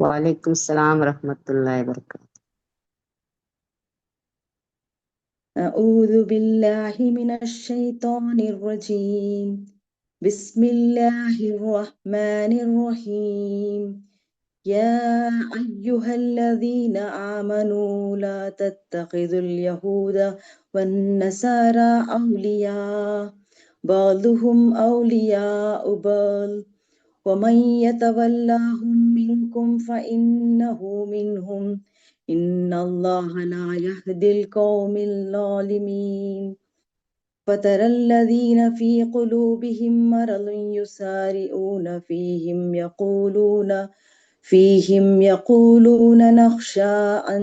वालेकुम सलाम रहमतुल्लाहि वबरकातुहू। أعوذ بالله من الشيطان الرجيم. بسم الله الرحمن الرحيم. يا أيها الذين آمنوا لا تتخذوا اليهود والنصارى أولياء بعضهم أولياء بعض ومن يتولهم منكم فإنه منهم إن الله لا يهدي القوم الظالمين. فترى الذين في قلوبهم مرض يسارعون فيهم يقولون نخشى أن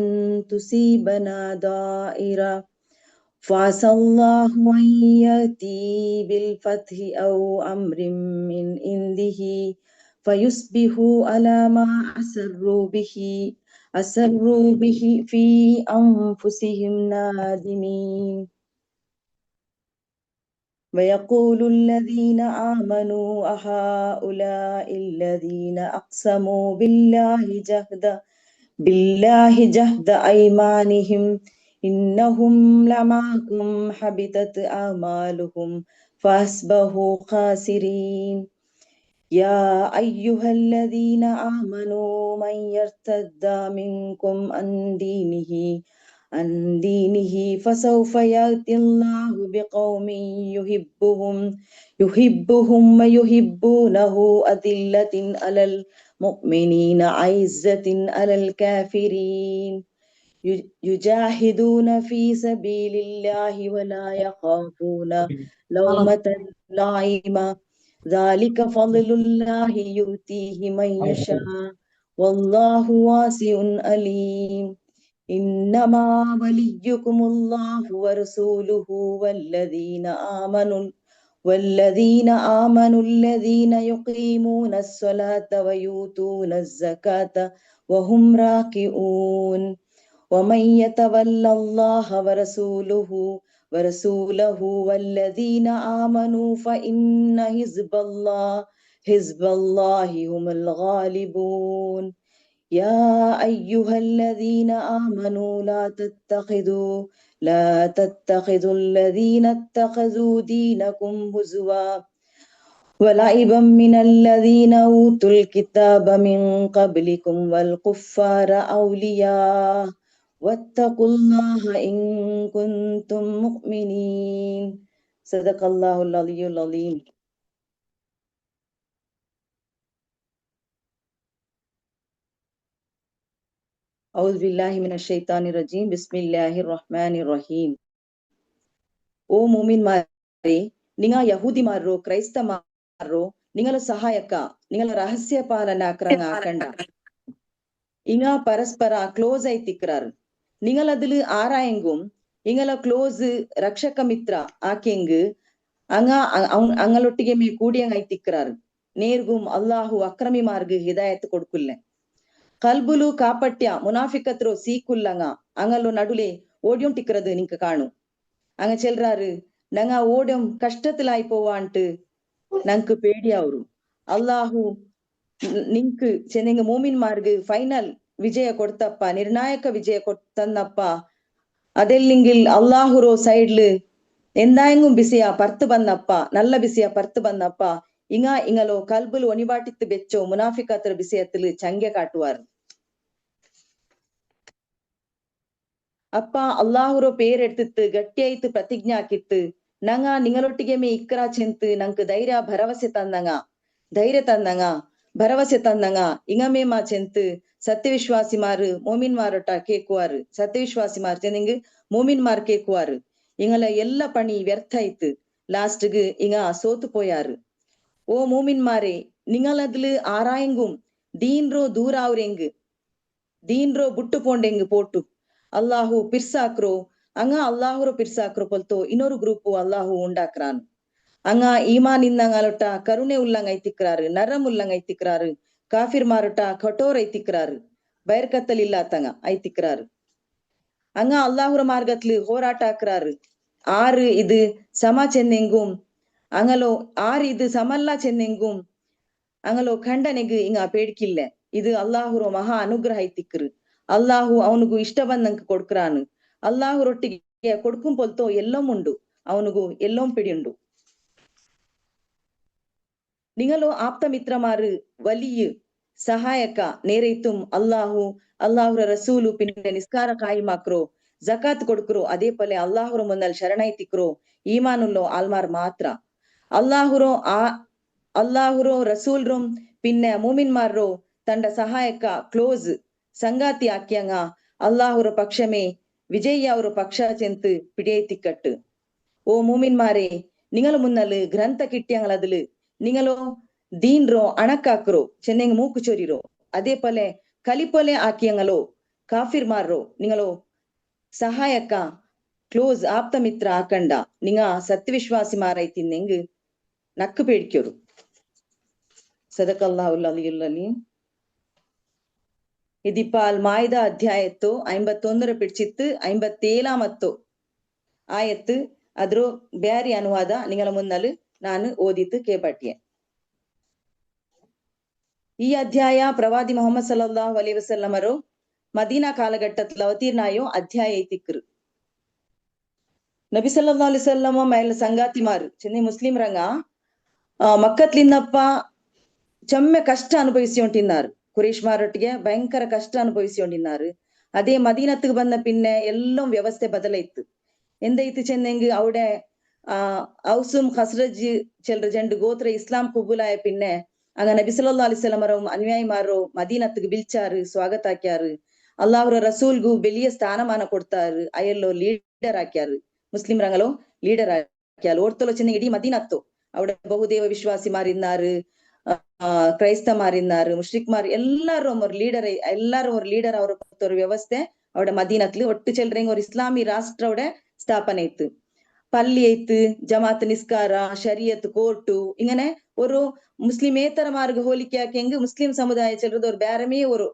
تصيبنا دائرة فعسى الله أن يأتي بالفتح أو أمر من عنده فيصبحوا على ما أسروا به في أنفسهم نادمين. ويقول الذين آمنوا أهؤلاء الذين أقسموا بالله جهد أيمانهم إنهم لمعكم حبطت أعمالهم فأصبحوا خاسرين. يا أيها الذين آمنوا من يرتد منكم عن دينه فسوف يأتي الله بقوم يحبهم ويحبونه أذلة على المؤمنين عزة على الكافرين يجاهدون في سبيل الله ولا يخافون لومة لائم ذلك فضل الله يؤتيه من يشاء والله واسع عليم. إنما وليكم الله ورسوله والذين آمنوا الذين يقيمون الصلاة ويؤتون الزكاة وهم راكعون. ومن يتول الله ورسوله والذين آمنوا فإن حزب الله هم الغالبون. يا أيها الذين آمنوا لا تتخذوا الذين اتخذوا دينكم هزوا ولعبا من الذين أوتوا الكتاب من قبلكم والكفار أولياء واتقوا الله إن كنتم مؤمنين. صدق الله العلي العظيم. أعوذ بالله من الشيطان الرجيم. بسم الله الرحمن الرحيم. ಓ ಮುಮಿನ್ಮಾರೇ, ನಿಂಗ ಯಹೂದಿಮಾರ್ರೋ ಕ್ರೈಸ್ತಮಾರ್ರೋ ನಿಂಗಲ ಸಹಾಯಕ ನಿಂಗಲ ರಹಸ್ಯ ಪಾಲನಾಕ್ರಂಗ ಆಕಂಡ ಇಂಗ ಪರಸ್ಪರ ಕ್ಲೋಸ್ ಐತಿಕ್ರಾರ್ ನಿಂಗಲ அதில் ஆராயங்கும் ಇಂಗಲ ಕ್ಲೋಸ್ ರಕ್ಷಕ ಮಿತ್ರ ಆಕೆಂಗ್ ಅಂಗಳೊಟ್ಟಿಗೆ ಮೇ ಕೂಡಿಯಂಗ್ ಐತಿಕ್ರಾರ್ நேர்கும் அல்லாஹு அக்ரமிமார்கு ஹிதாயத் கொடுக்குல்ல கல்புலு காப்பட்யா முனாஃபிக்கத்ரோ சீக்குல்லங்க அங்கலோ நடுலே ஓடியும் டிக்கிறது நீங்க காணும் அங்க செல்றாரு நாங்க ஓடும் கஷ்டத்துல ஆயி போவான்ட்டு நங்கு பேடியாவரு அல்லாஹு ನಿಂಕ್ ಚೆನ್ನಂಗ ಮೋಮಿನ್ ಮಾರ್ಗ್ ಫೈನಲ್ ವಿಜಯ ಕೊಡ್ತಪ್ಪ ನಿರ್ಣಾಯಕ ವಿಜಯ ಕೊಡ್ತನ್ನಪ್ಪ ಅದೆಲ್ಲಿಂಗಿಲ್ ಅಲ್ಲಾಹುರೋ ಸೈಡ್ಲು ಎಂದಾಯಂಗೂ ಬಿಸಿಯ ಪರ್ತು ಬಂದಪ್ಪ நல்ல ಬಿಸಿಯ ಪರ್ತು ಬಂದಪ್ಪ ಇಂಗಲೋ ಕಲ್ಬುಲು ಒನಿಬಾಟಿತ್ತು ಬೆಚ್ಚೋ ಮುನಾಫಿಕತ್ರ ಬಿಸಿಯತ್ತಲು ಚಂಗೆ ಕಾಟುವಾರ್ ಅಪ್ಪ ಅಲ್ಲಾಹುರೋ ಪೇರ್ ಎಡ್ತಿತ್ತು ಗಟ್ಟಿಯಾಯ್ತು ಪ್ರತಿಜ್ಞೆ ಹಾಕಿತ್ತು ನಂಗ ನಿಂಗಳೊಟ್ಟಿಗೆ ಮೇ ಇಕ್ರಾ ಚೆಂತು ನಂಗೆ ಧೈರ್ಯ ಭರವಸೆ ತಂದಂಗ ಭರವಸೆ ತಂದಂಗ ಇಂಗಮೇಮಾ ಚೆಂತು ಸತ್ಯವಿಶ್ವಾಸಿ ಮಾರು ಮೋಮಿನ್ ಮಾರೊಟ್ಟ ಕೇಕುವಾರು ಸತ್ಯವಿಶ್ವಾಸಿ ಮಾರು ಚೆಂದಿಂಗ್ ಮೋಮಿನ್ ಮಾರ್ ಕೇಕುವಾರು ಇಂಗಲ ಎಲ್ಲ ಪಣಿ ವ್ಯರ್ಥ ಆಯ್ತು லாஸ்டுக்கு இங்க சோத்து போயாரு. ஓ மூமின் மாரே, நீங்கள் அதுல ஆராயங்கும் தீன்றோ தூராவுரெங்கு தீன்றோ புட்டு போண்டெங்கு போட்டு அல்லாஹூ பிர்சாக்ரோ அங்க அல்லாஹுரோ பிர்சாக்ரோ பொல்ತೋ இன்னொரு குரூப்பு அல்லாஹூ உண்டாக்குறான். அங்க ஈமான் இந்தங்களொட்ட கருணೆ உள்ளங்க ஐத்திக்கிறாரு, நரம் உள்ளங்க ஐத்திக்கிறாரு, காஃபிர் மாரொட்ட கட்டோர் ஐத்திக்கிறாரு, பயிர்கத்தல் இல்லாதங்க ஐத்திக்கிறாரு. அங்க அல்லாஹுர மார்க்கத்துல ಹೋರಾಟ ಹಾಕ್றாரு. ஆறு இது சம ಚೆನ್ನೆಂಗುம் ಅಂಗಲೋ ಆರು ಇದು ಸಮಲ್ಲ ಚೆನ್ನೆಂಗುಂ ಅಂಗಲೋ ಖಂಡನೆಗು ಇಂಗ ಪೇಡ್ಕಿಲ್ಲ ಇದು ಅಲ್ಲಾಹುರೋ ಮಹಾ ಅನುಗ್ರಹ ಐತಿಕ್ರು. ಅಲ್ಲಾಹು ಅವನಿಗೂ ಇಷ್ಟ ಬಂದಂಕ ಕೊಡ್ಕ್ರಾನು. ಅಲ್ಲಾಹುರೊಟ್ಟಿಗೆ ಕೊಡ್ಕುಂ ಪೊಲ್ತೋ ಎಲ್ಲೋಂ ಉಂಡು, ಅವನಿಗೂ ಎಲ್ಲೋಂ ಪಿಡಿಯುಂಡು. ನಿಂಗಲು ಆಪ್ತ ಮಿತ್ರಮಾರು വലിയ ಸಹಾಯಕ ನೇರೈತುಂ ಅಲ್ಲಾಹುರ ರಸೂಲು ಪಿನ್ನ ನಿಸ್ಕಾರ ಕಾಯಿಮಾಕ್ರೋ ಜಕಾತ್ ಕೊಡ್ಕ್ರೋ ಅದೇ ಪಲೆ ಅಲ್ಲಾಹುರ ಮುಂದಲ್ ಶರಣೈತಿಕ್ರೋ ಈಮಾನುಲ್ಲೋ ಆಲ್ಮಾರ್ ಮಾತ್ರ. ಅಲ್ಲಾಹುರೋ ರಸೂಲ್ರು പിന്നെ മൂമിന്മാരോ തന്റെ സഹായക്ക ക്ലോസ് സംഗാತಿ ആക്കിയങ്ങ അള്ളാഹുര പക്ഷമേ വിജയ്യ അവರ ಪಕ್ಷ ಚೆಂತು ಪಿಡಿಯೈತಿಕ್ಕಟ್ಟು. ಓ ಮೂಮಿನ್ಮಾರೇ, ನಿಂಗಲು ಮುನ್ನಲು ಗ್ರಂಥ ಕಿಟ್ಟಿಯಂಗಳದಲು ನಿಂಗಲೋ ದೀನ್ರೋ ಅಣಕ್ಕಾಕ್ರೋ ಚೆನ್ನಂಗ್ ಮೂಕು ಚೊರಿರೋ ಅದೇ ಪೊಲೆ ಕಲಿಪೊಲೆ ಆಕಿಯಂಗಲೋ ಕಾಫಿರ್ ಮಾರ್ರೋ ನಿಂಗಲೋ ಸಹಾಯಕ ಕ್ಲೋಸ್ ಆಪ್ತ ಮಿತ್ರ ಆಕಂಡ ನಿಂಗ ಸತ್ಯವಿಶ್ವಾಸಿ ಮಾರೈತಿನ್ನೆಂಗ್ ನಕ್ಕು ಬೇಡ್ಕ್ಯೋರು. ಸದಕಲ್ಲಾಹುಲ್ ಅಲಿಯುಲ್ ಅಲೀಮ್. ಇದಿಪಾಲ್ ಮಾಯ್ದ ಅಧ್ಯಾಯತ್ತು 51 ಪಿಡ್ಚಿತ್ತು 57 ಆಯತ್ತು ಅದ್ರ ಬ್ಯಾರಿ ಅನುವಾದ ನಿಂಗಲ ಮುನ್ನಲು ನಾನು ಓದಿತ್ತು ಕೇಪಟ್ಯೆ. ಈ ಅಧ್ಯಾಯ ಪ್ರವಾದಿ ಮೊಹಮ್ಮದ್ ಸಲ್ಲಲ್ಲಾಹು ಅಲೈಹಿ ವಸಲ್ಲಮರು ಮದೀನಾ ಕಾಲಘಟ್ಟത്തിൽ ಅವತೀರ್ಣಾಯೋ ಅಧ್ಯಾಯ ಐತಿಕ್ರು. ನಬಿ ಸಲ್ಲಲ್ಲಾಹು ಅಲೈಹಿ ವಸಲ್ಲಮ ಮೇಲ ಸಂಗಾತಿಮಾರು ಚೆನ್ನೈ ಮುಸ್ಲಿಂ ರಂಗ ಮಕ್ಕತ್ಲಿಂದಪ್ಪ ಚಮ್ಮೆ ಕಷ್ಟ ಅನುಭವಿಸಿಕೊಂಡಿದ್ದಾರೆ. ಕುರೇಶ್ಮಾರೊಟ್ಟಿಗೆ ಭಯಂಕರ ಕಷ್ಟ ಅನುಭವಿಸಿಕೊಂಡಿದ್ದಾರೆ. ಅದೇ ಮದೀನತ್ತಿಗೆ ಬಂದ ಪಿನ್ನೆ ಎಲ್ಲೋ ವ್ಯವಸ್ಥೆ ಬದಲಾಯ್ತು. ಎಂದೈತು ಚೆನ್ನಂಗ್ അവിടെ ഔസും ഖസ്റജ് ചെൽറ് രണ്ട് ഗോത്ര ഇസ്ലാം കുബുലായ പിന്നെ അങ്ങ നബി സല്ലല്ലാഹു അലൈഹി വസല്ലമരും അനുയായിമാರು ಮದೀನತ್ತಿಗೆ ಬಿಲ್ಚಾರು ಸ್ವಾಗತ ಹಾಕ್ಯಾರು. ಅಲ್ಲಾಹುರ ರಸೂಲ್ಗೂ ಬೆಲಿಯ ಸ್ಥಾನಮಾನ ಕೊಡ್ತಾರು. ಅಯಲ್ಲೋ ಲೀಡರ್ ಹಾಕ್ಯಾರು. ಮುಸ್ಲಿಂ ರಂಗಲೋ ಲೀಡರ್ ಹಾಕ್ಯಾರು. ಓಡ್ತಲೋ ಚೆನ್ನಂಗ್ ಇಡೀ ಮದೀನತ್ತು അവിടെ ಬಹುದೇವ ವಿಶ್ವಾಸಿ ಮಾರಿದ್ದಾರೆ, ಕ್ರೈಸ್ತ ಮಾರಿದ್ದಾರೆ, ಮುಶ್ರಿಕ್ ಮಾರಿ எல்லாரும் ஒரு லீடரை எல்லாரும் ஒரு லீடர் அவர் ஒரு ವ್ಯವಸ್ಥೆ അവിടെ ಮದೀನತ್ಲು ಒಟ್ಟು ಚೆಲ್ರೆಂಗ್ ஒரு ಇಸ್ಲಾಮಿ ರಾಷ್ಟ್ರವಡ ಸ್ಥಾಪನೆ ಇತ್ತು. പള്ളി ಐತ್ತು, ಜಮಾತ್ ನಿಸ್ಕಾರ, ಶರಿಯತ್ ಕೋರ್ಟು ഇങ്ങനെ ഒരു ಮುಸ್ಲಿಮೇತರ ಮಾರ್ಗ ಹೋಲಿಕೆ ಆಕೆಂಗ್ ಮುಸ್ಲಿಂ ಸಮುದಾಯ ಚೆಲ್ರದ ஒரு ಬೇರಮೇ ஒரு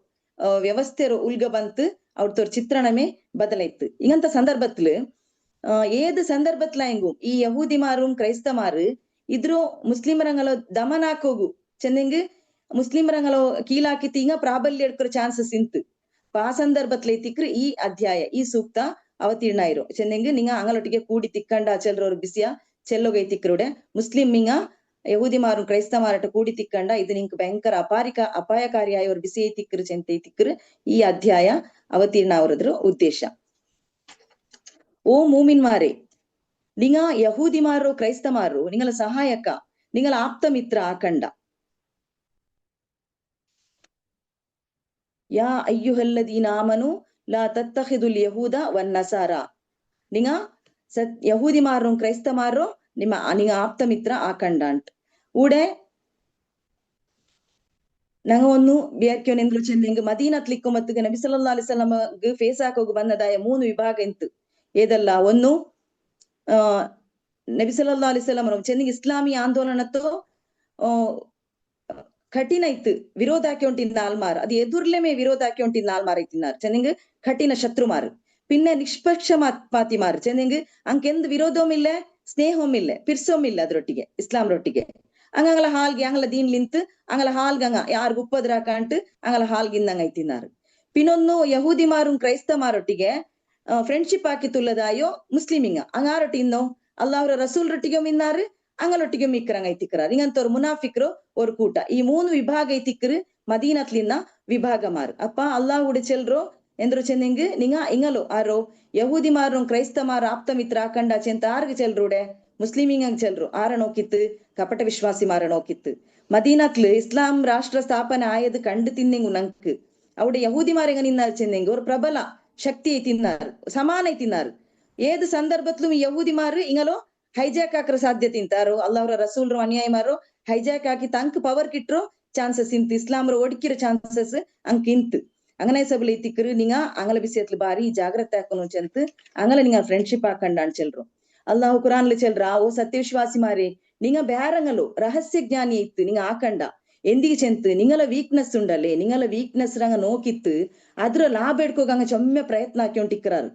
ವ್ಯವಸ್ಥೆ ಉಲ್ಗ ಬಂತು. ಅವ್ರದ್ದು ஒரு ಚಿತ್ರಣಮೇ ಬದಲಾಯ್ತು. ಇಂಗಂತ ಸಂದರ್ಭತ್ಲು ಏದು ಸಂದರ್ಭತ್ಲಾಯಂಗು ಈ ಯಹೂದಿಮಾರು ಕ್ರೈಸ್ತಮಾರು ಇದ್ರು ಮುಸ್ಲಿಮರಂಗಲೋ ದಮನ ಹಾಕೋಗು ಚೆನ್ನಂಗ್ ಮುಸ್ಲಿಮರಂಗಲೋ ಕೀಲಾಕಿತ್ತು ಇಂಗ ಪ್ರಾಬಲ್ಯ ಎಡ್ಕೋ ಚಾನ್ಸಸ್ ಇಂತು. ಆ ಸಂದರ್ಭತ್ಲೆ ತಿಕ್ರು ಈ ಅಧ್ಯಾಯ ಈ ಸೂಕ್ತ ಅವತೀರ್ಣ ಇರೋ ಚೆನ್ನಂಗ್ ನಿಂಗ ಅಂಗಲೊಟ್ಟಿಗೆ ಕೂಡಿ ತಿಕ್ಕಂಡ ಚೆಲ್ರೋರು ಬಿಸಿಯ ಚೆಲ್ಲೋಗೈ ತಿಕ್ರುಡೆ ಮುಸ್ಲಿಂ ಮಿಂಗ ಯಹೂದಿಮಾರು ಕ್ರೈಸ್ತಮಾರಟ ಕೂಡಿ ತಿಕ್ಕಂಡ ಇದು ನಿಂಕ್ ಭಯಂಕರ ಅಪಾಯಕಾರಿಯಾಯ ಅವ್ರು ಬಿಸಿ ತಿಕ್ಕರು ಚೆಂತೆ ತಿಕ್ಕರು ಈ ಅಧ್ಯಾಯ ಅವತೀರ್ಣ ಅವರದ್ರ ಉದ್ದೇಶ. ಓ ಮೂಮಿನ್ಮಾರೇ, ನಿಂಗ ಯಹೂದಿಮಾರು ಕ್ರೈಸ್ತಮಾರು ನಿಂಗಲ ಸಹಾಯಕ ನಿಂಗಲ ಆಪ್ತ ಮಿತ್ರ ಆಕಂಡ. ಯಾ ಅಯ್ಯುಹಲ್ಲದೀನ ಆಮನು ಲಾ ತತ್ತಖಿದುಲ್ ಯಹೂದ ವನ್ ನಸಾರ. ನಿಂಗ ಯಹೂದಿಮಾರು ಕ್ರೈಸ್ತಮಾರು ನಿಂಗ ಆಪ್ತ ಮಿತ್ರ ಆಕಂಡ ಅಂಟ್ ಊಡೆ ನಂಗ ಒಂದು ಬೇರ್ಕ್ಯೋನೆಂದ್ರು ಚೆನ್ನಂಗ್ ಮದೀನತ್ಲಿಕ್ಕು ಮತ್ತು ನಬಿ ಸಲ್ಲಲ್ಲಾಹು ಅಲೈಹಿ ವಸಲ್ಲಂ ಫೇಸ್ ಹಾಕೋಗು ಬಂದದಾಯ 3 ವಿಭಾಗ ಇಂತು. ಏದಲ್ಲ ಒಂದು ನಬಿ ಸಲ್ಲಲ್ಲಾಹು ಅಲೈಹಿ ವಸಲ್ಲಂ ಚೆನ್ನಂಗ್ ಇಸ್ಲಾಮಿ ಆಂದೋಲನತ್ತು ಕಠಿಣ ಇತ್ತು. ವಿರೋಧ ಹಾಕಿಕೊಂಡಿದ್ದ ಆಲ್ಮಾರ್ ಅದು ಎದುರ್ಲೆಮೇ ವಿರೋಧ ಹಾಕಿಕೊಂಡಿದ್ದ ಆಲ್ಮಾರ್ ಐತಿನಾರ್ ಚೆನ್ನಂಗ್ ಕಠಿಣ ಶತ್ರುಮಾರು. പിന്നെ ನಿಷ್ಪಕ್ಷಪಾತಿಮಾರು ಚೆನ್ನಂಗ್ ಅಂಕೆಂದು ವಿರೋಧവും ഇല്ല ಸ್ನೇಹവും ഇല്ല ಪಿರ್ಸೋಮ್ ಇಲ್ಲ ಅದ್ರೊಟ್ಟಿಗೆ ಇಸ್ಲಾಂರೊಟ್ಟಿಗೆ ಅಂಗಂಗಲ ಹಾಲ್ಗೆ ಅಂಗಲ ದೀನ್ಲಿಂತ್ ಅಂಗಲ ಹಾಲ್ಗಂಗ ಯಾರ್ಗ ಉಪದ್ರಾಕಂಟ್ ಅಂಗಲ ಹಾಲ್ಗಿಂದಂಗ ಐತಿನಾರು. പിന്നൊന്നു ಯಹೂದಿಮಾರು ಕ್ರೈಸ್ತಮಾರೊಟ್ಟಿಗೆ ಫ್ರೆಂಡ್ಶಿಪ್ ಹಾಕಿ ತುಲ್ಲದಾಯೋ ಮುಸ್ಲಿಮಿಂಗ ಅಂಗಾರೊಟ್ಟಿ ಇನ್ನೋ ಅಲ್ಲಾಹುರ ರಸೂಲ್ರೊಟ್ಟಿಗೆ ಮಿನ್ನಾರು ಅಂಗಲೊಟ್ಟಿಗೆ ಮಿಕ್ಕರಂಗ ಐತಿಕ್ಕರಾರು. ಇಂಗಂತವ್ರು ಮುನಾಫಿಕ್ರು ஒரு ಕೂಟ. ಈ 3 ವಿಭಾಗ ಐತಿಕ್ಕರು ಮದೀನತ್ಲಿನ ವಿಭಾಗ ಮಾರು. ಅಪ್ಪ ಅಲ್ಲಾಹುಡ ಚೆಲ್ರೋ ಎಂದ್ರು ಚೆನ್ನಂಗ್ ನಿಂಗ ಇಂಗಲು ಆರೋ ಯಹೂದಿಮಾರು ಕ್ರೈಸ್ತಮಾರು ಆಪ್ತ ಮಿತ್ರ ಆಕಂಡ ಚೆಂತ ಆರ್ಗ ಚೆಲ್ರುಡೆ ಮುಸ್ಲಿಮಿಂಗ ಚೆಲ್ರು ಆರ ನೋಕಿತ್ತು ಕಪಟ ವಿಶ್ವಾಸಿ ಮಾರ ನೋಕಿತ್ತು. ಮದೀನತ್ಲು ಇಸ್ಲಾಂ ರಾಷ್ಟ್ರ ಸ್ಥಾಪನೆ ಆಯದು ಕಂಡು ತಿನ್ನೆಂಗು ನಂಕ್ അവിടെ ಯಹೂದಿಮಾರೆಂಗ ನಿನ್ನಾರು ಚೆನ್ನಂಗ್ ஒரு ಪ್ರಬಲ ಶಕ್ತಿ ಐತಿನ್ನಾರು ಸಮಾನ ಐತಿನ್ನಾರು. ಏದು ಸಂದರ್ಭತ್ಲು ಈ ಯಹೂದಿಮಾರು ಇಂಗಲೋ ಹೈಜಾಕ್ ಹಾಕ್ರ ಸಾಧ್ಯತೆ ಇಂತಾರು. ಅಲ್ಲಾಹುರ ರಸೂಲ್ರು ಅನ್ಯಾಯಮಾರು ಹೈಜಾಕ್ ಹಾಕಿ ತಂಕ್ ಪವರ್ ಕಿಟ್ರೋ ಚಾನ್ಸಸ್ ಇಂತು. ಇಸ್ಲಾಮ್ರು ಒಡಕಿರೋ ಚಾನ್ಸಸ್ ಅಂಕ್ ಇಂತು. ಅಂಗನೆ ಸಬಲಿ ತಿಕ್ಕರು ನಿಂಗ ಅಂಗಲ ಬಿಸಿಯತ್ಲು ಬಾರಿ ಜಾಗ್ರತೆ ಹಾಕೋನು ಚೆಂತ ಅಂಗಲ ನಿಂಗ ಫ್ರೆಂಡ್ಶಿಪ್ ಹಾಕಂಡ ಚೆಲ್ರು. ಅಲ್ಲಾಹು ಕುರಾನ್ಲು ಚೆಲ್ರ ಓ ಸತ್ಯವಿಶ್ವಾಸಿ ಮಾರಿ ನಿಂಗ ಬ್ಯಾರಂಗಲು ರಹಸ್ಯ ಜ್ಞಾನಿ ಇತ್ತು ನಿಂಗ ಆಕಂಡ ಎಂದಿಗೆ ಚೆಂತು ನಿಂಗಲ ವೀಕ್ನೆಸ್ ಉಂಡಲ್ಲೇ ನಿಂಗಲ ವೀಕ್ನೆಸ್ ರಂಗ ನೋಕಿತ್ತು ಅದ್ರ ಲಾಭ ಎಡ್ಕೋಗಂಗ ಚೊಮ್ಮೆ ಪ್ರಯತ್ನ ಹಾಕ್ಯೊಂಟಿಕ್ಕರಾರು.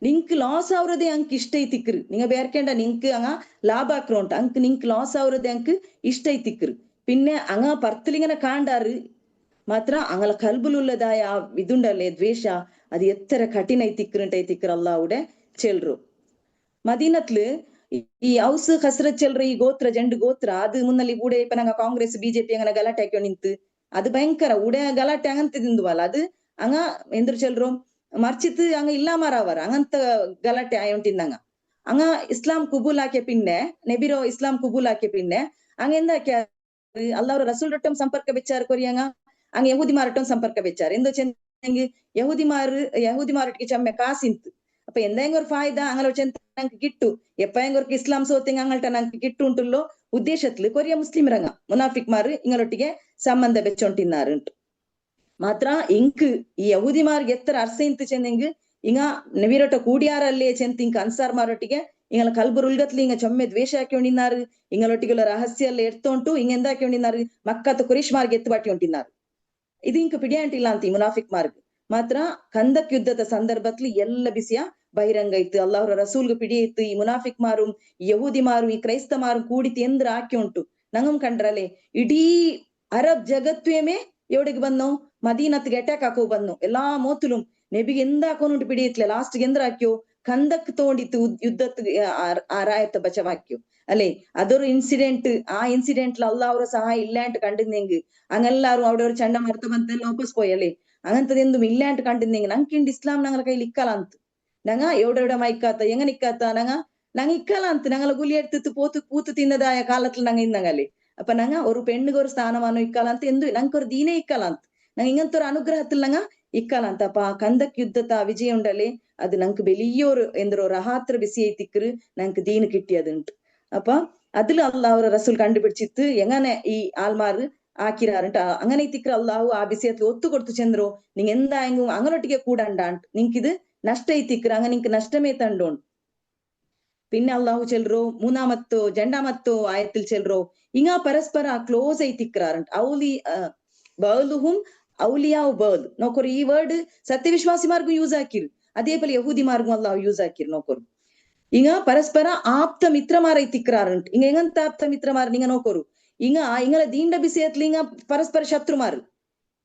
ನಿಂಕ್ ಲಾಸ್ ಆವ್ರದೇ ಅಂಕ್ ಇಷ್ಟ ಐತಿಕ್ರು ನಿಂಗ ಬೇರ್ಕೆಂಡ ನಿಂಕ್ ಅಂಗ ಲಾಭ ಹಾಕ್ರೋಂಟ ಅಂಕ್ ನಿಂಕ್ ಲಾಸ್ ಆವ್ರದೇ ಅಂಕ್ ಇಷ್ಟ ಐತಿಕ್ರು. പിന്നെ അങ്ങ പർത്തലിങ്ങനെ കാണ്ടാറ് ಮಾತ್ರ ಅಂಗಲ ಕಲ್ಬುಲುಲ್ಲದಾಯ ಇದುಂಡಲೆ ದ್ವೇಷ ಅದು ಎತ್ತರ ಕಠಿಣ ಐತಿಕ್ಕ್ರ ಅಲ್ಲಾವುಡೆ ಚೆಲ್ರು ಮದೀನತ್ಲು ಈ ಔಸ್ ಹಸ್ರತ್ ಚೆಲ್ರ ಈ ಗೋತ್ರ ಜಂಡು ಗೋತ್ರ ಅದು ಮುನ್ನಲ್ಲಿ ಊಡೆ ಇಪ್ಪನಂಗ ಕಾಂಗ್ರೆಸ್ ಬಿಜೆಪಿ ಅಂಗನ ಗಲಾಟೆ ಹಾಕಿ ನಿಂತು ಅದು ಭಯಂಕರ ಉಡೆ ಗಲಾಟೆ ಅಂಗಂತ ತಿಂದುವಲ್ಲ ಅದು ಅಂಗ ಎಂದ್ರು ಚೆಲ್ರು ಮರ್ಚಿತ್ ಅಂಗ ಇಲ್ಲ ಮಾರವರ ಅಂಗಂತ ಗಲಾಟೆ ಆಯೋಂಟಿಂದಂಗ ಅಂಗ ಇಸ್ಲಾಂ ಕುಬೂಲ್ ಹಾಕೆ ಪಿನ್ನೆ ನೆಬಿರೋ ಇಸ್ಲಾಂ ಕುಬೂಲ್ ಹಾಕೆ ಪಿನ್ನೆ ಅಂಗೆಂದ ಅಲ್ಲವ್ರ ರಸೂಲ್ ರೊಟ್ಟಂ ಸಂಪರ್ಕ ಬೆಚ್ಚಾರ ಕೊರಿಯಂಗ ಅಂಗ ಯಹೂದಿ ಮಾರಟಂ ಸಂಪರ್ಕ ಬೆಚ್ಚಾರ ಎಂದೋ ಚೆಂದಂಗೆ ಯಹೂದಿ ಮಾರಟಿಗೆ ಚಮ್ಮೆ ಕಾಸಿಂತು ಅಪ್ಪ ಎಂದಂಗ ஒரு ಫಾಯ್ದಾ ಅಂಗಲ ಚೆಂತ ನಂಗೆ ಗಿಟ್ಟು ಎಪ್ಪಂಗವ್ರಿಗೆ ಇಸ್ಲಾಂ ಸೋತಿಂಗ ಅಂಗಲ್ಟ ನಂಗೆ ಗಿಟ್ಟು ಉಂಟುಲ್ಲೋ ಉದ್ದೇಶತ್ಲು ಕೊರಿಯ ಮುಸ್ಲಿಂ ರಂಗ ಮುನಾಫಿಕ್ ಮಾರು ಇಂಗಳೊಟ್ಟಿಗೆ ಸಂಬಂಧ ಬೆಚ್ಚೊಂಟಿನ್ನಾರುಂಟು ಮಾತ್ರ ಇಂಕ್ ಈ ಯಹೂದಿ ಮಾರ್ಗ್ ಎತ್ತರ ಅರ್ಸೆ ಇಂತು ಚೆಂದಿಂಗ್ ಇಂಗ ನೆವಿರೊಟ್ಟ ಕೂಡಿಯಾರಲ್ಲೇ ಚೆಂತ ಇಂಕ ಅನ್ಸಾರ್ ಮಾರೊಟ್ಟಿಗೆ ಇಂಗಲ ಕಲ್ಬುರ್ ಉಲ್ಗತ್ಲಿ ಇಂಗ ಚೊಮ್ಮೆ ದ್ವೇಷ ಹಾಕಿಕೊಂಡಿನಾರು ಇಂಗಳೊಟ್ಟಿಗೆಲ್ಲ ರಹಸ್ಯ ಎಲ್ಲ ಎರ್ತೊಂಟು ಹಿಂಗೆಂದ ಹಾಕಿಕೊಂಡಿನಾರು ಮಕ್ಕತ್ ಕುರಿಶ್ ಮಾರ್ಗ್ ಎತ್ತು ಬಾಟಿ ಉಂಟಿನಾರು ಇದು ಇಂಕ ಪಿಡಿಯಾಂಟಿಲ್ಲ ಅಂತ ಈ ಮುನಾಫಿಕ್ ಮಾರ್ಗ್ ಮಾತ್ರ ಕಂದಕ್ ಯುದ್ಧದ ಸಂದರ್ಭತ್ಲಿ ಎಲ್ಲ ಬಿಸಿಯ ಬಹಿರಂಗ ಇತ್ತು ಅಲ್ಲಾಹ್ರ ರಸೂಲ್ಗೆ ಪಿಡಿ ಇತ್ತು ಈ ಮುನಾಫಿಕ್ ಮಾರು ಯಹೂದಿ ಮಾರು ಈ ಕ್ರೈಸ್ತ ಮಾರು ಕೂಡಿತಿ ಎಂದ್ರ ಹಾಕಿ ಉಂಟು ನಂಗಮ್ ಕಂಡ್ರಲೆ ಇಡೀ ಅರಬ್ ಜಗತ್ವೇಮೆ ಎವಡಿಗೆ ಬಂದೋ ಮದೀನತ್ಗೆ ಅಟ್ಯಾಕ್ ಹಾಕೋ ಬಂದು ಎಲ್ಲಾ ಮೋತುಲು ನೆಬಿಗೆ ಎಂದ ಹಾಕೋನುಂಟು ಪಿಡಿ ಇತ್ಲೆ ಲಾಸ್ಟ್ ಎಂದ್ರ ಹಾಕ್ಯೋ ಕಂದಕ್ ತಗೊಂಡಿತ್ತು ಯುದ್ಧತ್ ಆ ರಾಯತ್ತ ಬಚಾವ್ ಹಾಕ್ಯೋ ಅಲ್ಲೇ ಅದೊರು ಇನ್ಸಿಡೆಂಟ್ ಆ ಇನ್ಸಿಡೆಂಟ್ ಅಲ್ಲಾಹ್ರ ಸಹಾಯ ಇಲ್ಲಾಂಟ್ ಕಂಡಿದ್ನೆಂಗ್ ಅಂಗೆಲ್ಲಾರು ಅವಡವ್ರು ಚಂಡಮಾರುತ ಬಂತೆಲ್ಲ ವಾಪಸ್ ಪೋಯಲೆ അങ്ങനത്തതെന്തും ഇല്ലാണ്ട് കണ്ടിരുന്നെങ്കിൽ ഞങ്ങൾക്ക് ഇസ്ലാം ഞങ്ങളെ കയ്യിൽ ഇക്കലാന്ത് ഞങ്ങ എവിടെ മൈക്കാത്ത എങ്ങനെ ഇക്കാത്ത ഞങ്ങ ഇക്കലാന്ത് ഞങ്ങളെ ഗുലി എടുത്തിട്ട് പൂത്ത് തിന്നതായ കാലത്തിൽ ഞങ്ങ ഇന്നങ്ങല്ലേ അപ്പൊ ഞങ്ങ ഒരു പെണ്ണുക ഒരു സ്ഥാനമാനോ ഇക്കലാന്ത് എന്തു ഞങ്ങൾക്ക് ഒരു ദീനെ ഇക്കലാന്ത് ഞങ്ങ ഇങ്ങനത്തെ ഒരു അനുഗ്രഹത്തിൽ ഞങ്ങ ഇക്കലാന്ത് അപ്പൊ ആ കന്തക് യുദ്ധത്തെ ആ വിജയം ഉണ്ടല്ലേ അത് ഞങ്ങക്ക് വലിയൊരു എന്തോ റഹാത്ര ബിസിയായി തിക്കറ് ഞങ്ങക്ക് ദീന് കിട്ടിയതുണ്ട് അപ്പൊ അതിൽ അള്ളാഹു റസൂൽ കണ്ടുപിടിച്ചിട്ട് എങ്ങനെ ഈ ആൽമാർ ആക്കിരാറുണ്ട് അങ്ങനെ തിക്കർ അള്ളാഹു ആ ബിസിയത്തിൽ ഒത്തു കൊടുത്തു ചെന്ത്രോ നിങ്ങ എന്തായെങ്കിലും അങ്ങനൊട്ടിಗೆ കൂടണ്ടാണ്ട് നിങ്ങക്കിത് നഷ്ട തിക്കർ അങ്ങനെ നിങ്ങക്ക് നഷ്ടമേ തണ്ടോണ്ട് പിന്നെ അള്ളാഹു ചെൽറോ മൂന്നാമത്തോ രണ്ടാമത്തോ ആയത്തിൽ ചെൽറോ ഇങ്ങ പരസ്പര ക്ലോസ് ആയി തിക്കറാറുണ്ട് ഔലി ബൗലുഹും ഔലിയാവ് ബൗൽ നോക്കൊരു ഈ വേർഡ് സത്യവിശ്വാസിമാർക്കും യൂസ് ആക്കിರು അതേപോലെ യഹൂദിമാർക്കും അള്ളാഹു യൂസ് ആക്കിರು നോക്കൊരു ഇങ്ങ പരസ്പര ആപ്ത മിത്രമാരായി തിക്കറാറുണ്ട് ഇങ്ങ എങ്ങനത്തെ ആപ്ത മിത്രമാർ നിങ്ങ നോക്കൊരു ഇങ്ങളെ ദീന്റെ ബിസിയത്തിൽ ഇങ്ങ പരസ്പര ശത്രുമാർ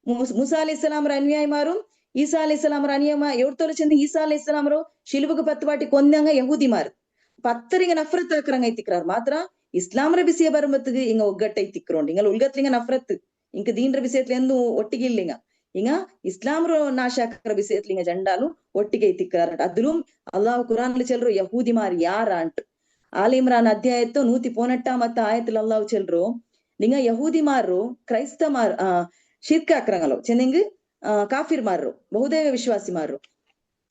മൂസ അലൈഹിസ്സലാമರ ಅನ್ಯಾಯಮಾರು ಈಸಾ ಅಲೈಹಿಸ್ಸಲಾಮರ ಅನ್ಯಾಯ ಎವ್ತೋರ ಚೆಂದ ಈಸಾ ಅಲೈಹಿಸ್ಸಲಾಮರು ಶಿಲುಬಗ ಪತ್ತವಾಟಿ ಕೊಂದಂಗ ಯಹೂದಿಮಾರ್ ಪತ್ತರಿಗೆ ನಫರತ್ ಆಕ್ರಂಗ ಐತಿಕ್ರಾರ್ ಮಾತ್ರ ಇಸ್ಲಾಮರ ಬಿಸಿಯ ಬರುಮತ್ತಿಗೆ ಇಂಗ ಒಗ್ಗಟ್ಟ ಐತಿಕ್ರೋಂಡ್ ಇಂಗಲ್ ಉಲ್ಗತ್ಲಿಂಗ ನಫರತ್ ಇಂಕ ದೀನ್ರ ಬಿಸಿಯತ್ಲಿ ಎಂದು ಒಟ್ಟಿಗೆ ಇಲ್ಲಿಂಗ ಇಂಗ ಇಸ್ಲಾಮರ ನಾಶಾಕರ ಬಿಸಿಯತ್ಲಿಂಗ ಜಂಡಾಲು ಒಟ್ಟಿಗೆ ಐತಿಕ್ರಾರ್ ಅದ್ಲೂ ಅಲ್ಲಾಹ್ ಕುರಾನ್ಲಿ ಚೆಲ್ರು ಯಹೂದಿಮಾರ್ ಯಾರ ಅಂಟ್ ಆಲ್ ಇಮ್ರಾನ್ ಅಧ್ಯಾಯತ್ತು 118 ಆಯத்துல ಅಲ್ಲಾಹ್ ಚೆಲ್ರು ನಿಂಗ ಯಹೂದಿ ಮಾರು ಕ್ರೈಸ್ತ ಮಾರ್ ಶಿರ್ಕ ಆಕ್ರಂಗಲೋ ಚೆನ್ನಿಂಗ್ ಕಾಫಿರ್ ಮಾರ್ರು ಬಹುದೇವ ವಿಶ್ವಾಸಿ ಮಾರ್ರು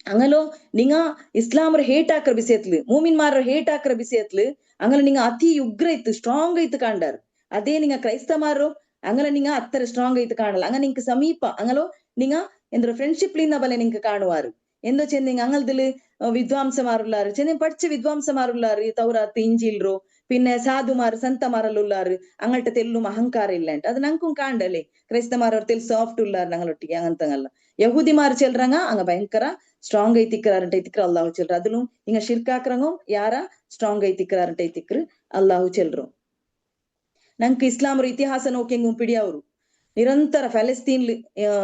ಅಂಗಲೋ ನಿಂಗ ಇಸ್ಲಾಮರ ಹೇಟ್ ಹಾಕ್ರ ಬಿಸಿಯತ್ಲು ಮೂಮಿನ್ ಮಾರ ಹೇಟ್ ಹಾಕ್ರ ಬಿಸಿಯತ್ಲು ಅಂಗಲ ನಿಂಗ ಅತಿ ಉಗ್ರ ಇತ್ತು ಸ್ಟ್ರಾಂಗ್ ಐತು ಕಾಂಡಾರ್ ಅದೇ ನಿಂಗ ಕ್ರೈಸ್ತ ಮಾರು ಅಂಗಲ ನಿಂಗ ಅತ್ತರ ಸ್ಟ್ರಾಂಗ್ ಐತು ಕಾಣಲ್ಲ ಅಂಗ ನಿಂಕ ಸಮೀಪ ಅಂಗಲೋ ನಿಂಗ ಎಂದ್ರ ಫ್ರೆಂಡ್ಶಿಪ್ ಲಿಂದ ಬಲೆ ನಿಂಕ ಕಾಣುವಾರು ಎಂದೋ ಚೆಂದಿಂಗ್ ಅಂಗಲ್ದಲ್ಲಿ വിദ്വാംസ മാറുള്ളാറ് ചെന്ന പഠിച്ച വിദ്വാംസ മാറുള്ളാറ് തൗറാത്ത് ഇഞ്ചിൽറോ പിന്നെ സാധുമാർ സംതമാരല്ലുള്ളാറ് അങ്ങൾട്ട് തെല്ലും അഹങ്കാര ഇല്ലാണ്ട് അത് ഞങ്ങൾക്കും കാണ്ടല്ലേ ക്രൈസ്തമാർ ಅವ್ರ ತೆಲ್ ಸಾಫ್ಟ್ ಉಳ್ಳಾರ್ ഞങ്ങളൊಟ್ಟಿಗೆ അങ്ങനത്തങ്ങಲ್ಲ ಯಹೂದಿಮಾರ್ ಚೆಲ್ರಂಗ ಅಂಗ ಭಯಂಕರ ಸ್ಟ್ರಾಂಗ್ ಐತಿಕ್ರಾರಂಟ ಐತಿಕ್ರ ಅಲ್ಲಾಹು ಚೆಲ್ರ ಅದ್ಲು ಹಿಂಗ ಶಿರ್ಕಾಕ್ರಂಗೋ ಯಾರ ಸ್ಟ್ರಾಂಗ್ ಐತಿಕ್ರಾರಂಟ ಐತಿಕ್ರ ಅಲ್ಲಾಹು ಚೆಲ್ರು ನಂಗೆ ಇಸ್ಲಾಮರ ಇತಿಹಾಸ ನೋಕೆಂಗು ಪಿಡಿಯವರು ನಿರಂತರ ಫೆಲಸ್ತೀನ್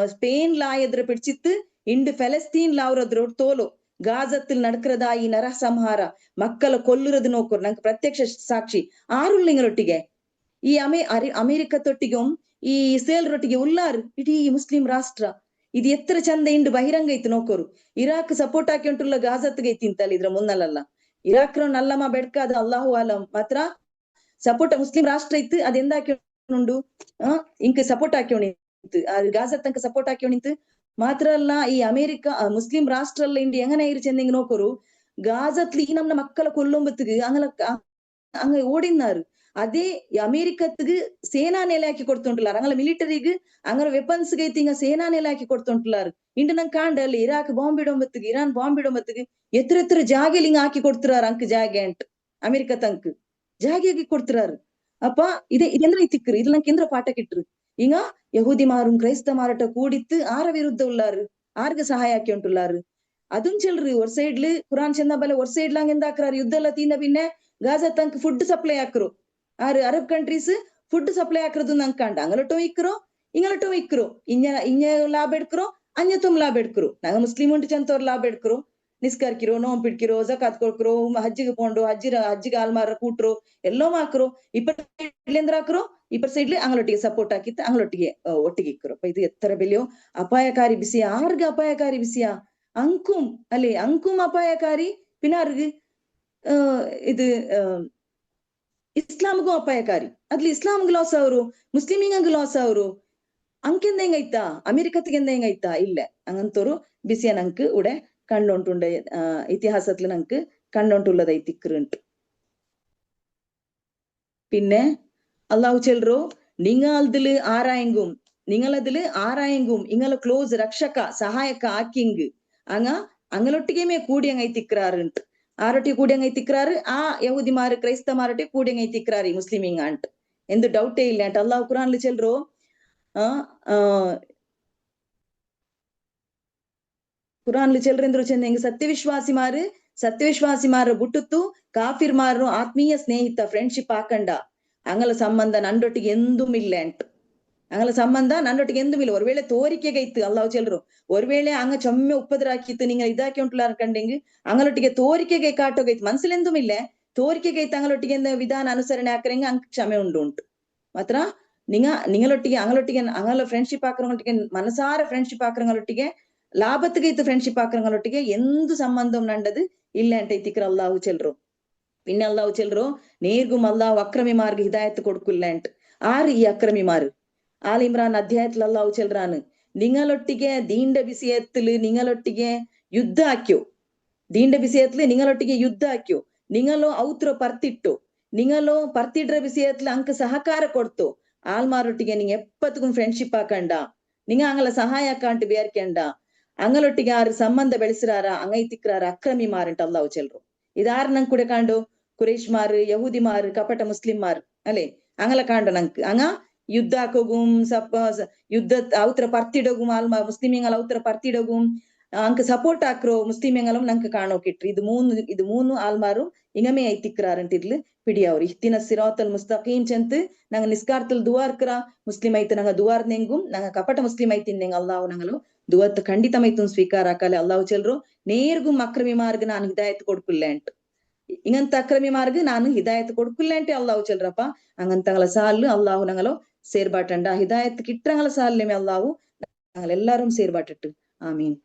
ಸ್ಪೇನ್ ಲಾ ಎದ್ರ പിടിച്ചിട്ട് ಇಂಡು ಫೆಲಸ್ತೀನ್ ಲಾ ಅವ್ರದ್ರ ತೋಲು ಗಾಜത്തിൽ നടக்கிறதா ಈ ನರ ಸಂಹಾರ ಮಕ್ಕಳ ಕೊಲ್ಲುರದು ನೋಕೋರು ನಂಗೆ ಪ್ರತ್ಯಕ್ಷ ಸಾಕ್ಷಿ ಆರುಳ್ಳಿಂಗರೊಟ್ಟಿಗೆ ಈ ಅಮೆರಿಕತ್ತೊಟ್ಟಿಗೆ ಈ ಇಸ್ರೇಲ್ ರೊಟ್ಟಿಗೆ ಉಲ್ಲಾರು ಇಡೀ ಮುಸ್ಲಿಂ ರಾಷ್ಟ್ರ ಇದು ಎತ್ತರ ಚಂದ ಇಂಡು ಬಹಿರಂಗ ಐತಿ ನೋಕೋರು ಇರಾಕ್ ಸಪೋರ್ಟ್ ಹಾಕಿ ಉಂಟುಲ್ಲ ಗಾಜತ್ಗೆ ಐತಿಂತಲ್ಲ ಇದ್ರ ಮುನ್ನಲ್ಲ ಇರಾಕ್ ನಲ್ಲಮ ಬೆಡ್ಕಾದ ಅಲ್ಲಾಹು ಆಲಂ ಮಾತ್ರ ಸಪೋರ್ಟ್ ಮುಸ್ಲಿಂ ರಾಷ್ಟ್ರ ಇತ್ತು ಅದೆಂದ ಹಾಕಿ ಉಂಡು ಇಂಕ ಸಪೋರ್ಟ್ ಹಾಕಿ ಉಣಿತು ಗಾಜತ್ ತನಕ ಸಪೋರ್ಟ್ ಹಾಕಿ ಉಣಿತು ಮಾತ್ರ ಅಲ್ಲ ಈ ಅಮೆರಿಕ ಮುಸ್ಲಿಂ ರಾಷ್ಟ್ರಲ್ಲ ಇಂಡಿ ಎಂಗನೆ ಇರು ಚೆಂದಿಂಗ್ ನೋಕೋರು ಗಾಜತ್ಲಿ ಈ ನಮ್ಮ ಮಕ್ಕಳ ಕೊಲ್ಲೊಂಬತ್ತಿಗೆ ಅಂಗ ಓಡಿನಾರು ಅದೇ ಅಮೆರಿಕತ್ಗೆ ಸೇನಾ ನೆಲೆ ಹಾಕಿ ಕೊಡ್ತುಂಟುಲಾರ ಅಂಗಲ ಮಿಲಿಟರಿಗೆ ಅಂಗಲ ವೆಪನ್ಸ್ ಗೈತಿ ಇಂಗ ಸೇನಾ ನೆಲೆ ಹಾಕಿ ಕೊಡ್ತುಂಟುಲಾರು ಇಂಡು ನಂಗೆ ಕಾಂಡಲ್ಲಿ ಇರಾಕ್ ಬಾಂಬ್ ಇಡೊಂಬತ್ತಿಗೆ ಇರಾನ್ ಬಾಂಬ್ ಇಡೊಂಬತ್ತಿಗೆ ಎತ್ತರ ಜಾಗೆಲಿ ಹಿಂಗ ಹಾಕಿ ಕೊಡ್ತಿರಾರ ಅಂಕ ಜಾಗೆ ಅಂಟ್ ಅಮೆರಿಕ ತಂಕ್ ಜಾಗೆ ಹಾಕಿ ಕೊಡ್ತಿರಾರು ಅಪ್ಪ ಇದೆಂದ್ರ ಐತಿಕ್ರು ಇದು ನಂಗೆ ಎಂದ್ರ ಪಾಠ ಕಿಟ್ರು ಇಂಗ ಯಹೂದಿ ಮಾரும் ಕ್ರೈಸ್ತ ಮಾರಟ ಕೂಡಿತ್ತು ಆರ ವಿರುದ್ಧ ಉಳ್ಳಾರು ಆರ್ಗ ಸಹಾಯ ಹಾಕಿ ಉಂಟುಳ್ಳಾರು അതും ചെല്ലു ഒരു സൈഡില് ഖുറാൻ ചെന്ന പോലെ ഒരു സൈഡിലാങ് എന്താക്കാറ് യുദ്ധം എല്ലാം തീന്ന പിന്നെ ഗാസ തങ്ക് ഫുഡ് സപ്ലൈ ആക്കറു ആറ് അറബ് ಕಂಟ್ರೀಸ್ ಫುಡ್ ಸಪ್ಲೈ ಹಾಕ್ರದು ನಂಗೆ ಕಾಂಡ ಅಂಗಲೊಟ್ಟೋ ಇಕ್ಕರೋ ಇಂಗಳಟು ಇಕ್ರು ಇನ್ನ ಲಾಭ ಎಡ್ಕರು ಅನ್ಯತುಮ್ ಲಾಭ ಎಡ್ಕರು ನಂಗ ಮುಸ್ಲಿಂ ಉಂಟು ಚಂತವ್ರು ಲಾಭ ಎಡ್ಕರು ನಿಸ್ಕರ್ಕಿರೋ ನೋಂಪ್ ಬಿಡ್ಕಿರೋ ಜಕಾತ್ ಕೊಡ್ಕರು ಹಜ್ಜಿಗೆ ಪೋಂಡು ಹಜ್ಜಿಗೆ ಆಲ್ಮಾರ ಕೂಟ್ರು ಎಲ್ಲೋ ಮಾಕ್ರು ಇಪ್ಪತ್ತು ಹಾಕ್ರು ಇಪ್ಪತ್ತು ಸೈಡ್ಲಿ ಅಂಗಳೊಟ್ಟಿಗೆ ಸಪೋರ್ಟ್ ಹಾಕಿತ್ತು ಅಂಗಳೊಟ್ಟಿಗೆ ಒಟ್ಟಿಗೆ ಇಕ್ಕರು ಇದು ಎತ್ತರ ಬೆಲೆಯೋ ಅಪಾಯಕಾರಿ ಬಿಸಿಯ ಆರ್ಗ ಅಪಾಯಕಾರಿ ಬಿಸಿಯ ಅಂಕುಂ ಅಲ್ಲೇ ಅಂಕುಂ ಅಪಾಯಕಾರಿ ಪಿನಾರ್ಗ್ ಇದು ಇಸ್ಲಾಮ್ಗೂ ಅಪಾಯಕಾರಿ ಅದ್ಲಿ ಇಸ್ಲಾಮ್ಗೆ ಲಾಸ್ ಅವರು ಮುಸ್ಲಿಮಿಂಗ್ ಲಾಸ್ ಅವರು ಅಂಕೆಂದ ಹೆಂಗೈತಾ ಅಮೆರಿಕತ್ಗೆಂದ ಹೆಂಗೈತಾ ಇಲ್ಲ ಹಂಗಂತವ್ರು ಬಿಸಿಯ ನಂಕ್ ಉಡೆ കണ്ടോണ്ടുണ്ട് ഇതിഹാസത്തിൽ നമുക്ക് കണ്ടോണ്ടുള്ളതായി തിക്കറുണ്ട് പിന്നെ അള്ളാഹു ചെല്ലറോ നിങ്ങളതില് ആരായെങ്കും ഇങ്ങളെ ക്ലോസ് രക്ഷക സഹായക ആക്കിങ് അങ്ങലൊಟ್ಟಿಗೆ കൂടി അങ്ങೈ തിക്കറാറുണ്ട് ആരൊട്ടിಗೆ കൂടി അങ്ങೈ തിക്കറാറ് ആ യഹൂദിമാര് ക്രൈസ്തമാരൊട്ടി കൂടി അങ്ങೈ തിക്കറാറ് മുസ്ലിമിങ് ആണ്ട് എന്ത് ഡൗട്ടേ ഇല്ല ಅಂತ അള്ളാഹു ഖുർആനിൽ ചെല്ലറോ ಕುರಾನ್ಲು ಚೆಲ್ರೆಂದ್ರು ಚೆಂದ ಸತ್ಯವಿಶ್ವಾಸಿ ಮಾರು ಬುಟ್ಟುತ್ತು ಕಾಫಿರ್ ಮಾರು ಆತ್ಮೀಯ ಸ್ನೇಹಿತ ಫ್ರೆಂಡ್ಶಿಪ್ ಹಾಕಂಡ ಅಂಗಲ ಸಂಬಂಧ ನಂಡೊಟ್ಟಿಗೆ ಎಂದೂ ಇಲ್ಲ ಅಂಟ್ ಅಂಗಲ ಸಂಬಂಧ ನಂಡೊಟ್ಟಿಗೆ ಎಂದೂ ಇಲ್ಲ ஒரு வேளை ತೋರಿಕೆಗೆ ಇತ್ತು ಅಲ್ಲಾಹು ಚೆಲ್ರು ஒரு வேளை ಅಂಗ ಚೊಮ್ಮೆ ಉಪ್ಪದ್ರಾಕಿತ್ತು ನಿಂಗ ಇದಾಕಿ ಉಂಟುಲಾರ ಕಂಡೆಂಗ್ ಅಂಗಲೊಟ್ಟಿಗೆ ತೋರಿಕೆಗೆ ಕಾಟೋಗೈತು ಮನಸ್ಸಲೆಂದೂ ಇಲ್ಲ ತೋರಿಕೆಗೆ ಇತ್ತು ಅಂಗಲೊಟ್ಟಿಗೆ ವಿಧಾನ ಅನುಸರಣೆ ಹಾಕರೆಂಗ ಅಂಗ ಕ್ಷಮೆ ಉಂಟು ಮಾತ್ರ നിങ്ങളൊട്ടിಗೆ ಅಂಗಲ ಫ್ರೆಂಡ್ಶಿಪ್ ಹಾಕರೊಟ್ಟಿಗೆ ಮನಸಾರ ಫ್ರೆಂಡ್ಶಿಪ್ ಹಾಕರೊಟ್ಟಿಗೆ ಲಾಭத்துக்கு ಇತ್ತು ಫ್ರೆಂಡ್ಶಿಪ್ ಹಾಕರೊಟ್ಟಿಗೆ ಎಂದು ಸಂಬಂಧം ನಂಡದು ಇಲ್ಲ ಅಂತ ಇತ್ತಿಕ್ರ ಅಲ್ಲಾಹು ಚೆಲ್ರು പിന്നെ അള്ളാഹു ചെല്ലറോ നേർഗും അള്ളാഹു അക്രമിമാർക്ക് ഹിദായത്ത് കൊടുക്കില്ല ಅಂತ ആര് ഈ അക്രമിമാർ ആൽ ഇമ്രാൻ അധ്യായത്തിൽ അള്ളാഹു ചെല്ലറാണ് നിങ്ങളൊട്ടിಗೆ ദീന്റെ വിഷയത്തില് നിങ്ങളൊട്ടിಗೆ ಯುದ್ಧ ಹಾಕ್യോ ದೀಂಡ ವಿಷಯತ್ಲು ನಿങ്ങളೊಟ್ಟಿಗೆ ಯುದ್ಧ ಹಾಕ್യോ ನಿങ്ങളೋ ಔತ್ರ ಪರ್ತಿಟ್ಟು ನಿങ്ങളೋ ಪರ್ತಿಡ್ರ ವಿಷಯತ್ಲು ಅಂಕ ಸಹಕಾರ ಕೊಡ್ತು ಆಲ್ಮಾರೊಟ್ಟಿಗೆ ನಿಂಗೆ ಎಪ್ಪತ್ತಕ್ಕೂ ಫ್ರೆಂಡ್ಶಿಪ್ ಹಾಕಂಡ ನಿಂಗ ಅಂಗಲ ಸಹಾಯ ಹಾಕಂಟು ಬೇರ್ಕೆಂಡ ಅಂಗಲೊಟ್ಟಿಗೆ ಆರು ಸಂಬಂಧ ಬೆಳೆಸಿರಾರ ಅಂಗೈತಿಕ್ರಾರ ಅಕ್ರಮಿ ಮಾರಂಟ ಅಲ್ಲಾಹು ಚೆಲ್ರು ಇದಾರು ನಂಗೆ ಕೂಡ ಕಾಂಡು ಕುರೇಶ್ ಮಾರು ಯಹೂದಿ ಮಾರು ಕಪಟ ಮುಸ್ಲಿಂ ಮಾರು ಅಲ್ಲೇ ಅಂಗಲ ಕಾಂಡು ನಂಕ್ ಅಂಗ ಯುದ್ಧ ಹಾಕೋಗುಂ ಯುದ್ಧ ಅವತ್ರ ಪರ್ತಿಡೋಗುಂ ಆಲ್ಮ ಮುಸ್ಲಿಮಿಂಗಲ ಅವತ್ರ ಪರ್ತಿಡೋಗುಂ ಅಂಕ ಸಪೋರ್ಟ್ ಹಾಕ್ರೋ ಮುಸ್ಲಿಮಿಂಗಲಂ ನಂಗೆ ಕಾಣೋಕಿಟ್ರು ಇದು ಮೂನು ಆಲ್ಮಾರು ಇಂಗಮೇ ಐತಿಕ್ರಾರಂಟಿರ್ಲು പിടിയാവർ ഇഹ്തിന സിറാത്തൽ മുസ്തഖീം ചെന്ത് ഞങ്ങൾ നിസ്കാരത്തിൽ ദുവാർക്കറ മുസ്ലിം ಐತೆ ഞങ്ങൾ ദുവാർ നെങ്കും ഞങ്ങൾ കപಟ മുസ്ലിം ಐತೆ നെങ്ക അള്ളാഹു ഞങ്ങളു ദുവത്ത് ಖಂಡಿತಮೈತು ಸ್ವೀಕಾರ ಆಕಲೆ ಅಲ್ಲಾಹು ಚೆಲ್ರು ನೇರ್ಗುಂ ಅಕ್ರಮಿ ಮಾರ್ಗ ನಾನು ಹಿದಾಯತ್ ಕೊಡ್ಕುಲ್ಲ ಅಂಟ್ ಇಂಗಂತ ಅಕ್ರಮಿ ಮಾರ್ಗ ನಾನು ಹಿದಾಯತ್ ಕೊಡ್ಕುಲ್ಲ ಅಂಟೆ ಅಲ್ಲಾಹು ಚೆಲ್ರಪ್ಪ അങ്ങനത്തങ്ങളെ സാലില് അള്ളാഹു ഞങ്ങളോ ಸೇರ್ಬಾಟಂಡ ಹಿದಾಯತ್ കിട്ടങ്ങളെ സാലിലെ അള്ളാഹു ഞങ്ങൾ എല്ലാരും ಸೇರ್ಬಾಟಿಟ್ಟು ಆಮೀನ್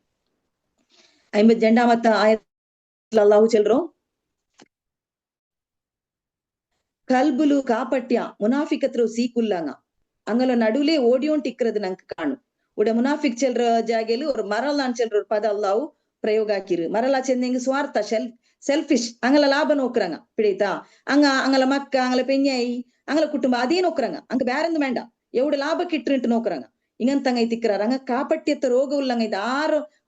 52ാമത്തെ ആയത്തിൽ അള്ളാഹു ചെൽറോ ಕಲ್ಬುಲು ಕಾಪಟ್ಯ ಮುನಾಫಿಕತ್ರು ಸೀಕುಲ್ಲಂಗ ಅಂಗಲ ನಡುಲೆ ಓಡಿಯೋಂಟಿಕ್ರದು ನಂಗೆ ಕಾಣು ಉಡ ಮುನಾಫಿಕ್ ಚೆಲ್ರ ಜಾಗೆಲು ஒரு மரலான் ಚೆಲ್ರ ஒரு ಪದ ಅಲ್ಲಾವು ಪ್ರಯೋಗ ಹಾಕಿರು ಮರಲಾ ಚೆಂದೆಂಗ್ ಸ್ವಾರ್ಥ ಸೆಲ್ಫಿಶ್ ಅಂಗಲ ಲಾಭ ನೋಕ್ರಂಗ ಪಿಡಿತಾ ಅಂಗಲ ಮಕ್ಕ ಅಂಗಲ ಪೆಂಜಾಯಿ ಅಂಗಲ ಕುಟುಂಬ ಅದೇ ನೋಕ್ರಂಗ ಅಂಗ ಬ್ಯಾರಂದು ಬೇಂಡ ಎವಡು ಲಾಭ ಕಿಟ್ರಿಂಟು ನೋಕ್ರಂಗ ಇಂಗಂತಂಗ ತಿಕ್ರಾರ ಅಂಗ ಕಾಪಟ್ಯತ್ತ ರೋಗ ಉಲ್ಲಂಗ ಇದು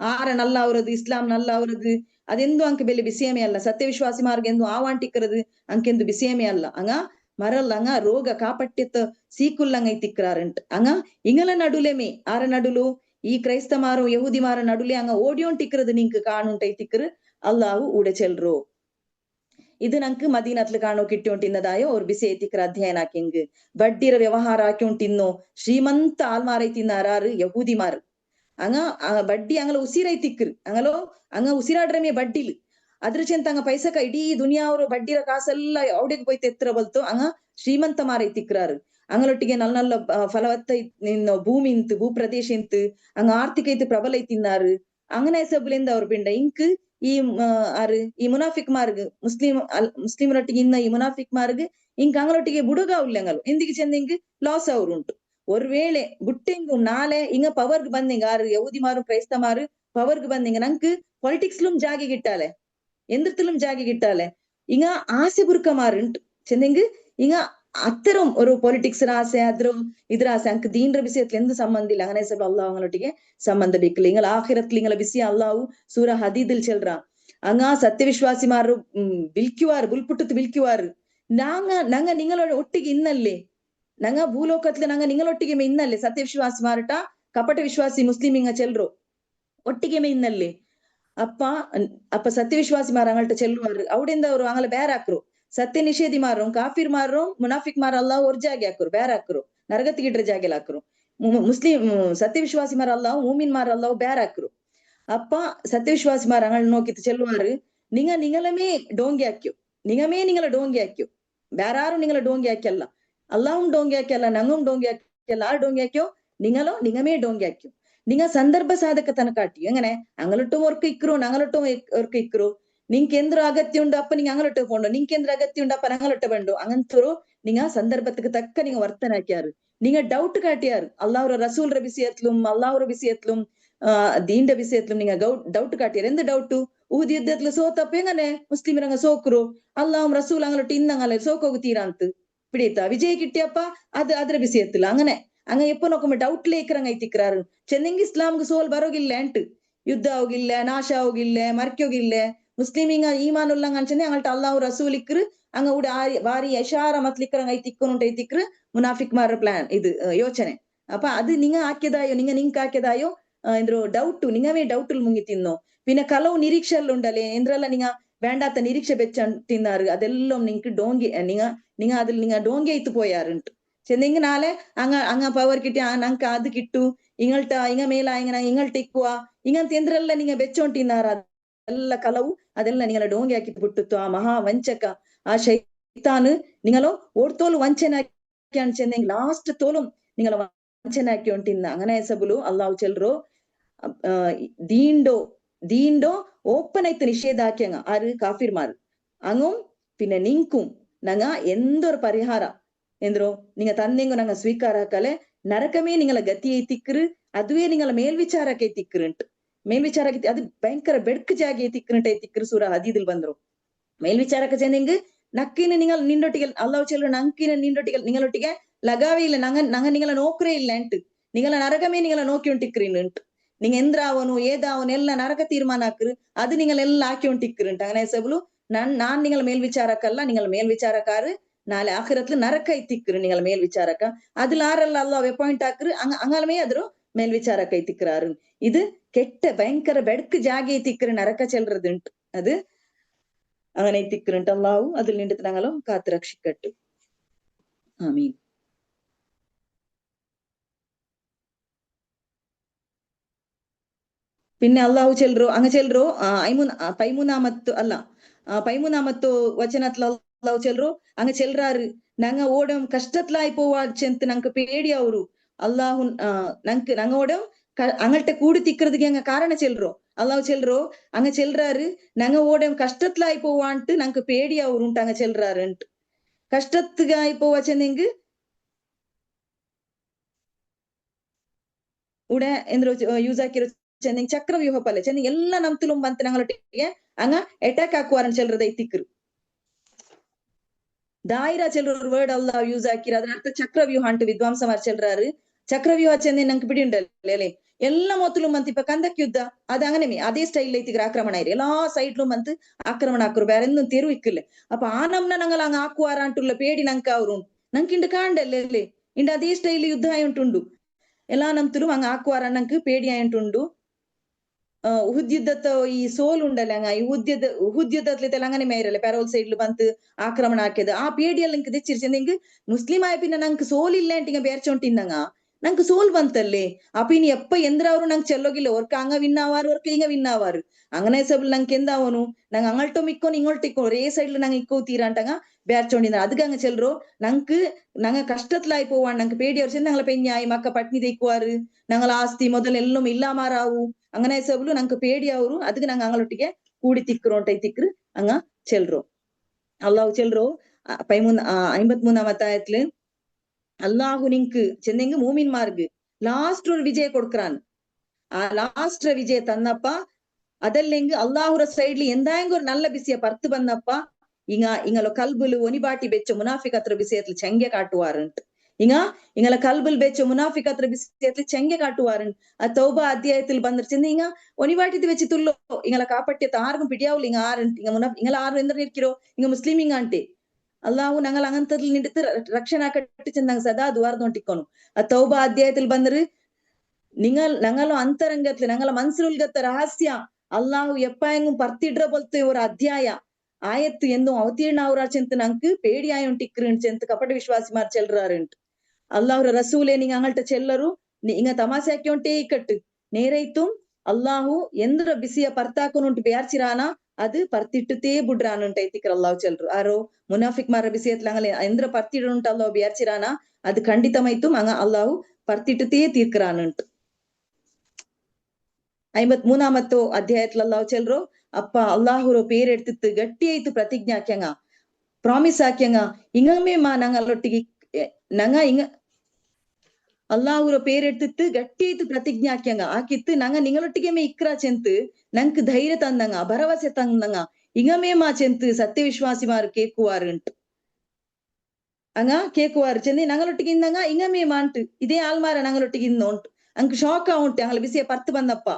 ಆರ ನಲ್ಲ ಅವರದು ಇಸ್ಲಾಂ ನಲ್ಲ ಅವರದು ಅದೆಂದು ಅಂಕ ಬೆಲೆ ಬಿಸಿಯಮೇ ಅಲ್ಲ ಸತ್ಯವಿಶ್ವಾಸಿ ಮಾರ್ಗ ಎಂದು ಆವಾಂಟಿಕ್ಕರದು ಅಂಕೆಂದು ಬಿಸಿಯಮೇ ಅಲ್ಲ ಅಂಗ ಮರಲ್ಲ ಅಂಗ ರೋಗ ಕಾಪಟ್ಯತ್ತ ಸೀಕುಲ್ಲಂಗ ತಿಕ್ರಾರಂಟ್ ಅಂಗ ಇಂಗಲ ನಡುಲೆಮೆ ಆರ ನಡುಲು ಈ ಕ್ರೈಸ್ತ ಮಾರು ಯಹೂದಿ ಮಾರ ನಡುಲೆ ಅಂಗ ಓಡಿಯೋಂಟಿಕ್ಕರದು ನಿಂಕ್ ಕಾಣುಂಟೈ ತಿಕ್ಕರು ಅಲ್ಲಾಹು ಊಡೆ ಚೆಲ್ರು ಇದು ನಂಕ್ ಮದೀನತ್ಲು ಕಾಣೋ ಕಿಟ್ಟೋಂಟಿನ್ನದಾಯೋ ಅವ್ರು ಬಿಸಿ ಐತಿಕ್ರ ಅಧ್ಯಯನ ಹಾಕಿಂಗ್ ಬಡ್ಡಿರ ವ್ಯವಹಾರ ಹಾಕ್ಯೋಂಟಿನ್ನೋ ಶ್ರೀಮಂತ ಆಲ್ಮಾರೈ ತಿನ್ನಾರು ಯಹೂದಿ ಮಾರು ಅಂಗ ಬಡ್ಡಿ ಅಂಗಲ ಉಸಿರೈ ತಿಕ್ಕರು ಅಂಗ ಉಸಿರಾಡ್ರಮೆ ಬಡ್ಡಿಲು ಅದ್ರ ಚೆಂತ ಅಂಗ ಪೈಸಕ ಇಡೀ ದುನಿಯಾ ಅವರು ಬಡ್ಡಿರ ಕಾಸೆಲ್ಲ ಅವಡಿಗೆ ಪೋಯ್ತು ಎತ್ತರ ಬಲ್ತು ಅಂಗ ಶ್ರೀಮಂತ ಮಾರೈ ತಿಕ್ರಾರು ಅಂಗಲೊಟ್ಟಿಗೆ ನಲ್ಲ ಫಲವತ್ತ ಭೂಮಿ ಇಂತು ಭೂ ಪ್ರದೇಶ ಇಂತು ಅಂಗ ಆರ್ಥಿಕ ಐತು ಪ್ರಬಲ ಐತಿನ್ನಾರು ಅಂಗನ ಹೆಸಬ್ಲಿಂದ ಅವ್ರು ಪಿಂಡ ಇಂಕ್ ಈ ಮುನಾಫಿಕ್ ಮಾರ್ಗ್ ಮುಸ್ಲಿಮರೊಟ್ಟಿಗೆ ಇನ್ನ ಈ ಮುನಾಫಿಕ್ ಮಾರ್ಗ್ ಇಂಕ್ ಅಂಗಲೊಟ್ಟಿಗೆ ಬುಡುಗ ಉಲ್ಲಂಗಲು ಎಂದಿಗೆ ಚೆಂದ ಇಂಕ್ ಲಾಸ್ ಅವ್ರು ಉಂಟು ஒரு வேளை புட்டிங்கு நாளே இங்க பவர்க்கு ಬಂದಿಂಗ ஆறு யவுதி மாறும் கிரைஸ்த மாறு பவர்க்கு ಬಂದಿಂಗ ನಂக்கு ಪಾಲಿಟಿಕ್ಸ್ಲುಂ ಜಾಗಿ ಗಿಟ್ಟಾಲೆ ಎಂದ್ರತಿಲುಂ ಜಾಗಿ ಗಿಟ್ಟಾಲೆ ಇಂಗ ಆಸೆ ಬುರ್ಕ ಮಾರುಂಟು ಚೆಂದೆಂಗ್ ಇಂಗ അത്തരം ഒരു പൊളിറ്റിക്സ് ആസെ അദ്രം ഇദ്രാസെ അങ്ക് ദീൻറെ വിഷയത്തിൽ എന്ത് സംബന്ധം ഇല്ല അങ്ങനെ അള്ളാഹു അങ്ങോട്ടേക്ക് സംബന്ധം വെക്കില്ല നിങ്ങൾ ആഖിറത്തിൽ നിങ്ങളെ വിഷയം അള്ളാഹു സൂര ഹദീദിൽ ചെൽറ അങ്ങ സത്യവിശ്വാസിമാರು വിൽക്കുവാറ് ബുൽപുട്ടത്ത് വിൽക്കുവാറ് ನಂಗ ನಿങ്ങളೋட ಒಟ್ಟಿಗೆ ಇನ್ನಲ್ಲೇ ನಂಗ ಭೂಲೋಕತ್ಲೆ ನಂಗ ನಿങ്ങളೊಟ್ಟಿಗೆ ಮೇ ಇನ್ನಲ್ಲೇ ಸತ್ಯವಿಶ್ವಾಸಿ ಮಾರಟ ಕಪಟ ವಿಶ್ವಾಸಿ ಮುಸ್ಲಿಮಿಂಗ ಚೆಲ್ರು ಒಟ್ಟಿಗೆ ಮೇ ಇನ್ನಲ್ಲೇ ಅಪ್ಪ ಸತ್ಯವಿಶ್ವಾಸಿ ಮಾರ ಅಂಗಲ್ಟ ಚೆಲ್ಲುವಾರು ಅವಡಿಂದ ಅವರು ಅಂಗಲ ಬೇರೆ ಹಾಕ್ರು ಸತ್ಯ ನಿಷೇಧಿ ಮಾರು ಕಾಫಿರ್ ಮಾರು ಮುನಾಫಿಕ್ ಮಾರ ಅಲ್ಲ ಅವ್ರ ಜಾಗೆ ಹಾಕರು ಬೇರೆ ಹಾಕರು ನರಗತಿಗಿಡ್ರ ಜಾಗೆಲ್ ಹಾಕರು ಮುಸ್ಲಿಂ ಸತ್ಯವಿಶ್ವಾಸಿಮಾರ್ ಅಲ್ಲ ಮೂಮಿನ್ಮಾರ್ ಅಲ್ಲ ಬೇರೆ ಹಾಕ್ರು. ಅಪ್ಪ ಸತ್ಯವಿಶ್ವಾಸಿಮಾರ್ ಅಂಗಳ ನೋಕಿತ್ತು ಚೆಲ್ವಾರು നിങ്ങളമേ ഡോങ്കി ആക്കിയോ നിങ്ങളെ ഡോങ്കി ആക്കിയോ വേറെ ആരും നിങ്ങളെ ഡോങ്കി ആക്കിയല്ല അല്ലാവും ഡോങ്കി ആക്കിയല്ല ഞങ്ങും ഡോങ്കി ആക്കിയല്ല ആര് ഡോങ്കി ആക്കിയോ നിങ്ങമേ ഡോങ്കി ആക്കിയോ നിങ്ങൾ സന്ദർഭ സാധಕತನ കാട്ടി എങ്ങനെ അങ്ങലൊട്ടും ഓർക്ക് ഇക്കറോ ഞങ്ങളൊട്ടും ഓർക്ക് ഇക്കറോ ನಿಂಗೆ ಎಂದ್ರ ಅಗತ್ಯ ಉಂಡು ಅಪ್ಪ ನಿಂಗೆ ಅಂಗಳೊಟ್ಟ ಕೊಂಡು ನಿಂಗೆ ಎಂದ್ರ ಅಗತ್ಯ ಉಂಡು ಅಪ್ಪ ನಂಗಳೊಟ್ಟ ಬಂಡು അങ്ങനത്തൊരു നിങ്ങ സന്ദർഭത്തിക്ക് തക്ക നിങ്ങ വർത്തനാക്കിയാറ് നിങ്ങ ഡൗട്ട് കാട്ടിയാറ് അള്ളാഹുര റസൂൽര വിഷയത്തിലും അള്ളാഹുര വിഷയത്തിലും ദീന്റെ വിഷയത്തിലും നിങ്ങ ഡൗട്ട് കാട്ടിയാറ് എന്ത് ഡൗട്ട് ഊದ್ ಯುದ್ಧತ್ಲು ಸೋತಪ್ಪ ಹೆಂಗನೆ ಮುಸ್ಲಿಮರಂಗ ಸೋಕ್ರು ಅಲ್ಲಾಹ್ ರಸೂಲ್ ಅಂಗಳೊಟ್ಟು ಇನ್ನಂಗಲ್ಲ ಸೋಕೋಗುತ್ತೀರಾ ಅಂತ പിടിയത്താ വിജയ കിട്ടിയപ്പ അದ್ರ വിഷയത്തില്ല അങ്ങനെ അങ്ങ എപ്പോ നോക്കുമ്പോ ഡൗട്ടിലേ ഇക്കറങ്ങ ಐತಿಕ್ರಾರು ചെന്നെങ്കി ഇസ്ലാംಗೆ ಸೋಲ್ ಬರೋಗಿಲ್ಲ ಅಂಟು ಯುದ್ಧ ಹೋಗಿಲ್ಲ ನಾಶ ಹೋಗಿಲ್ಲ ಮರ್ಕೋಗಿಲ್ಲ ಮುಸ್ಲಿಮಿಂಗ ಈಮಾನ್ ಉಲ್ಲಂಗ ಅಂಚನೆ ಅಂಗಲ್ಟ ಅಲ್ಲಾಹ್ ರಸೂಲ್ ಇಕ್ರು ಅಂಗ ಉಡ ಬಾರಿ ಯಶಾರ ಮತ್ಲಿಕ್ಕರಂಗ ಐತಿಕ್ಕೊಂಡು ಐತಿಕ್ರು ಮುನಾಫಿಕ್ ಮಾರ ಪ್ಲಾನ್ ಇದು ಯೋಚನೆ ಅಪ್ಪ ಅದು ನಿಂಗ ಹಾಕಿದಾಯೋ ನಿಂಕ್ ಹಾಕಿದಾಯೋ ಎಂದ್ರು ಡೌಟ್ ನಿಂಗವೇ ಡೌಟ್ മുങ്ങി തിന്നോ പിന്നെ കലവ് നിരീക്ഷയെല്ലാം ഉണ്ടല്ലേ എന്തെല്ലാം നിങ്ങ വേണ്ടാത്ത നിരീക്ഷ വെച്ച തിന്നാറ് അതെല്ലാം നിങ്ങക്ക് ഡോങ്കി നിങ്ങ അതിൽ നിങ്ങ ഡോങ്കി ആയിട്ട് പോയാറുണ്ട് ചെന്നെങ്കി നാളെ അങ്ങ പവർ കിട്ടി നങ്ക അത് കിട്ടു ഇങ്ങ മേല ഇങ്ങൾട്ട് ഇക്കുവ ഇങ്ങനത്തെ എന്തെല്ലാം നിങ്ങ വെച്ചോണ്ട് തിന്നാറ ಅದೆಲ್ಲ ಕಲವು ಅದೆಲ್ಲ ನಿಂಗಳ ಡೋಂಗಿ ಹಾಕಿ ಬಿಟ್ಟಿತ್ತು ಆ ಮಹಾ ವಂಚಕ ಆ ಶೈತಾನು ನಿಂಗಲೋ ಓಡ್ತೋಲು ವಂಚನೆ ಹಾಕಿ ಅನ್ಚೆಂದೆಂಗ್ ಲಾಸ್ಟ್ തോലും നിങ്ങളെ ವಂಚನೆ ಹಾಕಿ ಉಂಟಿನ್ನ അങ്ങനെ ಸಬಲು ಅಲ್ಲಾಹು ಚೆಲ್ರೋ ദീണ്ടോ ഓപ്പൺ ആയിട്ട് നിഷേധാക്കിയങ്ങ ആര് കാഫിർമാർ അങ്ങും പിന്നെ നിങ്കും നങ്ങ എന്തൊരു പരിഹാര ಎಂದ್ರು ನಿಂಗ ತಂದೆಂಗು ನಂಗ ಸ್ವೀಕಾರ ಹಾಕಲೆ ನರಕಮೇ ನಿಂಗಳ ಗತಿ ಐತಿಕ್ರು ಅದುವೇ ನಿಂಗಳ ಮೇಲ್ವಿಚಾರಕ್ಕೆ ಐತಿಕ್ರುಂಟು ಮೇಲ್ವಿಚಾರಕ್ಕೆ ಅದು ಭಯಂಕರ ಬೆಡ್ಕ್ ಜಾಗಿ ಐತಿಕ್ರುಂಟು ಐತಿಕ್ರು ಸೂರ ಹದೀದಿಲ್ ಬಂದ್ರು ಮೇಲ್ವಿಚಾರಕ್ಕೆ ಚೆಂದೆಂಗ್ ನಕ್ಕಿನ നിങ്ങൾ ನಿನ್ನೊಟ್ಟಿಗೆ ಅಲ್ಲಾಹು ಚೆಲ್ಲು ನಂಕಿನ ನಿನ್ನೊಟ್ಟಿಗೆ നിങ്ങളൊಟ್ಟಿಗೆ ಲಗಾವೇ ಇಲ್ಲ ನಂಗ ನಿಂಗಳ ನೋಕ್ರೇ ಇಲ್ಲ ಅಂಟು ನಿಂಗಳ ನರಕಮೇ ನಿಂಗಳ ನೋಕಿ ಉಂಟಿಕ್ರಿನ್ನುಂಟು நீங்க எந்திராவனும் ஏதாவனும் எல்லாம் நரக தீர்மானம் ஆக்குரு அது நீங்கள் எல்லாம் ஆக்கி உண்டிக்குருன்ட்டு അങ്ങനെ ಸಬಲು நான் നിങ്ങൾ ಮೇಲ್ವಿಚಾರಕಲ್ಲ നിങ്ങൾ ಮೇಲ್ವಿಚಾರಕಾರು ನಾಳೆ ಆಖಿರತ್ಲು ನರಕ ಐತಿಕ್ರು നിങ്ങൾ ಮೇಲ್ವಿಚಾರಕ അതിൽ ആരല്ല അല്ലാഹ് അപ്പോയിന്റ് ആക്കുರು അങ്ങാലമേ ಅದ್ರು ಮೇಲ್ವಿಚಾರಕ ಐತಿಕ್ರಾರು ಇದು ಕೆಟ್ಟ ಭಯಂಕರ ಬೆಡ್ಕ್ ಜಾಗಿ ಐತಿಕ್ರು ನರಕ ಚೆಲ್றதுಂಟು ಅದು അങ്ങനെ ಐತಿಕ್ರುಂಟು അല്ലാഹു അതിൽ നിന്നിട്ട് ഞങ്ങളും കാത്തു രക്ഷിക്കട്ടെ ആമീൻ പിന്നെ അള്ളാഹു ചെಲ್ರು അങ്ങ ಚೆಲ್ರು പൈമൂന്നാമത്തു വചനത്തിൽ അള്ളാഹു ചെಲ್ರು അങ്ങ ചെಲ್றாரு ഞങ്ങ ഓടം കഷ്ടത്തിലായി പോവാച്ചെന്ത് ഞങ്ങക്ക് പേടിയാവൂರು അള്ളാഹു ഞങ്ങ ഓടം അങ്ങൾട്ടെ കൂടി തിக்கிறதுக்கு எங்க காரண ചെல்றோ அல்லாஹ் ചെல்றோ அங்க ചെல்றாரு ഞങ്ങ ഓടം കഷ്ടത്തിലായി പോവാன்ட்டு ഞങ്ങക്ക് പേടിയാവൂറുಂಟು അങ്ങ ചെல்றாருಂಟು കഷ്ടത്തിലായി പോവാച്ചെന്നെങ്കി ಉಡೆ ಎಂದ್ರು ಯೂಸ್ ಹಾಕಿರೋ ಚೆಂದ ಚಕ್ರವ್ಯೂಹ ಪಲ್ಲೆ ಚೆಂದ ಎಲ್ಲ ನಮ್ತುಲು ಬಂತ ഞങ്ങളൊಟ್ಟಿಗೆ അങ്ങ ಅಟ್ಯಾಕ್ ಹಾಕುವಾರನ್ ಚೆಲ್ರದ ಐತಿಕ್ರು ದಾಯಿರಾ ಚೆಲ್ರ ஒரு வேர்ட் அல்லாஹ் யூஸ் ஆக்கிற ಅದರ ಅರ್ಥ ಚಕ್ರವ್ಯೂಹ ಅಂಟು ವಿದ್ವಾಂಸಮಾರ್ ಚೆಲ್றாரு ಚಕ್ರವ್ಯೂಹ ಚೆಂದ ನಂಗೆ ಬಿಡಿ ಉಂಡല്ലേ ಎಲ್ಲ ಮೊತ್ತಲು ಮಂತ್ ಇಪ್ಪ ಕಂದಕ್ ಯುದ್ಧ ಅದು അങ്ങനെ അതേ സ്റ്റൈലിൽ ಐತಿಗ್ರ ಆಕ್ರಮಣ ಇರಿ ಎಲ್ಲಾ ಸೈಡ್ಲು ಮಂತ್ ಆಕ್ರಮಣ ಹಾಕರು ಬೇರೆ ಎಂದೂ ತೆರು ಇಕ್ಕಿಲ್ಲ ಅಪ್ಪ ಆ ನಮ್ನ ನಂಗಲ ಹಂಗ ಹಾಕುವಾರ ಅಂಟುಲ್ಲ ಪೇಡಿ ನಂಕ ಅವ್ರು ನಂಗೆ ಇಂಡು ಕಾಂಡಲ್ಲೇ ಇಂಡು ಅದೇ ಸ್ಟೈಲ್ ಯುದ್ಧ ಆಯುಂಟುಂಡು ಎಲ್ಲಾ ನಮ್ತುಲು ಹಂಗ ಹಾಕುವಾರ ನಂಗೆ ಪೇಡಿ ಆಯುಂಟುಂಡು ಉಹುದ್ ಯುದ್ಧದ ಈ ಸೋಲ್ ಉಂಡಲ್ಲ ಹಂಗ ಈ ಉಹುದ್ ಯುದ್ಧತ್ಲೆಲ್ಲ അങ്ങനെ ಮೇರಲ್ಲ ಪೆರೋಲ್ ಸೈಡ್ಲು ಬಂತು ಆಕ್ರಮಣ ಹಾಕಿದ ಆ ಪೇಡಿಯಲ್ಲಿ ನಂಗೆ ತೆಚ್ಚಿರ್ಚೆ ನಿಂಗೆ ಮುಸ್ಲಿಂ ಆಯ್ಪಿನ ನಂಗೆ ಸೋಲ್ ಇಲ್ಲ ಅಂಟಿಂಗ ಬೇರ್ಚೊಂಟಿಂದಂಗ ನಂಗೆ ಸೋಲ್ ಬಂತಲ್ಲೇ അപ്പൊ ഇനി എപ്പ എന്തിനാവരും ನಂಗೆ ചെല്ലോകില്ല ഓർക്ക് അങ്ങ വിന്നാവാറ് ഓർക്ക് ഇങ്ങ വിന്നാവാറ് അങ്ങനെ സബിൽ ನಂಗೆ എന്താവನು ನಂಗೆ അങ്ങൾട്ടോ മിക്കോൻ ഇങ്ങോട്ടിക്കോ ഒരേ സൈഡിൽ ನಂಗೆ ഇക്കോ തീരാണ്ടങ്ങ ಬೇರ್ಚೊಂಡಿನ ಅದಕ್ಕೆ ಹಂಗ ಚೆಲ್ರು ನಂಗೆ ಕಷ್ಟತ್ಲಾയി പോവാൻ ನಂಗೆ പേടി അവർ ചെന്ന് ഞങ്ങളെ പെഞ്ഞായി മക്ക പട്ടിണി തെക്കുവാറ് ഞങ്ങളെ ആസ്തി മുതലെല്ലാം ഇല്ലാമാറാവു അങ്ങനെ ಸಬಲು ನಂಗೆ പേടിയാവൂರು ಅದಕ್ಕೆ ನಂಗೆ ಅಂಗಳೊಟ್ಟಿಗೆ ಕೂಡಿ ತಿಕ್ಕ್ರೋಂಟೈ ತಿಕ್ರು ಹಂಗ ಚೆಲ್ರು ಅಲ್ಲಾಹು ಚೆಲ್ರು 53 ആയത്തില് அல்லாஹு நிங்கு சென்னைங்க மூமின் மார்க்கு லாஸ்ட் ஒரு விஜய கொடுக்குறான் ಆ ಲಾಸ್ಟ್ ವಿಜಯ ತನ್ನಪ್ಪ ಅದಲ್ಲೆಂಗ್ ಅಲ್ಲಾಹುರ ಸೈಡ್ಲಿ ಎಂದಾಂಗ ஒரு நல்ல ಬಿಸಿಯ ಪರ್ತು ಬಂದಪ್ಪ ഇങ്ങല കൽബുല് ഒനിബാട്ടി വെച്ച മുനാഫികത്ര വിഷയത്തിൽ ചെങ്ക കാട്ടുവാറുണ്ട് ഇങ്ങല കൽബുൽ വെച്ച മുനാഫികത്ര വിഷയത്തിൽ ചെങ്ക കാട്ടുവാറുണ്ട് ആ തൗബ അധ്യായത്തിൽ ಬಂದಿರ್ಚಿಂದ ഒനിബാട്ടി വെച്ചിട്ടുള്ളോ ഇങ്ങല കാപ്പട്ടിയത്ത് ആർക്കും പിടിയാവില്ല ഇങ്ങല ആരും എന്തിരിക്കോ ഇങ്ങ മുസ്ലിമിങ് ആಂಟೆ അള്ളാഹു ഞങ്ങൾ അങ്ങനത്തെ നിന്നിട്ട് രക്ഷണ കെട്ടിച്ച് ഞങ്ങൾ സദാ ദ്വാർന്നോട്ടിക്കോണു ആ തൗബ അധ്യായത്തിൽ ಬಂದರು ഞങ്ങളോ ಅಂತರಂಗത്തിൽ ഞങ്ങളെ മനസ്സിലുൽഗത്ത ರಹಸ್ಯ അള്ളാഹു എപ്പായെങ്കും പർത്തിಡ್ರ പോലത്തെ ഒരു അധ്യായ ആയത്ത് എന്നും അവതീർണ ആവുറാച്ചെಂತ ನಂಗೆ പേടിയായുണ്ടിಕ್ರುಂಟು ചെಂತ ಕಪಟ ವಿಶ್ವಾಸಿಮಾರ್ ಚೆಲ್றாರುಂಟು ಅಲ್ಲಾಹುರ ರಸೂಲೇ ನಿಂಗ ಅಂಗಲ್ಟ ಚೆಲ್ಲರು ఇంగ తమాసాక్యోంటే ఇక్కట్టు నేరైతుం అల్లాహు ఎంద్ర బిసియ పర్తాకునుంటి బేర్చిరానా அது பர்த்திட்டுத்தே புட்றானுன்ட்டு ஐத்திக்கர் அல்லாஹ் చెల్రు ఆరో మునాఫిక్ మార బిసియత్లంగలే ఎంద్ర పర్తిడుంట అల్లాహ్ బేర్చిరానా அது ఖండితమైతుం అంగ అల్లాహు పర్తిట్టుతే తీర్కరానుంటు 53ಾಮತ್ತು ಅಧ್ಯಾಯತ್ಲ ಅಲ್ಲಾಹ್ చెల్రు ಅಪ್ಪ ಅಲ್ಲಾಹುರೋ ಪೇರೆಡ್ತಿತ್ತು ಗಟ್ಟಿ ಆಯ್ತು ಪ್ರತಿಜ್ಞಾಕ್ಯಂಗ ಪ್ರಾಮಿಸ್ ಆಕ್ಯಂಗ ಇಂಗಮೇ ಮಾ ನಂಗಲೊಟ್ಟಿಗೆ ನಂಗ ಇಂಗ ಅಲ್ಲಾಹುರ പേരെടുത്തിട്ട് ಗಟ್ಟಿಯಾಯ್ತು ಪ್ರತಿಜ್ಞಾಕ್ಯಂಗ ಆಕಿತ್ತು ನಂಗ ನಿಂಗಳೊಟ್ಟಿಗೆ ಮೇ ಇಕ್ರಾ ಚೆಂತು ನಂಕ್ ಧೈರ್ಯ ತಂದಂಗ ಭರವಸೆ ತಂದಂಗ ಇಂಗಮೇ ಮಾ ಚೆಂತು ಸತ್ಯ ವಿಶ್ವಾಸಿ ಮಾರು ಕೇಕುವಾರುಂಟು ಅಂಗ ಕೇಕುವಾರು ಚೆಂದಿ ನಂಗಳೊಟ್ಟಿಗೆ ಇಂದಂಗ ಇಂಗಮೇ ಮಾಂಟು ಇದೇ ಆಲ್ಮಾರ ನಂಗಳೊಟ್ಟಿಗೆ ಇಂದೋಂಟು ಅಂಕ್ ಶಾಕ್ ಉಂಟು ಅಂಗಳ ಬಿಸಿಯ ಪರ್ತು ಬಂದಪ್ಪ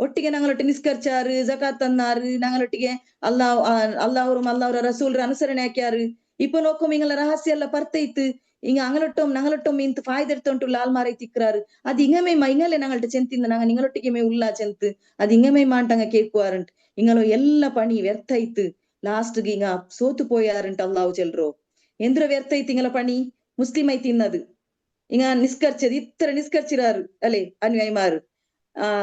ಒಟ್ಟಿಗೆ ನಂಗಳೊಟ್ಟಿಗೆ ನಿಸ್ಕರ್ಚಾರು ಜಕಾತ್ ತನ್ನಾರು ನಂಗಳೊಟ್ಟಿಗೆ ಅಲ್ಲಾಹರ ರಸೂಲ್ರ ಅನುಸರಣೆ ಹಾಕ್ಯಾರು ಇಪ್ಪ ನೋಕೊಮ್ ಇಂಗಲ ರಹಸ್ಯ ಎಲ್ಲ ಪರ್ತೈತು இங்க நங்களொட்டும் ಇಂತ ಫಾಯ್ದೆಡ್ತೊಂಟು ಲಾಲ್ ಮಾರೈ ತಿಕ್ರಾರು ಅದು ಇಂಗಮೇ ಇಂಗಲೆ ನಂಗಲ್ಟ ಚೆಂತಿಂದ ನಂಗ ನಿಂಗಳೊಟ್ಟಿಗೆ ಉಲ್ಲಾ ಚೆಂತು ಅದು ಇಂಗಮೇ ಮಾಂಟಂಗ ಕೇಕುವಾರುಂಟು ಇಂಗಲೋ ಎಲ್ಲ ಪಣಿ ವ್ಯರ್ಥ ಇತ್ತು ಲಾಸ್ಟ್ಗೆ ಇಂಗ ಸೋತು போயாருಂಟು ಅಲ್ಲಾಹು ಚೆಲ್ರೋ ಎಂದ್ರ ವ್ಯರ್ಥ ಇತ್ತು ಇಂಗಲ ಪಣಿ ಮುಸ್ಲಿಂ ಐತಿ ಇನ್ನದು ಇಂಗ ನಿಸ್ಕರ್ಚದು ಇತ್ತರ ನಿಸ್ಕರ್ಚಿರಾರು ಅಲೆ ಅನ್ವಯಮಾರು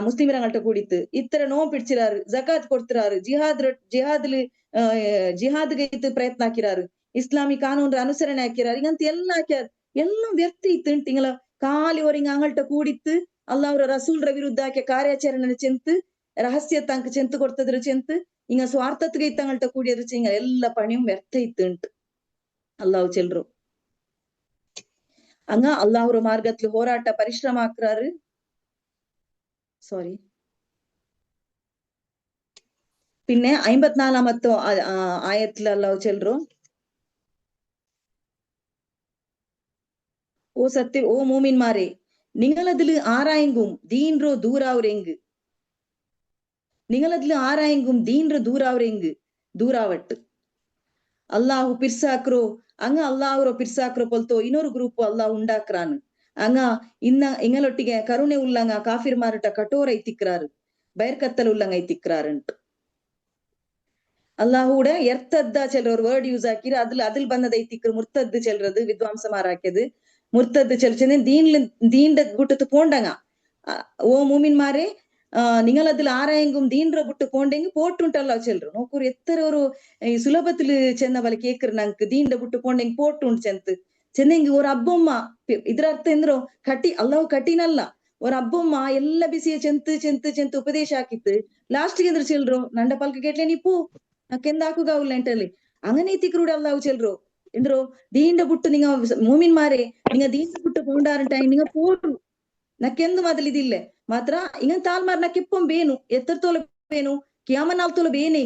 ಮುಸ್ಲಿಮರಂಗಲ್ಟ ಕೂಡಿತ್ತು ಇತ್ತರ ನೋವು ಪಿಡ್ಚಿರಾರು ಜಕಾತ್ ಕೊಡ್ತಿರಾರು ಜಿಹಾದ್ಗೆ ಇತ್ತು ಪ್ರಯತ್ನ ಹಾಕಿರಾರು ಇಸ್ಲಾಮಿ ಕಾನೂನ್ರ ಅನುಸರಣೆ ಹಾಕಿರಾರು ಈಗಂತ ಎಲ್ಲ ಹಾಕ್ಯಾರ ಎಲ್ಲ ವ್ಯಕ್ತಿ ಇತ್ತು ತಿಂಗಳ ಕಾಲಿ ಅವರಿಂಗ ಅಂಗಲ್ಟ ಕೂಡಿತ್ತು ಅಲ್ಲಾವ್ರ ರಸೂಲ್ರ ವಿರುದ್ಧ ಆಕೆ ಕಾರ್ಯಾಚರಣೆ ಚೆಂತು ರಹಸ್ಯ ತಂಕ ಚೆಂತು ಕೊಡ್ತದ್ರ ಚೆಂತು ಹಿಂಗ ಸ್ವಾರ್ಥತ್ಗೆ ಇತ್ತಂಗಲ್ಟ ಕೂಡಿಯದ್ರ ಹಿಂಗ ಎಲ್ಲ ಪಣಿயும் ವ್ಯರ್ಥ ಇತ್ತುಂಟು ಅಲ್ಲಾವ್ ಚೆಲ್ರು ಅಂಗ ಅಲ್ಲಾವ್ರ ಮಾರ್ಗತ್ಲು ಹೋರಾಟ ಪರಿಶ್ರಮ ಹಾಕ್ರಾರು ಸಾರಿ പിന്നെ 54ാമത്തെ ആയത്തിൽ അല്ലാഹു ചെൽറു ഓ സത്യ ഓ മൂമിന്മാരെ നിങ്ങളതില് ആരായെങ്കും ദീൻറോ ദൂരാവരെങ്ക് നിങ്ങളതില് ആരായെങ്കും ദീൻറോ ദൂരാവരെങ്ക് ദൂരാവട്ട് അല്ലാഹു പിർസാക്രോ അങ്ങ അല്ലാഹുറോ പിർസാക്രോ പൊಲ್ತೋ ಇನ್ನೊರು ಗ್ರೂಪ್ ಅಲ್ಲಾಹ್ ಉಂಡಾಕ್ರಾನು ಅಂಗ ಇನ್ನ ಇಂಗಳೊಟ್ಟಿಗೆ ಕರುಣೆ ಉಲ್ಲಂಗ ಕಾಫಿರ್ ಮಾರುಟ ಕಠೋರ ಐತಿಕ್ರಾರು ಬೈರ್ಕತ್ತಲ್ ಉಲ್ಲಂಗ ಐತಿಕ್ರಾರುಂಟು ಅಲ್ಲಾಹೂಡ ಎರ್ತದ್ದ ಚೆಲ್ರ ವರ್ಡ್ ಯೂಸ್ ಹಾಕಿರ ಅದಿಲ್ ಬಂದದ ಐತಿಕ್ರು ಮುರ್ತದ್ದು ಚೆಲ್ರದು ವಿದ್ವಾಂಸ ಮಾರಾಕ್ಯದು ಮುರ್ತದ್ದು ಚೆಲ್ಚನೆ ದೀಂಡ ಗುಟ್ಟತು ಪೋಂಡಂಗ ಓ ಮೂಮಿನ್ ಮಾರೆ നിങ്ങൾ അതിൽ ആരായെങ്കും ദീൻറ ബുട്ട് പോണ്ടെങ്കിൽ പോട്ടുണ്ടല്ലോ ചെല്ലു നോക്കൂർ എത്ര ഒരു സുലഭത്തില് ചെന്ന പോലെ കേക്കറ് ನಂಗೆ ದೀಂಡ ಬುಟ್ಟು പോണ്ടെങ്കിൽ പോട്ടുണ്ട് ചെന്ത് ചെന്നെങ്കി ഒരു ಅಬ್ಬೊಮ್ಮ ಇದ್ರ ಅರ್ಥ ಎಂದ್ರೋ ಅಲ್ಲಾಹು ಕಠಿಣಲ್ಲ ஒரு ಅಬ್ಬೊಮ್ಮ ಎಲ್ಲ ಬಿಸಿಯ ಚೆಂತು ಉಪದೇಶ ಹಾಕಿತ್ತು ಲಾಸ್ಟ್ಗೆ ಎಂದ್ರು ಚೆಲ್ರು ನಂಡ ಪಲ್ಕ ಕೇಟ್ಲೆ ನೀ ಪೂ నాకెందాకుగా ఉల్లంటలే അങ്ങനെ కూడా అల్లాహు చెల్రు ఎంద్రో దీండ బుట్టు నింగ మూమిన్ మారే నింగ దీండ బుట్టు పోండారంట నింగ పోరు నాకెందు ಮೊದಲು ಇದಿಲ್ಲ ಮಾತ್ರ ಇಂಗನ್ ತಾಲ್ಮಾರ್ ನಾಕೆಪ್ಪಂ ಬೇನು ಎತ್ತರ್ತೋಲ ಬೇನು ಕ್ಯಾಮನಾಲ್ತೋಲ ಬೇನೆ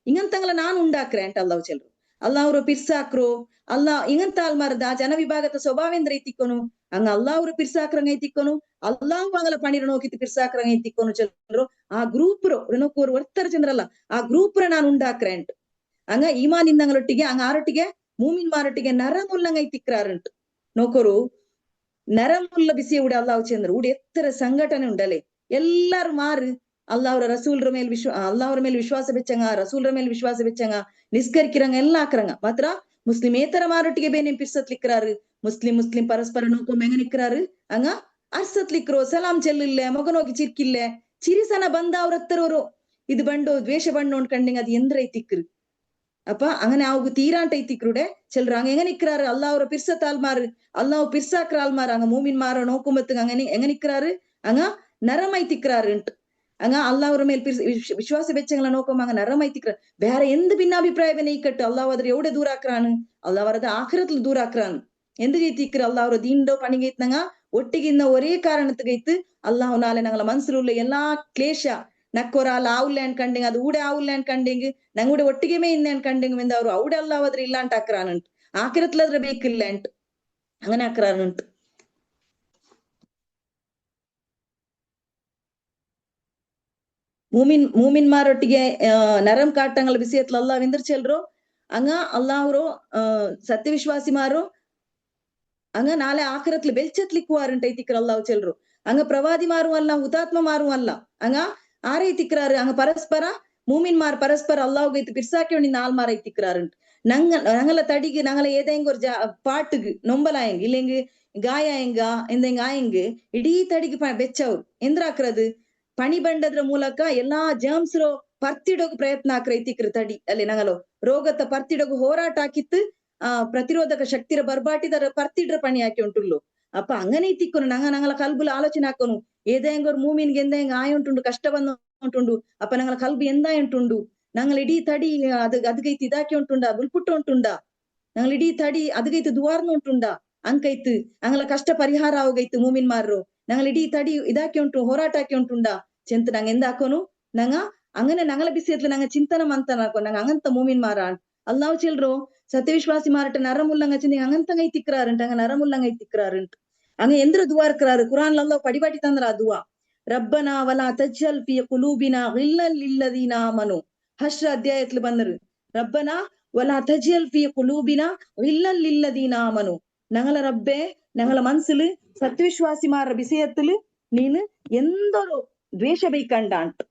ಇಂಗಂತಂಗಲ ನಾನು ಉಂಡಾಕ್ರೆ ಅಂತ ಅಲ್ಲಾಹು ಚೆಲ್ರು ಅಲ್ಲಾಹ್ರು ಪಿರ್ಸಾಕ್ರೋ ಇಂಗನ್ ತಾಲ್ಮಾರ್ದ ಜನ ವಿಭಾಗದ ಸ್ವಭಾವೇಂದ್ರ ಐತಿಕ್ಕೊನು ಹಂಗ ಅಲ್ಲಾಹ್ರು ಪಿರ್ಸಾಕ್ರಂಗ ಐತಿಕ್ಕೊನು ಅಲ್ಲಾಹ್ ಅಂಗಲ ಪಣಿರ ನೋಕಿತ್ತು ಪಿರ್ಸಾಕ್ರಂಗ ಐತಿಕ್ಕೊನು ಚೆಲ್ರು ಆ ಗ್ರೂಪ್ ರಿನೋಕೋರು ಒರ್ತರ ಚಂದ್ರಲ್ಲ ಆ ಗ್ರೂಪ್ ನಾನು ಉಂಡಾಕ್ರೆ ಅಂತ ಹಂಗ ಈಮಾನ್ ಇಂದಂಗಳೊಟ್ಟಿಗೆ ಹಂಗ ಆರೊಟ್ಟಿಗೆ ಮೂಮಿನ್ ಮಾರೊಟ್ಟಿಗೆ ನರ ಮುಲ್ಲಂಗ ಐತಿಕ್ರಾರಂಟು ನೋಕೋರು ನರಮುಲ್ಲ ಬಿಸಿ ಉಡ ಅಲ್ಲಾಹು ಚಂದ್ರ ಉಡ ಎತ್ತರ ಸಂಘಟನೆ ಉಂಡಲೆ ಎಲ್ಲಾರು ಮಾರು ಅಲ್ಲಾವ್ರ ರಸೂಲ್ರ ಮೇಲೆ ವಿಶ್ವಾಸ ಬೆಚ್ಚಂಗ ರಸೂಲ್ರ ಮೇಲೆ ವಿಶ್ವಾಸ ಬೆಚ್ಚಂಗ ನಿಸ್ಕರಿಕಿರಂಗ ಎಲ್ಲ ಹಾಕ್ರಂಗ ಮಾತ್ರ ಮುಸ್ಲಿಮೇತರ ಮಾರೊಟ್ಟಿಗೆ ಬೇನೆ ಪಿರ್ಸತ್ಲಿಕ್ರಾರು ಮುಸ್ಲಿಂ ಪರಸ್ಪರ ನೋಕೊ ಮೆಂಗನಿಕ್ರಾರು ಹಂಗ ಅರ್ಸತ್ಲಿಕ್ರೋ ಸಲಾಂ ಚೆಲ್ಲಿಲ್ಲ ಮಗನೋಗಿ ಚಿರ್ಕಿಲ್ಲೆ ಚಿರಿಸನ ಬಂದ ಅವ್ರ ಹತ್ತರವರು ಇದು ಬಂಡು ದ್ವೇಷ ಬಂಡು ಅನ್ಕಂಡಿಂಗ ಅದು ಎಂದ್ರ ಐತಿಕ್ರು അപ്പൊ അങ്ങനെ ആവുക തീരാണ്ടൈത്തിക്രുടെ ചിലർ അങ്ങനെ നിൽക്കാറ് അള്ളാഹുറ പിർസത്ത് ആൽമാറ് അള്ളാഹു പിർസാക്ര ആൽമാറ് അങ്ങ് മൂമിൻ മാറോ നോക്കുമ്പത്ത് അങ്ങനെ എങ്ങനെ നിൽക്കാറ് അങ്ങ നരമൈത്തിക്രാറുണ്ട് അങ്ങ അള്ളാഹുറ മേൽ വിശ്വാസ വെച്ചങ്ങളെ നോക്കുമ്പോ അങ്ങ് നരമൈത്തിക്ര വേറെ എന്ത് ഭിന്നാഭിപ്രായം നീക്കട്ടെ അള്ളാഹു അದ್ರ എവിടെ ದೂರಾಕ್ರಾನು ಅಲ್ಲಾಹ್ ಅವರದ ಆಖಿರತ್ಲು ದೂರಾಕ್ರಾನು എന്ത് ചെയ്തിക്ര അള്ളാഹുറ ദീൻഡോ പണിಗೈತ್ನಂಗ ಒಟ್ಟಿಗಿನ್ನ ഒരೇ ಕಾರಣತ್ಗೈತು ಅಲ್ಲಾಹು ನಾಳೆ ഞങ്ങള മനസ്സിലുള്ള എല്ലാ ക്ലേശ ನಕ್ಕೊರಾಲ್ ಆವುಲ್ಲೆ ಅನ್ಕಂಡಿಂಗ್ ಅದು ಊಡೆ ಆವುಲ್ಲೆ ಅನ್ಕಂಡಿಂಗ್ ನಂಗೂಡೆ ಒಟ್ಟಿಗೆಮೇ ಇನ್ನೆ ಅನ್ಕಂಡಿಂಗ್ ವೆಂದ ಅವರು ಔಡೆ ಅಲ್ಲಾವದ್ರ ಇಲ್ಲ ಅಂತ ಅಕ್ರಾನುಂಟು ಆಕಿರತ್ಲದ್ರ ಬೇಕಿಲ್ಲ ಅಂಟು അങ്ങനെ അക്രാനുണ്ട് ಮೂಮಿನ್ಮಾರೊಟ್ಟಿಗೆ ನರಂ ಕಾಟಂಗಳ ವಿಷಯತ್ಲ ಅಲ್ಲಾಹ್ ವಿಂದರ್ಚೆಲ್ರು ಅಂಗ ಅಲ್ಲಾಹ್ರು ಸತ್ಯವಿಶ್ವಾಸಿ ಮಾರು ಅಂಗ ನಾಳೆ ಆಖಿರತ್ಲು ಬೆಲ್ಚತ್ಲಿಕ್ಕುವಾರುಂಟ ಐತಿಕ್ರ ಅಲ್ಲಾಹು ಚೆಲ್ರು ಅಂಗ ಪ್ರವಾದಿ ಮಾರು ಅಲ್ಲ ಹುತಾತ್ಮ ಮಾರು ಅಲ್ಲ ಅಂಗ ಆರೈತಿಕ್ರಾರು ಅಂಗ ಪರಸ್ಪರ ಮೂಮಿನ್ಮಾರ್ ಪರಸ್ಪರ ಅಲ್ಲಾಹುಗೈತು ಪಿರ್ಸಾಕ್ಯೊಂಡಿ ನಾಲ್ಮಾರೈತಿಕ್ರಾರುಂಟು ನಂಗಲ ತಡಿಗೆ ನಂಗಲ ಏದೆಂಗ್ ஒரு பாட்டுக்கு நொம்பலாயங்க இல்லைங்க ಗಾಯ ಹೆಂಗ ಎಂದೆಂಗ ಆಯಂಗ್ ಇಡೀ ತಡಿಗೆ ಬೆಚ್ಚವ್ರು ಎಂದ್ರಾಕ್ರದು ಪಣಿ ಬಂಡದ್ರ ಮೂಲಕ ಎಲ್ಲಾ ಜರ್ಮ್ಸ್ ರೋ ಪರ್ತಿಡೋಗು ಪ್ರಯತ್ನ ಆಕ್ರೈತಿಕ್ರ ತಡಿ ಅಲ್ಲಿ ನಂಗಲು ರೋಗತ್ತ ಪರ್ತಿಡೋಗು ಹೋರಾಟ ಹಾಕಿತ್ತು ಪ್ರತಿರೋಧಕ ಶಕ್ತಿರ ಬರ್ಬಾಟಿದರ ಪರ್ತಿಡ್ರ ಪಣಿ ಹಾಕಿ ಉಂಟುಲ್ಲು ಅಪ್ಪ ಅಂಗನೆ ತಿಕ್ಕನು ನಂಗಲ ಕಲ್ಬುಲ ಆಲೋಚನೆ ಹಾಕೋನು ಏದೇ ಮೂಮಿನ್ಗೆ ಎಂದ ಹೆಂಗ ಆಯ ಉಂಟುಂಡು ಕಷ್ಟ ಬಂದು ಉಂಟುಂಡು ಅಪ್ಪ ನಂಗಲ ಕಲ್ಬು ಎಂದ ಉಂಟುಂಡು ನಂಗಲ್ ಇಡೀ ತಡಿ ಅದಗೈತಿ ಇದಾಕಿ ಉಂಟುಂಡ ಬುಲ್ಪುಟ್ಟು ಉಂಟುಂಡ ನಂಗಲ್ ಇಡೀ ತಡಿ ಅದಗೈತು ದುವಾರ್ನು ಉಂಟುಂಡ ಅಂಕೈತು ಅಂಗಲ ಕಷ್ಟ ಪರಿಹಾರ ಆಗೋಗೈತು ಮೂಮಿನ್ ಮಾರ್ರು ನಂಗಲ್ ಇಡೀ ತಡಿ ಇದಾಕಿ ಉಂಟು ಹೋರಾಟ ಹಾಕಿ ಉಂಟುಂಡ ಚೆಂತ ನಂಗೆ ಎಂದ ಹಾಕೋನು ನಂಗ അങ്ങനെ ഞങ്ങളെ ബിസിയത്തില് ഞങ്ങൾ ചിന്തന മന്തനാക്കോ ഞങ്ങൾ അങ്ങനത്തെ മൂമിൻ മാറാണ് അള്ളാഹു ചിലറോ സത്യവിശ്വാസി മാറട്ടെ നരമുല്ലങ്ങ ചിന്തി അങ്ങനത്തെ തിക്രാറുണ്ട് അങ്ങനെ നരമുല്ലങ്ങ തിക്രാറുണ്ട് അങ്ങ് എന്തൊരു ദുവാ ഇരിക്കാറ് ഖുറാനിൽ അള്ളാഹു പടിപാട്ടി തന്നറ ആ ദുവാ റബ്ബന വലാ തജ്അൽ ഫീ ഖുലൂബിനാ ഗില്ലൽ ലില്ലദീന ആമനു ഹശ്ർ അധ്യായത്തിൽ ಬಂದರು റബ്ബന വലാ തജ്അൽ ഫീ ഖുലൂബിനാ ഗില്ലൽ ലില്ലദീന ആമനു ഞങ്ങളെ റബ്ബേ ഞങ്ങളെ മനസ്സില് സത്യവിശ്വാസിമാരുടെ വിഷയത്തില് നീന് എന്തൊരു ദ്വേഷ ബൈക്കണ്ടാണ്ട്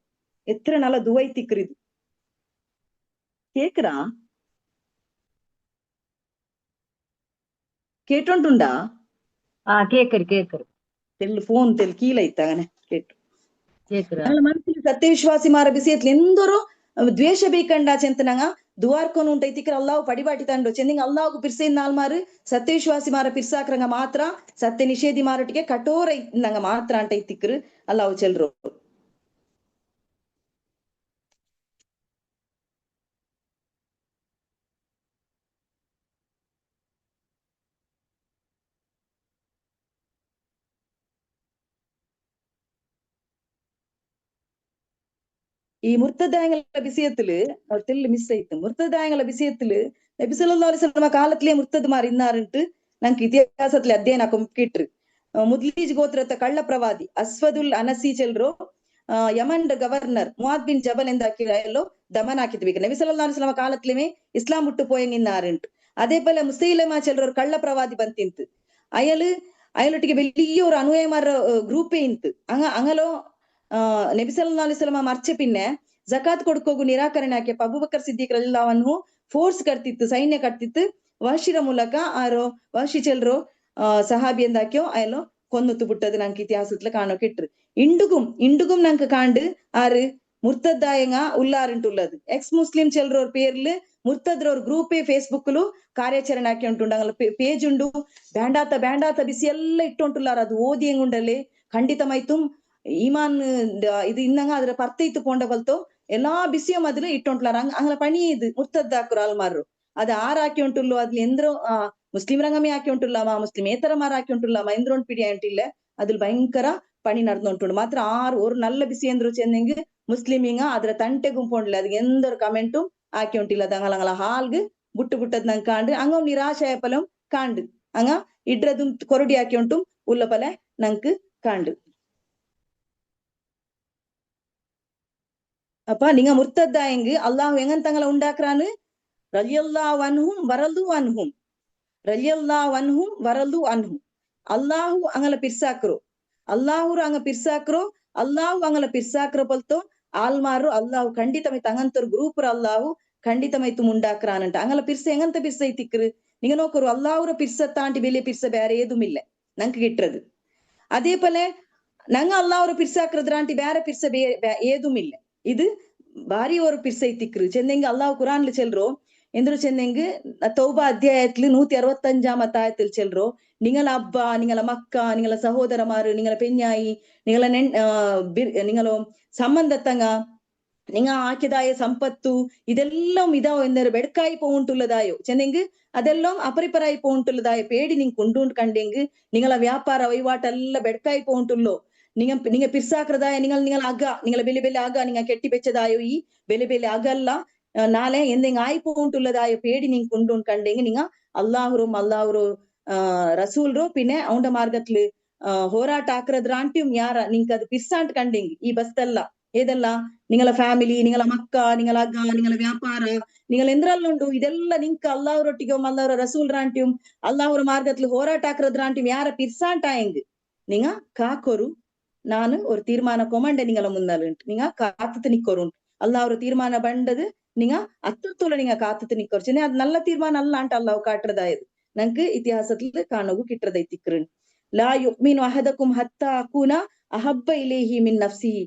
എത്ര നല്ല ദുവൈ തിക്രിത് കേക്കറാ കേട്ടോണ്ടുണ്ടാ കേക്കര് തെല്ല് ഫോൺ തെല്ല് കീലೈತ അങ്ങനെ കേട്ടു ಕೇಕರ ഞങ്ങളെ മനസ്സിൽ സത്യവിശ്വാസിമാರ വിഷയത്തിൽ എന്തൊരു ದ್ವೇಷ ಬೇಕಂಡ ಚೆಂತನಂಗ ದುವಾರ್ಕೊನು ಉಂಟೈತಿಕ್ರ ಅಲ್ಲಾವು ಪಡಿಬಾಟಿ ತಂಡು ಚೆಂದಿಂಗ ಅಲ್ಲಾವು ಪಿರ್ಸೆನ್ ನಾಲ್ಮಾರು ಸತ್ಯವಿಶ್ವಾಸಿ ಮಾರ ಪಿರ್ಸಾಕ್ರಂಗ ಮಾತ್ರ ಸತ್ಯ ನಿಷೇಧಿ ಮಾರಟಿಗೆ ಕಠೋರ ನಂಗ ಮಾತ್ರ ಅಂಟೈತಿಕ್ರು ಅಲ್ಲಾವು ಚೆಲ್ರು ഈ മുർത്തദായങ്ങളെ വിഷയത്തില് തെല്ല് മിസ് ആയിട്ട് മുർത്തദായങ്ങളെ വിഷയത്തില് നബി സല്ലല്ലാഹു അലൈഹി വസല്ലം കാലത്തിലെ മുർത്തദ്മാർ ഇന്നാറിട്ട് ഞങ്ങൾക്ക് ഇತಿഹാസത്തിലെ ಅಧ್ಯಯನ ಕಿಟ್ರು ಮುದ್ಲೀಜ್ ಗೋತ್ರತ ಕಳ್ಳ ಪ್ರವಾದಿ ಅಸ್ವದುಲ್ ಅನಸಿ ಚೆಲ್ರು ಯಮನ್ ಗವರ್ನರ್ ಮುಆದ್ ಬಿನ್ ಜಬಲ್ ಎಂದಾಕಿರೋ ದಮನ ಹಾಕಿದ್ಬೇಕು ನಬಿ ಸಲ್ಲಲ್ಲಾಹು ಅಲೈಹಿ ವಸಲ್ಲಂ ಕಾಲತ್ಲೆಮೇ ಇಸ್ಲಾಂ ಮುಟ್ಟು ಪೋಯಂಗ್ ಇನ್ನಾರುಂಟು അതേ പോലെ മുസൈലമ ചെല്ലൊരു കള്ള പ്രവാദി ಬಂತಿಂತು അയാളൊട്ടിಗೆ വലിയ ഒരു അനുയായിമാರ ഗ്രൂപ്പേ ಇಂತು അങ്ങലോ നബി സല്ലല്ലാഹു അലൈഹി വസല്ലം മറിച്ച പിന്നെ ಜಕಾತ್ ಕೊಡ್ಕೋಗು ನಿರಾಕರಣೆ ಹಾಕಿ ಅಬೂಬಕರ್ ಸಿದ್ದಿಕ್ ರಲಿಯಲ್ಲಾಹು ಅನ್ಹು ಫೋರ್ಸ್ ಕಟ್ತಿತ್ತು ಸೈನ್ಯ ಕಟ್ತಿತ್ತು ವಹಶಿರ ಮೂಲಕ ಆರೋ ವಹಶಿ ಚೆಲ್ರೋ ಸಹಾಬಿ ಎಂದಾಕ್ಯೋ ಅಯಲೋ കൊന്നുത്തു വിട്ടത് ഞങ്ങൾക്ക് ഇതിഹാസത്തില് കാണോ കിട്ടു ഇണ്ടുകും ഞങ്ങൾക്ക് കാണ്ട് ആറ് മുർത്തദ്ദായങ്ങ ഉള്ളാറിട്ടുള്ളത് എക്സ് മുസ്ലിം ചെല്ലറോർ പേരില് മുർത്തദ്രോർ ഗ്രൂപ്പേ ഫേസ്ബുക്കിಲು ಕಾರ್ಯಾಚರಣೆ ಹಾಕಿ ಉಂಟು ಅಂಗಲ ಪೇಜ್ ಉಂಡು ಬ್ಯಾಂಡಾತ ಬಿಸಿ ಎಲ್ಲ ಇಟ್ಟುಂಟುಲ್ಲಾರ ಅದು ಓದಿ ಹೆಂಗುಂಡಲ್ಲಿ ಖಂಡಿತಮೈತು ಈಮಾನ್ ಇದು ಇನ್ನಂಗ ಅದ್ರ ಪರ್ತೈತು ಪೋಂಡ ಬಲ್ತೋ ಎಲ್ಲಾ ಬಿಸಿಯ ಮೊದಲು ಇಟ್ಟುಂಟ್ಲಾರ ಅಂಗಲ ಪಣಿ ಇದು ಮುರ್ತದ್ದಾಕರು ಆಲ್ಮಾರು ಅದು ಆರ್ ಹಾಕಿ ಉಂಟುಲ್ಲು ಅದ್ಲಿ ಎಂದ್ರೋ ಮುಸ್ಲಿಂ ರಂಗಮೇ ಹಾಕಿ ಉಂಟುಲ್ಲಾಮ ಮುಸ್ಲಿಂ ಏತರಮಾರ ಹಾಕಿ ಉಂಟುಲ್ಲಾಮ ಎಂದ್ರೋಂಡ್ ಪಿಡಿ ಅಂಟಿಲ್ಲ ಅದ್ರಲ್ಲಿ ಭಯಂಕರ ಪಣಿ ನಡೆದುಂಟು ಮಾತ್ರ ಆರು ഒരു നല്ല ಬಿಸಿ ಎಂದ್ರು ಚೆಂದೆಂಗ್ ಮುಸ್ಲಿಮಿಂಗ ಅದ್ರ ತಂಟೆ ಗುಂಪುಂಡ್ಲ ಅದಕ್ಕೆ ಎಂದೊರು ಕಮೆಂಟು ಹಾಕಿ ಉಂಟಿಲ್ಲ ಅಂಗಲ ಹಾಲ್ಗ್ ಬುಟ್ಟದ್ ನಂಗೆ ಕಾಂಡು ಅಂಗ ನಿರಾಶಯ ಫಲಂ ಕಾಂಡು ಅಂಗ ಇಡ್ರದು ಕೊರಡಿ ಹಾಕಿ ಉಂಟು ಉಲ್ಲ ಪಲೆ ನಂಕ್ ಕಾಂಡು அப்ப நீங்க முர்த்தத்தாயங்கு அல்லாஹ் எங்கந்தங்கள உண்டாக்குறான்னு ரலியல்லாஹு அன்ஹும் வரது அன்ஹும் ரலியல்லாஹு அன்ஹும் வரது அன்ஹும் அல்லாஹு ಅಂಗಲ ಪಿರ್ಸಾಕ್ರು ಅಲ್ಲಾಹುರು ಅಂಗ ಪಿರ್ಸಾಕ್ರು ಅಲ್ಲಾಹು ಅಂಗಲ ಪಿರ್ಸಾಕ್ರ ಬಲ್ತೋ ಆಲ್ಮಾರು ಅಲ್ಲಾಹು ಖಂಡಿತಮೈ ತಂಗಂತರು ಗ್ರೂಪರ್ ಅಲ್ಲಾಹು ಖಂಡಿತಮೈತು ಮುಂಡಾಕ್ರಾನಂಟ ಅಂಗಲ ಪಿರ್ಸ ಎಂಗಂತ ಪಿರ್ಸ ಐತಿಕ್ರು நீங்க நோக்கரு அல்லாஹுர பிர்சத்தாண்டி வெளியே பிர்ச வேற ஏதும் இல்ல நங்கு கிட்டுறது அதே போல நாங்க அல்லாஹுர பிர்சாக்குறதுராண்டி வேற பிர்ச ஏதும் இல்ல இது ಭಾರಿ ஒரு பிர்சை திக்ரு ಚೆಂದೆಂಗ್ அல்லாஹ் குரான்ல செல்றோ ಎಂದ್ರು ಚೆಂದೆಂಗ್ ತೌಬಾ ಅಧ್ಯಾಯത്തിൽ 165 ಆಯത്തിൽ ಚೆಲ್ರೋ നിങ്ങള ಅಬ್ಬ നിങ്ങള ಮಕ್ಕ നിങ്ങള ಸಹೋದರಮಾರು ನಿங்கள ಪೆഞ്ഞായി നിങ്ങള നിങ്ങളോ ಸಂಬಂಧತ್ತಂಗ നിങ്ങ ആക്കിയതായ സമ്പത്തു ഇതെല്ലാം ഇതാവോ എന്നൊരു വെടുക്കായി പോവുണ്ടുള്ളതായോ ചെന്നെങ്ക് അതെല്ലാം അപരിപരായി പോവുണ്ടുള്ളതായോ പേടി നിങ് കൊണ്ടുകൊണ്ട് കണ്ടെങ്ക് നിങ്ങളെ വ്യാപാര വಹಿವಾಟೆಲ್ಲ ಬೆಡ್ಕಾಯಿ പോവുണ്ടുള്ളೋ நீங்க பிர்சாக்குறதாய நீங்கள் நீங்கள ಬೆಲೆ ಆಗ நீங்க ಕೆಟ್ಟಿ ಬೆಚ್ಚದಾಯೋ ಈ ಬೆಲೆ ಆಗಲ್ಲ ನಾಳೆ ಎಂದೆಂಗ್ ಆಯಿ പോവുണ്ടുള്ളതായോ പേടി നിങ് കൊണ്ടുകൊണ്ട് കണ്ടെങ്ക് നിങ്ങ അല്ലാഹുരു റസൂൽರು പിന്നെ അവന്റെ മാർഗത്തില് ಹೋರಾಟ ಆಕ್ರದ್ರಾಂಟಿയും ಯಾರ ನಿಂಕ್ ಅದು ಪಿರ್ಸಾಂಟ್ ಕಂಡೆಂಗ್ ಈ ಬಸ್ತಲ್ಲ ಏದಲ್ಲ ನಿಂಗಳ ಫ್ಯಾಮಿಲಿ ನಿಂಗಳ ಮಕ್ಕ ನಿಂಗಳ ಅಗ್ಗ ನಿಂಗಳ ವ್ಯಾಪಾರ നിങ്ങൾ എന്തെല്ലാം ഇതെല്ലാം നിങ്ങക്ക് അള്ളാഹുരൊട്ടിക്കും അള്ളാഹുര റസൂൽറാಂಟಿയും അള്ളാഹുര മാർഗത്തിൽ ಹೋರಾಟ ಆಕ್ರದ್ರಾಂಟಿയും ಯಾರ ಪಿರ್ಸಾಂಟಾಯಂಗ್ നിങ്ങ കാക്കൊരു ನಾನು ഒരു തീരുമാനം കൊമണ്ടെ നിങ്ങളെ മുന്നാലുണ്ട് നിങ്ങ കാത്തുത്ത് നിക്കോറുണ്ട് അള്ളാഹുര തീരുമാനം ബണ്ടത് നിങ്ങ അത്രത്തോളം നിങ്ങ കാത്തുത്ത് നിക്കോರು ചെന്നെ അത് നല്ല തീരുമാനം അല്ല ಅಂತ അള്ളാഹു ಕಾಟ್ರದಾയത് ನಂಗೆ ಇತಿಹಾಸದಲ್ಲಿ ಕಾಣೋಗು ಕಿಟ್ರದೈತಿಕ್ರನ್. ಲಾ ಯುಕ್ಮಿನು ಅಹದಕುಂ ಹತ್ತ ಅಕೂನ ಅಹಬ್ಬ ಇಲೇಹಿ ಮಿನ್ ನಫ್ಸಿಹಿ.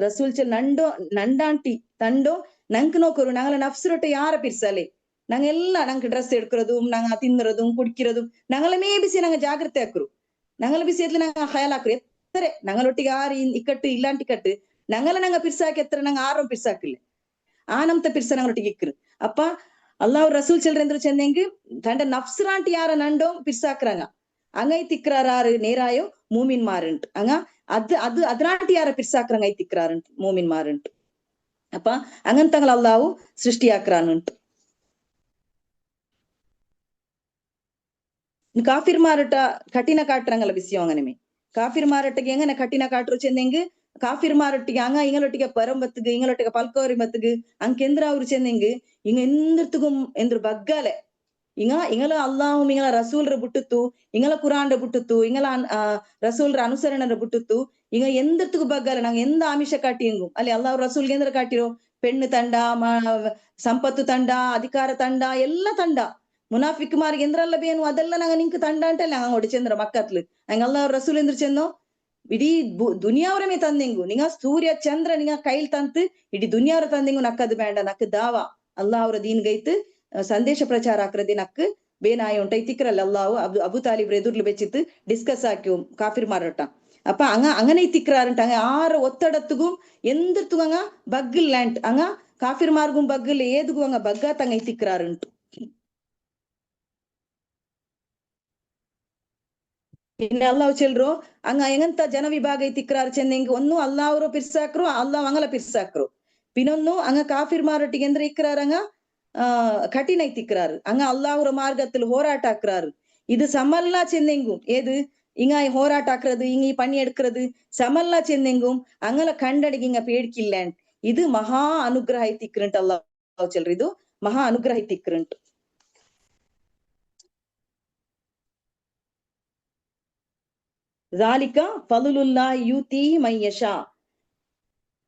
ರಸೂಲ್ ಚೆಲ್ ನಂಡೋ ನಂಡಾಂಟಿ ತಂಡೋ ನಂಕ್ ನೋಕರು ನಂಗಲ ನಫ್ಸರೊಟ್ಟೆ ಯಾರ ಪಿರ್ಸಲೆ ನಂಗೆಲ್ಲ ನಂಗೆ ಡ್ರೆಸ್ ಎಡ್ಕರದು ನಂಗ ತಿನ್ನರದು ಕುಡ್ಕಿರದು ನಂಗಲ ಮೇ ಬಿಸಿ ನಂಗೆ ಜಾಗ್ರತೆ ಹಾಕ್ರು ನಂಗಲ ಬಿಸಿ ಎತ್ಲ ನಂಗೆ ಹಯಲ್ ಹಾಕ್ರು ಎತ್ತರೆ ನಂಗಲೊಟ್ಟಿಗೆ ಆರು ಇಕ್ಕಟ್ಟು ಇಲ್ಲಾಂಟಿ ಕಟ್ಟು ನಂಗಲ ನಂಗ ಪಿರ್ಸಾಕ್ ಎತ್ತರ ನಂಗೆ ಆರೋ ಪಿರ್ಸಾಕಿಲ್ಲ ಆ ನಮ್ತ ಪಿರ್ಸ ನಂಗಲೊಟ್ಟಿಗೆ ಇಕ್ರು ಅಪ್ಪ ಅಲ್ಲಾಹ್ ರಸೂಲ್ ಚೆಲ್ರೆಂದ್ರು ಚೆಂದೆಂಗ್ ತಂಡ ನಫ್ಸರಾಂಟಿ ಯಾರ ನಂಡೋ ಪಿರ್ಸಾಕ್ರಂಗ ಅಂಗೈ ತಿಕ್ರಾರು ನೇರಾಯೋ ಮೂಮಿನ್ ಮಾರುಂಟು ಅಂಗ ಅದು ಅದ್ರಾಂಟಿ ಯಾರ ಪಿರ್ಸಾಕ್ರಂಗೈ ತಿಕ್ರಾರುಂಟು ಮೂಮಿನ್ ಮಾರುಂಟು ಅಪ್ಪ അങ്ങനത്തങ്ങൾ അള്ളാഹു സൃഷ്ടിയാക്കാനുണ്ട്. ಕಾಫಿರ್ ಮಾರಟ ಕಠಿಣ ಕಾಟ್ರಂಗಲ್ಲ ಬಿಸಿಯೋ അങ്ങനെ ಕಾಫಿರ್ ಮಾರಟ್ಟಿಗೆ എങ്ങനെ ಕಠಿಣ ಕಾಟ್ರು ಚೆಂದೆಂಗ್ ಕಾಫಿರ್ ಮಾರಟ್ಟಿಗೆ ಅಂಗ ಇಂಗಳೊಟ್ಟಿಗೆ ಪರಂಬತ್ತಿಗೆ ಇಂಗಳೊಟ್ಟಿಗೆ ಪಲ್ಕೋರಿ ಮತ್ತಿಗೆ ಅಂಕೆಂದ್ರ ಅವ್ರು ಚೆಂದೆಂಗ್ ಇಂಗ ಎಂದಿರ್ತಿಗೂ ಎಂದ್ರು ಬಗ್ಗಾಲೆ ಇಂಗಲ ಅಲ್ಲಾಹು ಇಂಗಲ ರಸೂಲ್ರ ಬಿಟ್ಟುತ್ತು ಇಂಗಲ ಕುರಾನ್ರ ಬಿಟ್ಟುತ್ತು ಇಂಗಲ ರಸೂಲ್ರ ಅನುಸರಣರ ಬಿಟ್ಟುತ್ತು ಈಗ ಎಂದರ್ತಿಗೂ ಬಗ್ಗಾಲೆ ನಂಗೆ ಎಂದ ಆಮಿಷ ಕಾಟಿಯಂಗು ಅಲ್ಲಿ ಅಲ್ಲಾಹ್ ರಸೂಲ್ಗೆ ಎಂದ್ರ ಕಾಟಿರೋ പെണ്ണ് ತಂಡ ಸಂಪತ್ತು ತಂಡ ಅಧಿಕಾರ ತಂಡ ಎಲ್ಲ ತಂಡ ಮುನಾಫಿಕ್ ಮಾರ್ಗ ಎಂದ್ರಲ್ಲ ಬೇನು ಅದೆಲ್ಲ ನಂಗೆ ನಿಂಕ್ ತಂಡ ಅಂತಲ್ಲ ನಂಗೆ ಹೊಡಿ ಚಂದ್ರ ಮಕ್ಕತ್ಲು ನಂಗೆ ಅಲ್ಲ ರಸೂಲ್ ಎಂದ್ರ ಚೆನ್ನೋ ಇಡೀ ದುನಿಯಾವ್ರಮೇ ತಂದೆಂಗು ನಿಂಗ ಸೂರ್ಯ ಚಂದ್ರ ನಿಂಗ ಕೈಲ್ ತಂತು ಇಡೀ ದುನಿಯಾವ್ರ ತಂದೆಂಗು ನಕ್ಕದು ಬೇಡ ನಕ್ ದಾವ ಅಲ್ಲಾ ಅವ್ರ ದೀನ್ ಗೈತ್ ಸಂದೇಶ ಪ್ರಚಾರ ಆಕ್ರದಿ ನಕ್ ಬೇನಾಯ ಉಂಟೈ ತಿಕ್ರಲ್ಲ ಅಲ್ಲಾವು ಅಬು ತಾಲಿಬ್ರ ಎದುರ್ಲು ಬೆಚ್ಚಿತ್ತು ಡಿಸ್ಕಸ್ ಹಾಕಿ ಕಾಫಿರ್ ಮಾರಟ ಅಪ್ಪ അങ്ങനെ തിക്രാറുണ്ട് അങ്ങ ആറ് ഒത്തടത്തുകും എന്തിർത്തും അങ്ങ ബഗ്ഗില്ലാണ്ട് അങ്ങ കാഫിർ മാർഗും ബഗ്ഗില്ല ഏതുകും അങ്ങ ബഗ്ഗാത്ത അങ്ങ തിക്രാറുണ്ട്. പിന്നെ അള്ളാഹു ಚೆಲ್ರು ಅಂಗ ಎಂಗಂತ ಜನ ವಿಭಾಗ ತಿಕ್ರಾರು ಚೆಂದೆಂಗ್ ಒಂದು ಅಲ್ಲಾವ್ರು ಪಿರ್ಸಾಕ್ರು ಅಲ್ಲಾಹ್ ಅಂಗಲ ಪಿರ್ಸಾಕ್ರು ಪಿನೊಂದು ಅಂಗ ಕಾಫಿರ್ ಮಾರಟ್ಟಿಗೆ ಎಂದ್ರ ಇಕ್ರಾರಂಗ ಕಠಿಣ ತಿಕ್ರಾರು ಅಂಗ ಅಲ್ಲಾವ್ರ ಮಾರ್ಗത്തിൽ ಹೋರಾಟ ಆಕ್ರಾರು ಇದು ಸಮಲ್ಲ ಚೆಂದೆಂಗು ಏದು இங்க ஹோராட்டாக்குறது இங்க பண்ணி எடுக்கிறது சமல்லா செந்தெங்கும் அங்கல கண்டடிக்கு இங்க பேடிக்கில்லேன் இது மகா அனுகிரகை திக்கிறன்ட்டு அல்லாஹ் சொல்ற இது மகா அனுகிரகை திக்கிறன்ட்டு ஜாலிகா ஃபலுலுல்லாஹி யூதிஹி மய்யஷா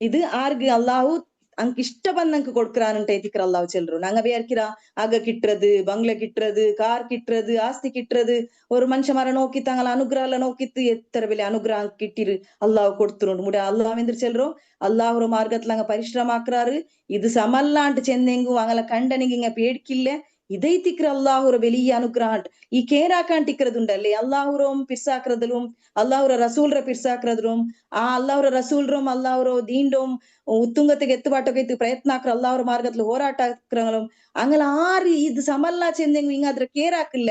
இது ஆர்கு அல்லாஹ் அங்க இஷ்ட ಬಂದಂಕ கொடுக்கறானுಂಟೆ திக்ர அல்லாஹ் சொல்றோ நாங்க ಬೇರ್ಕಿರಾ ಆಗ ಕಿಟ್ರದು ಬಂಗ್ಲೆ ಕಿಟ್ರದು ಕಾರ್ ಕಿಟ್ರದು ಆಸ್ತಿ ಕಿಟ್ರದು ஒரு மனுஷ மர நோக்கி தங்கள அனுகிரஹல நோக்கித்து எத்தர ಬೆಲೆ ಅನುಗ್ರಹ ಕಿಟ್ಟಿರು ಅಲ್ಲಾಹ್ ಕೊಡ್ತುರುಂಡು ಮುಡ ಅಲ್ಲಾಹ್ ಎಂದ್ರ ಚೆಲ್ರೋ ಅಲ್ಲಾಹ್ರ ಮಾರ್ಗತ್ಲ ಅಂಗ ಪರಿಶ್ರಮ ಆಕ್ರಾರು ಇದು ಸಮಲ್ಲಾಂಟ್ ಚೆಂದೆಂಗು ಅಂಗಲ ಕಂಡನಿಗೆ ಇಂಗ ಪೇಡ್ಕಿಲ್ಲೆ ಇದೇ ತಿಕ್ರ ಅಲ್ಲಾಹ್ರ ಬೆಲಿಯ ಅನುಗ್ರಹ ಈ ಕೇರಾಕಾಂಟ್ ಇಕ್ರದುಂಡಲ್ಲಿ ಅಲ್ಲಾಹ್ರೋಂ ಪಿರ್ಸಾಕ್ರದಲುಂ ಅಲ್ಲಾಹ್ರ ರಸೂಲ್ರ ಪಿರ್ಸಾಕ್ರದ್ರೋಂ ಆ ಅಲ್ಲಾಹ್ರ ರಸೂಲ್ರೋಂ ಅಲ್ಲಾಹ್ರೋ ದೀಂಡೋಂ ಉತ್ತುಂಗತೆಗೆ ಎತ್ತುಪಾಟಕ್ಕೆ ಪ್ರಯತ್ನ ಆಕ್ರ ಅಲ್ಲಾಹ್ರ ಮಾರ್ಗತ್ಲ ಹೋರಾಟ ಆಕ್ರங்களும் ಅಂಗಲ ಆರು ಇದು ಸಮಲ್ಲಾ ಚೆಂದೆಂಗು ಇಂಗ ಅದ್ರ ಕೇರಾಕಿಲ್ಲ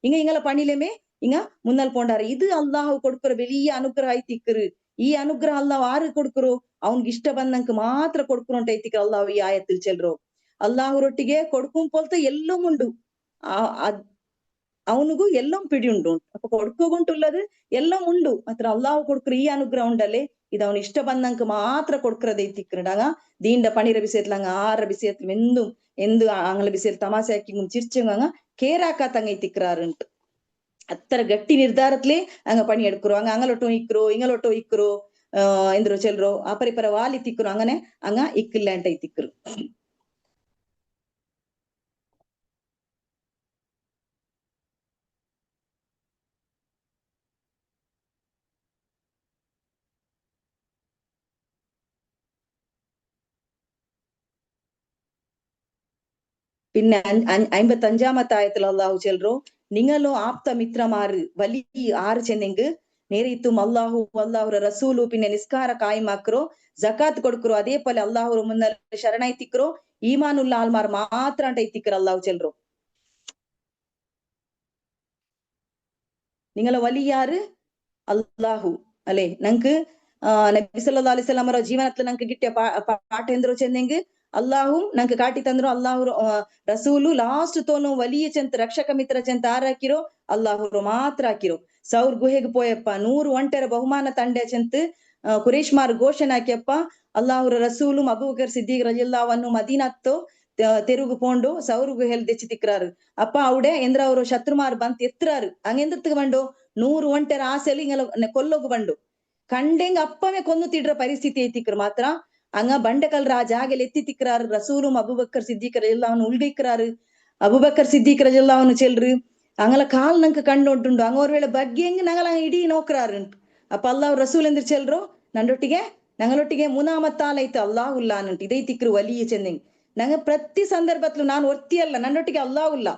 ಇಂಗ ಇಂಗಲ ಪಣಿಲೆಮೆ ಇಂಗ ಮುನ್ನಲ್ ಪೋಂಡಾರ ಇದು ಅಲ್ಲಾಹ್ ಕೊಡ್ಕರ ಬೆಲಿಯ ಅನುಗ್ರಹ ಐತಿಕ್ಕರು ಈ ಅನುಗ್ರಹ ಅಲ್ಲಾಹ್ ಆರು ಕೊಡ್ಕರು ಅವ್ನ್ಗೆ ಇಷ್ಟ ಬಂದಂಕ ಮಾತ್ರ ಕೊಡ್ಕರು ಅಂತ ಐತಿಕ್ರ ಅಲ್ಲಾಹ್ ಈ ಆಯത്തിൽ ಚೆಲ್ರು ಅಲ್ಲಾಹ್ರೊಟ್ಟಿಗೆ ಕೊಡ್ಕುಂ ಪೋಲ್ತ ಎಲ್ಲೋ ಮುಂಡು ಅವನಿಗೂ ಎಲ್ಲೋ ಪಿಡಿ ಉಂಡು ಅಪ್ಪ ಕೊಡ್ಕೋಗುಂಟುಲ್ಲದು ಎಲ್ಲೋ ಉಂಡು ಮಾತ್ರ ಅಲ್ಲಾಹ್ ಕೊಡ್ಕರು ಈ ಅನುಗ್ರಹ ಉಂಡಲ್ಲೇ ಇದು ಅವನ್ ಇಷ್ಟ ಬಂದಂಕ ಮಾತ್ರ ಕೊಡ್ಕರದೈ ತಿಕ್ರಡಾಗ ದೀಂಡ ಪಣಿರ ಬಿಸಿಯತ್ಲಂಗ ಆರ ಬಿಸಿಯತ್ಲ ಎಂದು ಅಂಗಲ ಬಿಸಿಯಲ್ ತಮಾಸೆ ಹಾಕಿ ಚಿರ್ಚಂಗ ಕೇರಾಕಾತಂಗೈ ತಿಕ್ರಾರುಂಟು ಅತ್ತರ ಗಟ್ಟಿ ನಿರ್ಧಾರತ್ಲೇ ಅಂಗ ಪಣಿ ಎಡ್ಕರು ಅಂಗ ಅಂಗಲೊಟ್ಟೋ ಇಕ್ರು ಇಂಗಲೊಟ್ಟೋ ಇಕ್ರು ಎಂದ್ರು ಚೆಲ್ರು ಅಪರಿಪರ ವಾಲಿ ತಿಕ್ರು ಅಂಗನೆ ಅಂಗ ಇಕ್ಕಿಲ್ಲ ಅಂತ ತಿಕ್ರು. പിന്നെ 55ാമത്തെ ആയത്തിൽ അള്ളാഹു ചെൽറോ നിങ്ങളോ ആപ്ത മിത്രമാറ് വലിയ ആറ് ചെന്നെങ്ക് നേരിത്തും അള്ളാഹു അള്ളാഹുര റസൂಲು പിന്നെ നിസ്കാര കായ്മാക്രോ ಜಕಾತ್ ಕೊಡ್ಕರು ಅದೇ ಪೋಲೆ ಅಲ್ಲಾಹ್ರ ಮುನ್ನಲ್ಲ ಶರಣೈತಿಕ್ರೋ ಈಮಾನುಲ್ಲ ಆಲ್ಮಾರ್ ಮಾತ್ರ ಅಂತ ಐತಿಕ್ರ ಅಲ್ಲಾಹು ಚೆಲ್ರು നിങ്ങളെ വലിയാറ് അല്ലാഹു അല്ലെ നങ്ക്ക് നബി സല്ലല്ലാഹു അലൈഹി വസല്ലം ಜೀವನತ್ಲ ನಂಗೆ ಗಿಟ್ಟಿಯ ಪಾಠ ಎಂದ್ರು ಚೆಂದೆಂಗ್ ಅಲ್ಲಾಹು ನಂಗೆ ಕಾಟಿ ತಂದ್ರು ಅಲ್ಲಾಹು ರಸೂಲು ಲಾಸ್ಟ್ ತೋನು വലിയ ಚೆಂತ ರಕ್ಷಕ ಮಿತ್ರ ಚೆಂತ ಆರ್ ಹಾಕಿರೋ ಅಲ್ಲಾಹು ಮಾತ್ರ ಹಾಕಿರೋ ಸೌರ್ ಗುಹೆಗೆ ಪೋಯಪ್ಪ 100 ಒಂಟೆರ ಬಹುಮಾನ ತಂಡೆ ಚೆಂತ ಕುರೇಶ್ಮಾರ್ ಘೋಷಣೆ ಹಾಕಿಯಪ್ಪ ಅಲ್ಲಾಹುರ ರಸೂಲು ಅಬೂಬಕರ್ ಸಿದ್ದೀಕ್ ರಲಿಯಲ್ಲಾಹು ಅನ್ಹು ಮದೀನತ್ತೋ ತೆರುಗು ಪೋಂಡು ಸೌರ್ ಗುಹೆಲ್ ದೆಚ್ಚಿ ತಿಕ್ರಾರು ಅಪ್ಪ ಅವಡೆ ಎಂದ್ರ ಅವರು ಶತ್ರುಮಾರ್ ಬಂತ್ ಎತ್ರಾರು ಹಂಗೆಂದಿರ್ತಿಗೆ ಬಂಡು 100 ಒಂಟೆರ ಆಸೆಲು ಹಿಂಗಲ ಕೊಲ್ಲೋಗು ಬಂಡು ಕಂಡೆಂಗ್ ಅಪ್ಪವೇ ಕೊನ್ನು ತಿಡ್ರ ಪರಿಸ್ಥಿತಿ ಐತಿಕ್ರು ಮಾತ್ರ ಅಂಗ ಬಂಡೆಕಲ್ ರಾಜ ಹಾಗೆಲ್ಲ ಎತ್ತಿ ತಿಕ್ರಾರು ರಸೂಲು ಅಬೂಬಕರ್ ಸಿದ್ದೀಕ್ ರಲಿಯಲ್ಲಾಹು ಅನ್ಹು ಉಲ್ಗೈಕ್ರಾರು ಅಬೂಬಕರ್ ಸಿದ್ದೀಕ್ ರಲಿಯಲ್ಲಾಹು ಅನ್ಹು ಚೆಲ್ರು ಅಂಗಲ ಕಾಲ್ ನಂಗೆ ಕಂಡುಂಟುಂಡು ಅಂಗ ஒரு ವೇಳೆ ಬಗ್ಗೆಂಗ್ ನಂಗಲ ಇಡೀ ನೋಕ್ರಾರುಂಟು ಅಪ್ಪ ಅಲ್ಲಾಹ್ ರಸೂಲ್ ಎಂದ್ರ ಚೆಲ್ರು ನಂಡೊಟ್ಟಿಗೆ ನಂಗಳೊಟ್ಟಿಗೆ ಮುನಾಮತ್ತಾಲೈತು ಅಲ್ಲಾಹುಲ್ಲಾನುಂಟು ಇದೇ ತಿಕ್ರು വലിയ ಚೆಂದಿಂಗ್ ನಂಗೆ ಪ್ರತಿ ಸಂದರ್ಭತ್ಲು ನಾನು ಒರ್ತಿಯಲ್ಲ ನನ್ನೊಟ್ಟಿಗೆ ಅಲ್ಲಾಹುಲ್ಲ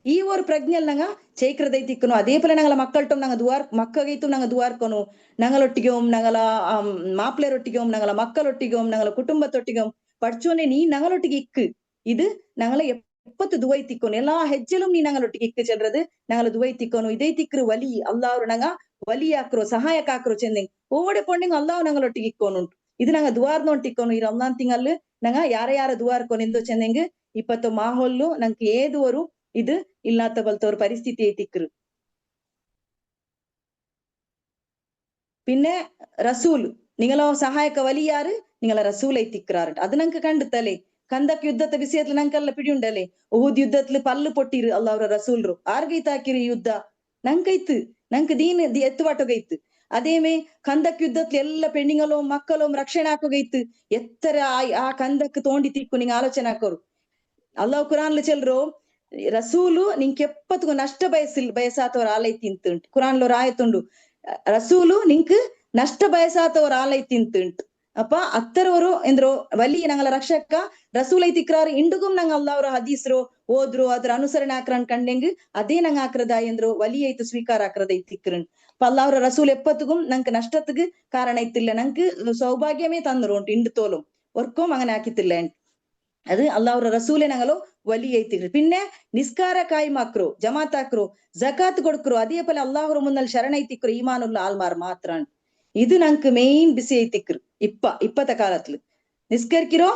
ಈ ஒரு ಪ್ರಜ್ಞೆಲ್ ನಂಗ ಚೈಕ್ರದೈ ತಿಕ್ಕನು ಅದೇ ಪಲ ನಂಗಲ ಮಕ್ಕಳ್ಟೊಮ್ ನಂಗ ದುವಾರ್ ಮಕ್ಕಗೈತು ನಂಗ ದುವಾರ್ಕೊನು ನಂಗಳೊಟ್ಟಿಗೆ ನಂಗಲ ಮಾಪ್ಲೆರೊಟ್ಟಿಗೆ ನಂಗಲ ಮಕ್ಕಳೊಟ್ಟಿಗೆ ನಂಗಲ ಕುಟುಂಬತ್ತೊಟ್ಟಿಗೆ ಪಡ್ಚೋನೆ ನೀ ನಂಗಳೊಟ್ಟಿಗೆ ಇಕ್ಕು ಇದು ನಂಗಲ ಎಪ್ಪತ್ತು ದುವೈ ತಿಕ್ಕೋನು ಎಲ್ಲಾ ಹೆಜ್ಜೆಲುಂ ನೀ ನಂಗಳೊಟ್ಟಿಗೆ ಇಕ್ಕು ಚೆಲ್றது ನಂಗಲ ದುವೈ ತಿಕ್ಕೋನು ಇದೇ ತಿಕ್ರು ವಲಿ ಅಲ್ಲಾವ್ರು ನಂಗ ವಲಿ ಹಾಕ್ರೋ ಸಹಾಯಕ ಹಾಕ್ರೋ ಚೆಂದಿಂಗ್ ಓಡೆ ಪೊಂಡಿಂಗ್ ಅಲ್ಲಾವ್ ನಂಗಳೊಟ್ಟಿಗೆ ಇಕ್ಕೋನುಂಟು ಇದು ನಂಗ ದುವಾರ್ ನೋಡ್ ತಿಕ್ಕೋನು ಈ ರಮ್ಲಾನ್ ತಿಂಗಲ್ ನಂಗ ಯಾರ ದುವಾರ್ಕೊನೆಂದು ಚೆಂದಿಂಗ್ ಇಪ್ಪತ್ತು ಮಾಹೊಲ್ಲು ನಂಗೆ ಏದುವರು ഇത് ഇല്ലാത്ത പോലത്തെ ഒരു പരിസ്ഥിതി എത്തിക്കറ് പിന്നെ റസൂൽ നിങ്ങളോ സഹായക വലിയാറ് നിങ്ങളെ റസൂൽ എത്തിക്കറാറുണ്ട് അത് ഞങ്ങൾക്ക് കണ്ടെത്തല്ലേ ಕಂದಕ್ ಯುದ್ಧದ ವಿಷಯத்துல ನಂಗೆಲ್ಲ ಪಿಡಿಯುಂಡಲೆ ಉಹುದ್ ಯುದ್ಧತ್ಲು ಪಲ್ಲು ಪೊಟ್ಟಿರು ಅಲ್ಲ ಅವ್ರ ರಸೂಲ್ರು ಆರ್ಗೈತಾಕಿರು ಯುದ್ಧ ನಂಗೈತು ನಂಗೆ ದೀನ್ ಎತ್ತುವಾಟೋಗೈತು ಅದೇಮೇ ಕಂದಕ್ ಯುದ್ಧತ್ಲು ಎಲ್ಲ ಪೆಣ್ಣಿಂಗಲೋ ಮಕ್ಕಳೋ ರಕ್ಷಣೆ ಹಾಕೋಗೈತು ಎತ್ತರ ಆ ಕಂದಕ್ ತೋಂಡಿ ತಿಕ್ಕು ನಿಂಗೆ ಆಲೋಚನೆ ಹಾಕೋರು ಅಲ್ಲಾಹ್ ಕುರಾನ್ಲು ಚೆಲ್ರು ರಸೂಲು ನಿಂಗೆ ಎಪ್ಪತ್ಗೂ ನಷ್ಟ ಬಯಸಾತವ್ರ ಆಲೈತಿ ಇಂತುಂಟು ಕುರಾನ್లో రాయతుండు ರಸೂಲು ನಿಂಕ್ ನಷ್ಟ ಬಯಸಾತವ್ರ ಆಲೈತಿ ಇಂತುಂಟು ಅಪ್ಪ ಅತ್ತರವರು ಎಂದ್ರು ವಲಿ ನಂಗಲ ರಕ್ಷಕ ರಸೂಲ್ ಐತಿಕ್ರಾರು ಇಂಡುಗುಂ ನಂಗ ಅಲ್ಲಾವ್ರ ಹದೀಸ್ರು ಓದ್ರು ಅದ್ರ ಅನುಸರಣೆ ಆಕ್ರನ್ ಕಂಡೆಂಗ್ ಅದೇ ನಂಗ ಆಕ್ರದ ಎಂದ್ರು ವಲಿ ಐತು ಸ್ವೀಕಾರ ಆಕ್ರದ ಐತಿಕ್ರನ್ ಅಲ್ಲಾವ್ರ ರಸೂಲ್ ಎಪ್ಪತ್ಗುಂ ನಂಗೆ ನಷ್ಟத்துக்கு ಕಾರಣ ಐತಿಲ್ಲ ನಂಗೆ ಸೌಭಾಗ್യമേ തന്നರು ಉಂಟು ಇಂಡು തോലും ഒർക്കും അങ്ങനെ ആക്കിത്തില്ല അത് അള്ളാഹുറ റസൂലെ ഞങ്ങളോ വലിയ ಐತಿದ್ರು പിന്നെ നിസ്കാര കായ്മാക്രു ജമാത്താക്രു ജക്കാത്ത് കൊടുക്കರು അതേ പോലെ അള്ളാഹുറ മുന്നൽ ശരണൈത്തിക്രു ഈമാനുള്ള ആൾമാർ മാത്രാണ് ഇത് ഞങ്ങൾക്ക് മെയിൻ ബിസി ಐತಿಕ್ರು ಇಪ್ಪತ್ತ ಕಾಲತ್ಲು ನಿಸ್ಕರಿಕಿರೋ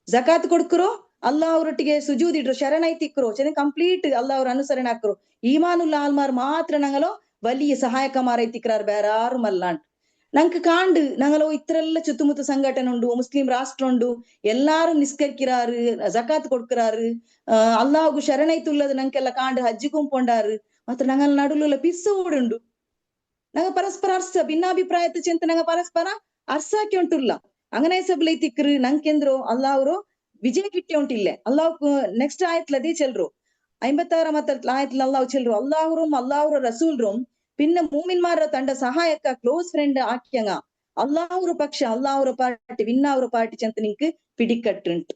ಜಕಾತ್ ಕೊಡ್ಕರೋ ಅಲ್ಲಾಹ್ರೊಟ್ಟಿಗೆ ಸುಜೂದ್ ಇಡ್ರು ಶರಣೈತಿಕ್ರು ಚೆನ್ನ ಕಂಪ್ಲೀಟ್ ಅಲ್ಲಾಹ್ರ ಅನುಸರಣೆ ಹಾಕ್ರು ಈಮಾನುಲ್ಲ ಆಲ್ಮಾರ್ ಮಾತ್ರ ನಂಗಲೋ വലിയ സഹായക്കമാരൈത്തിക്രാർ ಬೇರೆ ಯಾರು ಮಲ್ಲಾಂಟ್ ನಂಗೆ ಕಾಂಡು ನಂಗಲೋ ಇತ್ತರೆಲ್ಲ ಚುತ್ತಮುತ್ತ ಸಂಘಟನೆ ಉಂಡು ಮುಸ್ಲಿಂ ರಾಷ್ಟ್ರ ಉಂಡು ಎಲ್ಲಾರು ನಿಸ್ಕರಿಕ್ಕಿರಾರು ಜಕಾತ್ ಕೊಡ್ಕರಾರು ಅಲ್ಲಾಹ್ಗು ಶರಣೈತುಲ್ಲದು ನಂಗೆಲ್ಲ ಕಾಂಡು ಹಜ್ಜಿ ಕುಂಪೊಂಡಾರು ಮಾತ್ರ ನಂಗಲ್ ನಡುಲುಲ್ಲ ಪಿಸ್ಸು ಓಡುಂಡು ನಂಗೆ ಪರಸ್ಪರ ಅರ್ಸ ಭಿನ್ನಾಭಿಪ್ರಾಯದ ಚಿಂತ ನಂಗೆ ಪರಸ್ಪರ ಅರ್ಸಾಕಿ ಉಂಟುಲ್ಲ അങ്ങനെ സബലൈത്തിക്കറ് ನಂಗೆಂದ್ರು ಅಲ್ಲಾಹ್ರು ವಿಜಯ ಕಿಟ್ಟಿ ಉಂಟಿಲ್ಲೆ ಅಲ್ಲಾಹ್ ನೆಕ್ಸ್ಟ್ ಆಯ್ತಲದೇ ಚೆಲ್ರು 56 ಆಯ್ತಲ ಅಲ್ಲಾಹ್ ಚೆಲ್ರು ಅಲ್ಲಾಹ್ರ ರಸೂಲ್ರು പിന്നെ മൂമിന്മാരുടെ തന്റെ സഹായക്ക ക്ലോസ് ഫ്രണ്ട് ആക്കിയങ്ങ അള്ളാഹുറ പക്ഷ അള്ളാഹുറ പാർട്ടി വിന്നാവുറ പാർട്ടി ചെಂತ നിಂക്ക് പിടിക്കട്ടുണ്ട്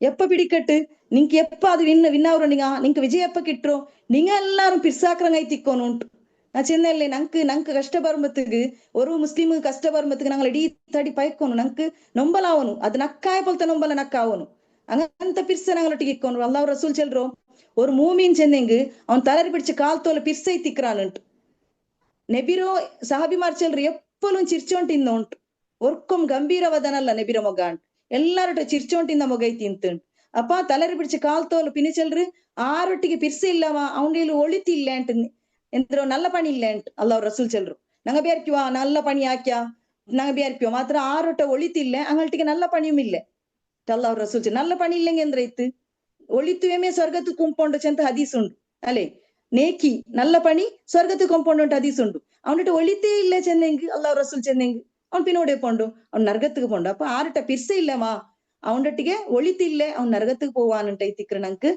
എപ്പ പിടിക്കട്ട് നിಂക്ക് എപ്പ അത് വിന്നാവുറ നിಂക്ക് വിജയ എപ്പ കിട്ടോ നിങ്ങ എല്ലാരും പിർസാക്രങ്ങായി തിക്കോനുಂಟು ನಾ ಚೆನ್ನಲ್ಲೇ ನಂಗೆ ಕಷ್ಟ ಬರ್ಮತ್ತಿಗೆ ഒരു ಮುಸ್ಲಿಮ್ ಕಷ್ಟ ಬರ್ಮತ್ತಿಗೆ ನಂಗೆ ಇಡೀ ತಡಿ ಪೈಕೋನು ನಂಗೆ ನೊಂಬಲಾವನು ಅದು ನಕ್ಕಾಯ ಪೊಲ್ತ ನೊಂಬಲ ನಕ್ಕಾವನು ಹಂಗಂತ ಪಿರ್ಸ ನಂಗಳೊಟ್ಟಿಗೆ ಇಕ್ಕೋನು ಅಲ್ಲಾಹ್ ರಸೂಲ್ ಚೆಲ್ರು ஒரு மூமின் ಚೆನ್ನೆಂಗ್ ಅವನ್ ತಲರಿ பிடிச்சு ಕಾಲ್ ತೋಲ ಪಿರ್ಸೈ ತಿಕ್ರಾನುಂಟು ನೆಬಿರೋ ಸಹಾಬಿಮಾರ್ ಚೆಲ್ರು ಎಪ್ಪಲು ಚಿರ್ಚೋಂಟಿಂದ ಉಂಟು ಒರ್ಕೊಂ ಗಂಭೀರವದನಲ್ಲ ನೆಬಿರ ಮೊಗ ಅಂಟ್ ಎಲ್ಲಾರೊಟ್ಟ ಚಿರ್ಚೋಂಟಿಂದ ಮೊಗೈತಿ ಇಂತುಂಟು ಅಪ್ಪ ತಲರಿ ಬಿಡಿച്ച് ಕಾಲ್ ತೋಲು ಪಿನಿ ಚೆಲ್ರು ಆರೊಟ್ಟಿಗೆ ಪಿರ್ಸ ಇಲ್ಲವ ಅವನೇಲು ಒಳಿತಿಲ್ಲ ಅಂಟ್ ಎಂದ್ರು நல்ல பணி இல்லைன்ட்டு அல்லாஹ் ரசூல் செல்றோம் நாங்க பேர்க்குவா நல்ல பணி ஆக்கியா நாங்க பேர்க்குவா ಮಾತ್ರ ಆರೊಟ್ಟ ಒಳಿತಿಲ್ಲ ಅಂಗಲ್ಟಿಗೆ நல்ல ಪಣಿயும் ಇಲ್ಲ ಅಲ್ಲಾಹ್ ರಸೂಲ್ நல்ல ಪಣಿ ಇಲ್ಲಂಗೆ ಅಂದ್ರೆ ಇತ್ತು ಒಳಿತುವೇಮೇ ಸ್ವರ್ಗತ್ತು ಕುಂಪೊಂಡು ಚೆಂತ ಹದೀಸ್ ಉಂಡು ಅಲೆ നേക്കി നല്ല പണി സ്വർഗത്ത് കൊമ്പോണ്ട് ഹദീസുണ്ട് അവനിട്ട് ഒളിത്തേ ഇല്ല ചെന്നെങ്ക് അള്ളാഹ് റസൂൽ ചെന്നെങ്ക് അവൻ പിന്നോടെ പോണ്ടു അവൻ നരകத்துக்கு പോണ്ടു അപ്പൊ ആരട്ട പിർസ ഇല്ലമാ അവനൊಟ್ಟಿಗೆ ಒಳಿತಿಲ್ಲ ಅವ್ನ್ ನರಗத்துக்கு പോവാനുಂಟ ಐತಿಕ್ರ ನಂಗೆ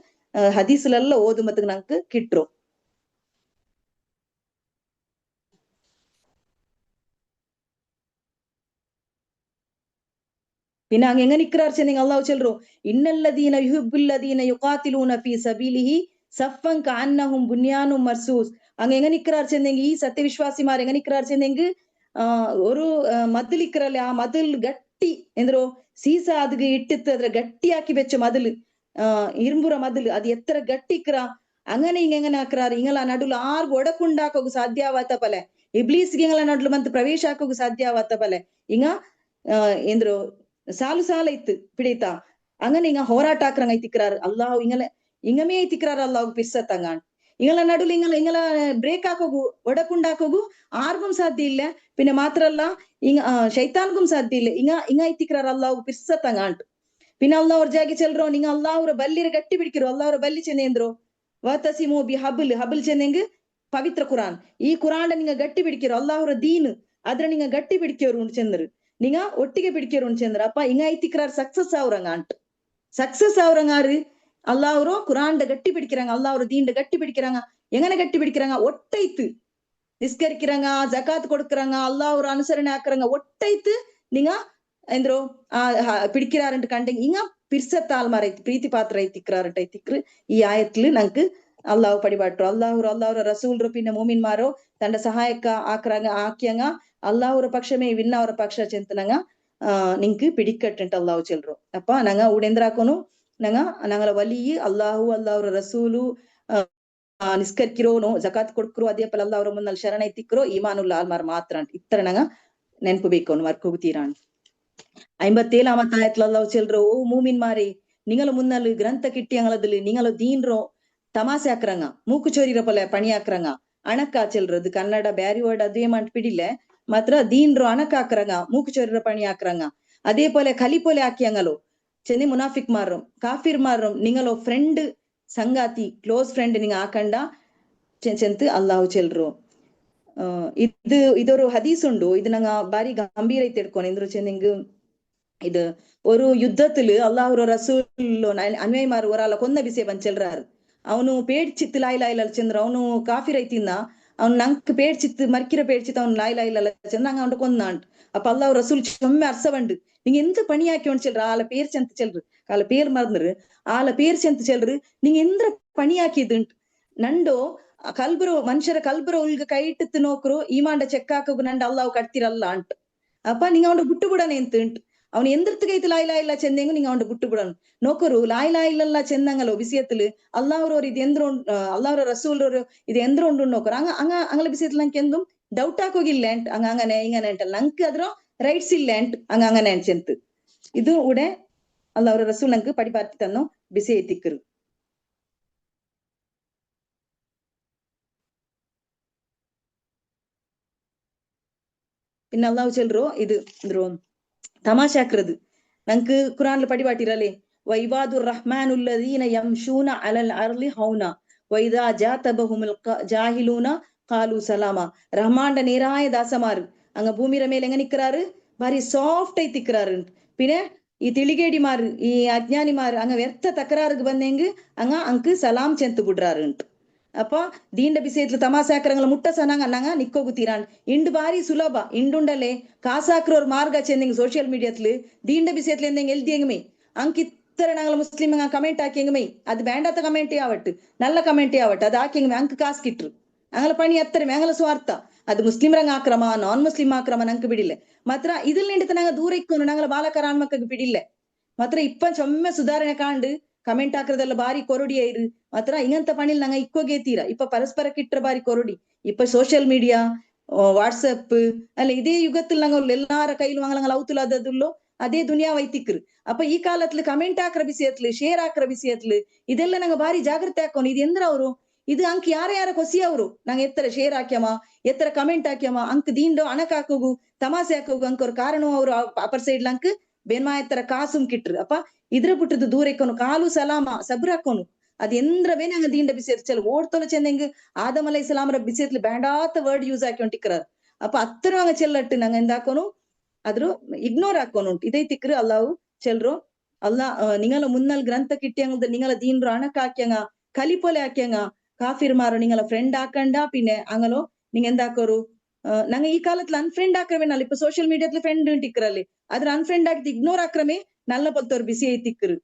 ಹದೀಸ್ಲೆಲ್ಲ ಓದುಮತ್ತಿಗೆ ನಂಗೆ ಕಿಟ್ರು പിന്നെ അങ്ങ് എങ്ങനെ ഇക്രാർ ചെന്നെങ്കിൽ അള്ളാഹു ചെല്റു ഇന്നല്ലദീന യുഹിബ്ബുല്ലദീന യുഖാതിലൂന ഫീ സബീലിഹി സഫൻ കഅന്നഹും ബുനിയാനും മർസൂസ് അങ്ങ് എങ്ങനെ ഇക്രാർ ചെന്നെങ്കിൽ ഈ സത്യവിശ്വാസിമാർ എങ്ങനെ ഇക്രാർ ചെന്നെങ്കിൽ ഒരു മതിൽ ഇക്രല്ലേ ആ മതിൽ ಗಟ್ಟಿ ಎಂದ್ರು ಸೀಸ ಅದಕ್ಕೆ ಇಟ್ಟಿತ್ತು ಅದ್ರ ಗಟ್ಟಿಯಾಕಿ വെച്ച മതിൽ ഇരുമ്പുറ മതിൽ അത് എത്ര ಗಟ್ಟಿ ഇക്ರ അങ്ങനെ ഇങ്ങനെ ആക്രാറ് ഇങ്ങള നടുಲು ആർಗು ಒಡಕುಂಡಾಕೋಗು ಸಾಧ್ಯವಾತ ಪಲೆ ಇಬ್ಲೀಸ್ಗೆ ಇಂಗಳ ನಡುಲು ಮಂತ್ ಪ್ರವೇಶ ಹಾಕೋಗು ಸಾಧ್ಯವಾತ ಪಲೆ ಇಂಗ ಎಂದ್ರು ಸಾಲು ಇತ್ತು ಪಿಡಿತಾ അങ്ങനെ ഇങ്ങ ഹോരാട്ടാക്രങ്ങ തിക്രാറ് അള്ളാഹു ഇങ്ങമേ തിക്രാറ് അള്ളാഹു പിർസത്തങ്ങാണ് ഇങ്ങള നടുല് ഇങ്ങള ബ്രേക്ക് ആക്കോಗು ಒಡಕುಂಡಾಕೋಗು ആർക്കും സാധ്യ ഇല്ല പിന്നെ മാത്രല്ല ಶೈತಾನ್ಗೂ ಸಾಧ್ಯ ಇಲ್ಲ ಇಂಗ ತಿಕ್ರಾറ് ಅಲ್ಲಾಹು പിർസത്തങ്ങാണ്ട് പിന്നെ അള്ളാഹുർ ಜಾಗಿ ಚೆಲ್ರೋ ನಿಂಗ ಅಲ್ಲಾಹುರ ಬಲ್ಲಿರ ಗಟ್ಟಿ ಬಿಡಿಕಿರೋ ಅಲ್ಲಾಹುರ ಬಲ್ಲಿ ಚೆನ್ನೇಂದ್ರು ವತಸಿಮು ಬಿ ಹಬಲ್ ಚೆನ್ನೆಂಗ್ ಪವಿತ್ರ ಕುರಾನ್ ಈ ಕುರಾನ್ ನಿಂಗ ಗಟ್ಟಿ ಬಿಡಿಕಿರೋ ಅಲ್ಲಾಹುರ ದೀನ್ ಅದ್ರ ನಿಂಗ ಗಟ್ಟಿ ಬಿಡಿಕಿಯೋರು ಉಂಟು ಚಂದ್ರು நீங்க ஒட்டிಗೆ பிடிக்கிறோம் சேர்ந்து அப்ப இங்க ஐத்திக்கிறார் சக்சஸ் ஆகுறாங்க அல்லாஹ்ரோ குரான்ட கட்டி பிடிக்கிறாங்க அல்லாஹ்ரோ தீண்ட கட்டி பிடிக்கிறாங்க எங்கன கட்டி பிடிக்கிறாங்க ஒட்டைத்து நிஸ்கரிக்கிறாங்க, ஜகாத் கொடுக்குறாங்க, அல்லாஹ் ஒரு அனுசரணை ஆக்குறாங்க, ஒட்டைத்து நீங்க ಎಂದ್ರು పిడికిరారంట కంటే ఇంకా పిర్సత్తాల్ మారైతి ప్రీతి పాత్ర ఐతిక్రారంట ఐతిక్రు ఈ ఆయత్లు ನಂಕ್ ಅಲ್ಲಾಹ್ ಪಡಿಬಾಟ್ರು ಅಲ್ಲಾಹ್ರ ರಸೂಲ್ರು ಪಿನ್ನ ಮೂಮಿನ್ ಮಾರೋ ತಂಡ ಸಹಾಯಕ ಆಕ್ರಂಗ ಆಕ್ಯಂಗ ಅಲ್ಲಾಹ್ರ ಪಕ್ಷಮೇ ವಿನ್ನ ಅವರ ಪಕ್ಷ ಚೆಂತನಂಗ ನಿಂಕ್ ಪಿಡಿಕಟ್ಟಂಟ ಅಲ್ಲಾಹ್ ಚೆಲ್ರು ಅಪ್ಪ ನಂಗ ಉಡೆಂದ್ರಾಕೋನು ನಂಗ ನಂಗಲ ವಲಿ ಅಲ್ಲಾಹ್ರ ರಸೂಲು ನಿಸ್ಕರ್ಕಿರೋನು ಜಕಾತ್ ಕೊಡ್ಕರು ಅದೇ ಪಲ ಅಲ್ಲಾಹ್ರ ಮುನ್ನಲ್ ಶರಣ ಐತಿಕ್ರೋ ಈಮಾನುಲ್ಲ ಆಲ್ಮಾರ್ ಮಾತ್ರ ಅಂತ ಇತ್ತರ ನಂಗ ನೆನಪು ಬೇಕೋನು ವರ್ಕೋಗುತ್ತೀರಾನ್ 57ാമത്തെ ആയത്തിൽ അല്ലാഹു ചെൽറോ ഓ മൂമിൻ മാരെ നിങ്ങൾ മുന്നൽ ഗ്രന്ഥ കിട്ടിയങ്ങളതിൽ നിങ്ങൾ ദീൻറോ ತಮಾಸೆ ಹಾಕ್ರಂಗ ಮೂಕು ಚೋರಿರ ಪೊಲೆ ಪಣಿ ಹಾಕ್ರಂಗ ಅಣಕ ಚೆಲ್ರದು ಕನ್ನಡ ಬ್ಯಾರಿ ವರ್ಡ್ ಅದೇ ಮಾಡ್ ಪಿಡಿಲೆ ಮಾತ್ರ ದೀನ್ರು ಅಣಕ ಹಾಕ್ರಂಗ ಮೂಕು ಚೋರಿರ ಪಣಿ ಹಾಕ್ರಂಗ അതേ പോലെ കലിപോലെ ആക്കിയങ്ങലോ ചെന്നി മുനാഫിക് മാറും കാഫിർ മാറും നിങ്ങളോ ഫ്രണ്ട് സംഗാತಿ ಕ್ಲೋಸ್ ಫ್ರೆಂಡ್ ನಿಂಗ ಹಾಕಂಡ ಚೆಂತ್ ಅಲ್ಲಾಹು ಚೆಲ್ರು ഇതൊരു ഹദീസ് ഉണ്ടു ഇത് ನಂಗ ಬಾರಿ ಗಂಭೀರ ಐತೆ ಎಡ್ಕೊಂಡು ಎಂದ್ರು ಚೆಂದಿಂಗ್ ಇದು ഒരു യുദ്ധത്തില് അള്ളാഹുര റസൂൽ അന്വയമാർ ഒരാളെ കൊന്ന ബിസേ ಬಂಚೆಲ್ರಾರು ಅವನು ಪೇಡ್ಚಿತ್ತು ಲಾಯ್ಲಾಯ್ಲ ಚಂದ್ರ ಅವನು ಕಾಫಿರ್ ಐತಿಂದ ಅವ್ನು ನಂಕ್ ಪೇಡ್ಚಿತ್ತು ಮರ್ಕಿರ ಪೇಡ್ಚಿತ್ತು ಅವ್ನು ಲಾಯ್ಲಾಯ್ಲ ಚಂದ್ರ ನಂಗ ಅವನು கொന്ന அப்ப அல்லாஹ் ரசூல் சொம்ம அர்சவண்டு நீங்க எந்த பணியாக்கியோன்னு சொல்ற ஆள பேர் செந்து செல்று ஆள பேர் மறந்துரு ஆள பேர் செந்து செல்று நீங்க எந்த பணியாக்கிதுಂಟು ನಂಡೋ ಕಲ್ಬುರ ಮನುಷ್ಯರ ಕಲ್ಬುರ ಉಳ್ಗ ಕೈಟ್ಟು ನೋಕರು ಈಮಾಂಡ ಚೆಕ್ಕಾಕ ನಂಡ ಅಲ್ಲಾವ್ ಕಟ್ತಿರಲ್ಲ ಅಂಟ್ ಅಪ್ಪ ನೀங்க ಅವನು ಬಿಟ್ಟು ಬಿಡನೆ ಎಂತುಂಟು ಅವನು ಎಂದ್ರತ್ಗೈತು ಲಾಯ್ಲಾ ಇಲ್ಲ ಚೆಂದೆಂಗು நீங்க அவன் ಬಿಟ್ಟು ಬಿಡನು ನೋಕರು ಲಾಯ್ಲಾ இல்லಲ್ಲ ಚೆಂದಂಗಲೋ ವಿಷಯத்துல ಅಲ್ಲಾಹ್ರವ್ರು ಇದು ಎಂದ್ರ ಅಲ್ಲಾಹ್ರ ರಸೂಲ್ರವ್ರು ಇದು ಎಂದ್ರ ಉಂಡು ನೋಕರು ಹಂಗ ಹಂಗ ಅಂಗಲ ವಿಷಯத்துல ನಂಗೆ ಎಂದು ಡೌಟ್ ಹಾಕೋಗಿಲ್ಲ ಅಂಟ್ ಹಂಗ അങ്ങനെ ಹಿಂಗನೆ ಅಂಟಲ್ಲ ನಂಗೆ ಅದ್ರ ರೈಟ್ಸ್ ಇಲ್ಲ ಅಂಟ್ ಹಂಗ അങ്ങനെ ಅನ್ಸೆಂತು ಇದು ಉಡೆ ಅಲ್ಲಾಹ್ರ ರಸೂಲ್ ನಂಗೆ ಪಡಿಪಾರ್ತಿ ತನ್ನೋ ಬಿಸಿ ಎತ್ತಿಕ್ಕರು പിന്നെ അള്ളാഹു ചെൽറോ ഇത് എന്തൊരു തമാശ ആക്കുന്നത് ನಂಗೆ ಕುರಾನ್ல படிபாட்டிரலே ವೈವಾದುರ್ ರಹ್ಮಾನುಲ್ಲದೀನ ಯಂಶೂನ ಅಲಲ್ ಅರ್ಲಿ ಹೌನ ವೈದಾ ಜಾತಬಹುಮುಲ್ ജാഹിലൂന ഖാലു സലാമ റഹ്മാന്റെ നേരായ ദാസമാര് അങ്ങ് ഭൂമിയുടെ മേൽ എങ്ങനെ നിൽക്കാറ് ഭാരി സോഫ്റ്റ് ആയി തിക്കറാറ് പിന്നെ ഈ ತಿಳಿಗೇಡಿമാര് ഈ അജ്ഞാനിമാര് അങ്ങ് വ്യർത്ഥ തകരാറുക്ക് ಬಂದೆಂಗ್ അങ്ങ് ಅಂಕ್ ಸಲಾಂ ಚೆಂತು ಬಿಡ್ರಾರು ಅಪ್ಪ ದೀಂಡ ಬಿಸೇತ್ಲು ತಮಾಸಾಕ್ರಂಗಳ ಮುಟ್ಟ ಸನಂಗ ನಂಗ ನಿಕ್ಕೋಗುತ್ತೀರಾನ್ ಇಂಡು ಬಾರಿ ಸುಲಭ ಇಂಡುಂಡಲೆ ಕಾಸಾಕ್ರೋರ್ ಮಾರ್ಗ ಚೆಂದಿಂಗ್ ಸೋಷಿಯಲ್ ಮೀಡಿಯಾತ್ಲು ದೀಂಡ ಬಿಸೇತ್ಲು ಎಂದೆಂಗ್ ಎಲ್ದಿಯಂಗಮೆ ಅಂಕ್ ಇತ್ತರ ನಂಗಳ ಮುಸ್ಲಿಂ ಕಮೆಂಟ್ ಹಾಕಿಯಂಗಮೆ ಅದು ಬೇಂಡಾತ ಕಮೆಂಟ್ ಯಾವಟ್ಟು ನಲ್ಲ ಕಮೆಂಟ್ ಯಾವಟ್ಟು ಅದು ಹಾಕಿಯಂಗಮೆ ಅಂಕ್ ಕಾಸ್ ಕಿಟ್ರು ಅಂಗಲ ಪಣಿ ಎತ್ತರಮೆ ಅಂಗಲ ಸ್ವಾರ್ಥ ಅದು ಮುಸ್ಲಿಂ ರಂಗ ಆಕ್ರಮ ನಾನ್ ಮುಸ್ಲಿಂ ಆಕ್ರಮ ನಂಗೆ ಬಿಡಿಲ್ಲ ಮಾತ್ರ ഇതിൽ നിന്നിട്ട് ನಂಗ ದೂರ ಇಕ್ಕೊಂಡು ನಂಗಲ ಬಾಲಕರ ಆನ್ಮಕ್ಕಗೆ ಬಿಡಿಲ್ಲ ಮಾತ್ರ ಇಪ್ಪ ಚೊಮ್ಮೆ ಸುಧಾರಣೆ ಕಾಂಡು ಕಮೆಂಟ್ ಹಾಕ್ರದೆಲ್ಲ ಬಾರಿ ಕೊರಡಿ ಐರು ಮಾತ್ರ ಇಂಗಂತ ಪಣಿಲ್ ನಂಗ ಇಕ್ಕೋಗೇ ತೀರ ಇಪ್ಪ ಪರಸ್ಪರ ಕಿಟ್ರ ಬಾರಿ ಕೊರಡಿ ಇಪ್ಪ ಸೋಷಿಯಲ್ ಮೀಡಿಯಾ ವಾಟ್ಸಪ್ ಅಲ್ಲ ಇದೇ ಯುಗത്തിൽ ನಂಗ ಎಲ್ಲಾರ ಕೈಲು ಅಂಗಲಂಗಲ ಔತುಲಾದದುಲ್ಲೋ ಅದೇ ದುನಿಯಾ ವೈತಿಕ್ರು ಅಪ್ಪ ಈ ಕಾಲತ್ಲು ಕಮೆಂಟ್ ಹಾಕ್ರ ಬಿಸಿಯತ್ಲು ಶೇರ್ ಹಾಕ್ರ ಬಿಸಿಯತ್ಲು ಇದೆಲ್ಲ ನಂಗ ಬಾರಿ ಜಾಗ್ರತೆ ಹಾಕೋನು ಇದು ಎಂದ್ರ ಅವರು ಇದು ಅಂಕ್ ಯಾರ ಕೊಸಿಯವರು ನಂಗೆ ಎತ್ತರ ಶೇರ್ ಹಾಕ್ಯಮ ಎತ್ತರ ಕಮೆಂಟ್ ಹಾಕ್ಯಮ ಅಂಕ್ ದೀಂಡೋ ಅಣಕ್ ಹಾಕೋಗು ತಮಾಸೆ ಹಾಕೋಗು ಅಂಕ್ ಅವ್ರ ಕಾರಣ ಅವರು ಅಪರ್ ಸೈಡ್ ಅಂಕ್ ಬೇನ್ಮಾ ಎತ್ತರ ಕಾಸುಮ್ ಕಿಟ್ರು ಅಪ್ಪ ಇದ್ರ ಬಿಟ್ಟದ್ದು ದೂರ ಇಕ್ಕೋನು ಕಾಲು ಸಲಾಮ ಸಬ್ರ ಹಾಕೋನು ಅದು ಎಂದ್ರವೇ ನಂಗೆ ದೀಂಡ ಬಿಸಿಯತ್ ಓಡ್ತೋಲ ಚೆಂದಂಗ್ ಆದಮ್ ಅಲೈಹಿಸ್ಸಲಾಮರ ಬಿಸಿಯತ್ಲು ಬೇಂಡಾತ ವರ್ಡ್ ಯೂಸ್ ಹಾಕೊಂಟಿಕ್ರಾರ್ ಅಪ್ಪ ಅತ್ತರ ಅಂಗ ಚೆಲ್ಲಟ್ಟು ನಂಗೆ ಎಂದಾಕೋನು ಆದ್ರೂ ಇಗ್ನೋರ್ ಹಾಕೋನು ಇದೇ ತಿಕ್ರು ಅಲ್ಲಾವು ಚೆಲ್ರು ಅಲ್ಲಾ ನಿಂಗಲ ಮುನ್ನಲ್ ಗ್ರಂಥ കിട്ടിയಂಗದ ನಿಂಗಲ ದೀನ್ರು ಅಣಕ್ ಹಾಕ್ಯಂಗ ಕಲಿಪೊಲೆ ಹಾಕ್ಯಂಗ ಕಾಫಿರ್ ಮಾರು ನಿಂಗಲ ಫ್ರೆಂಡ್ ಹಾಕಂಡ ಪಿನ್ನೆ ಅಂಗಲೋ ನಿಂಗ ಎಂದಾಕೋರು ನಂಗೆ ಈ ಕಾಲತ್ಲು ಅನ್ಫ್ರೆಂಡ್ ಹಾಕ್ರಮೇನಲ್ಲ ಇಪ್ಪ ಸೋಷಿಯಲ್ ಮೀಡಿಯಾತ್ಲು ಫ್ರೆಂಡ್ ಟಿಕ್ರಲ್ಲಿ ಅದ್ರ ಅನ್ಫ್ರೆಂಡ್ ಆಗಿದ್ದು ಇಗ್ನೋರ್ ಹಾಕ್ರಮೇ நல்ல பத்தோர் பிசி ஐத்திக்குரு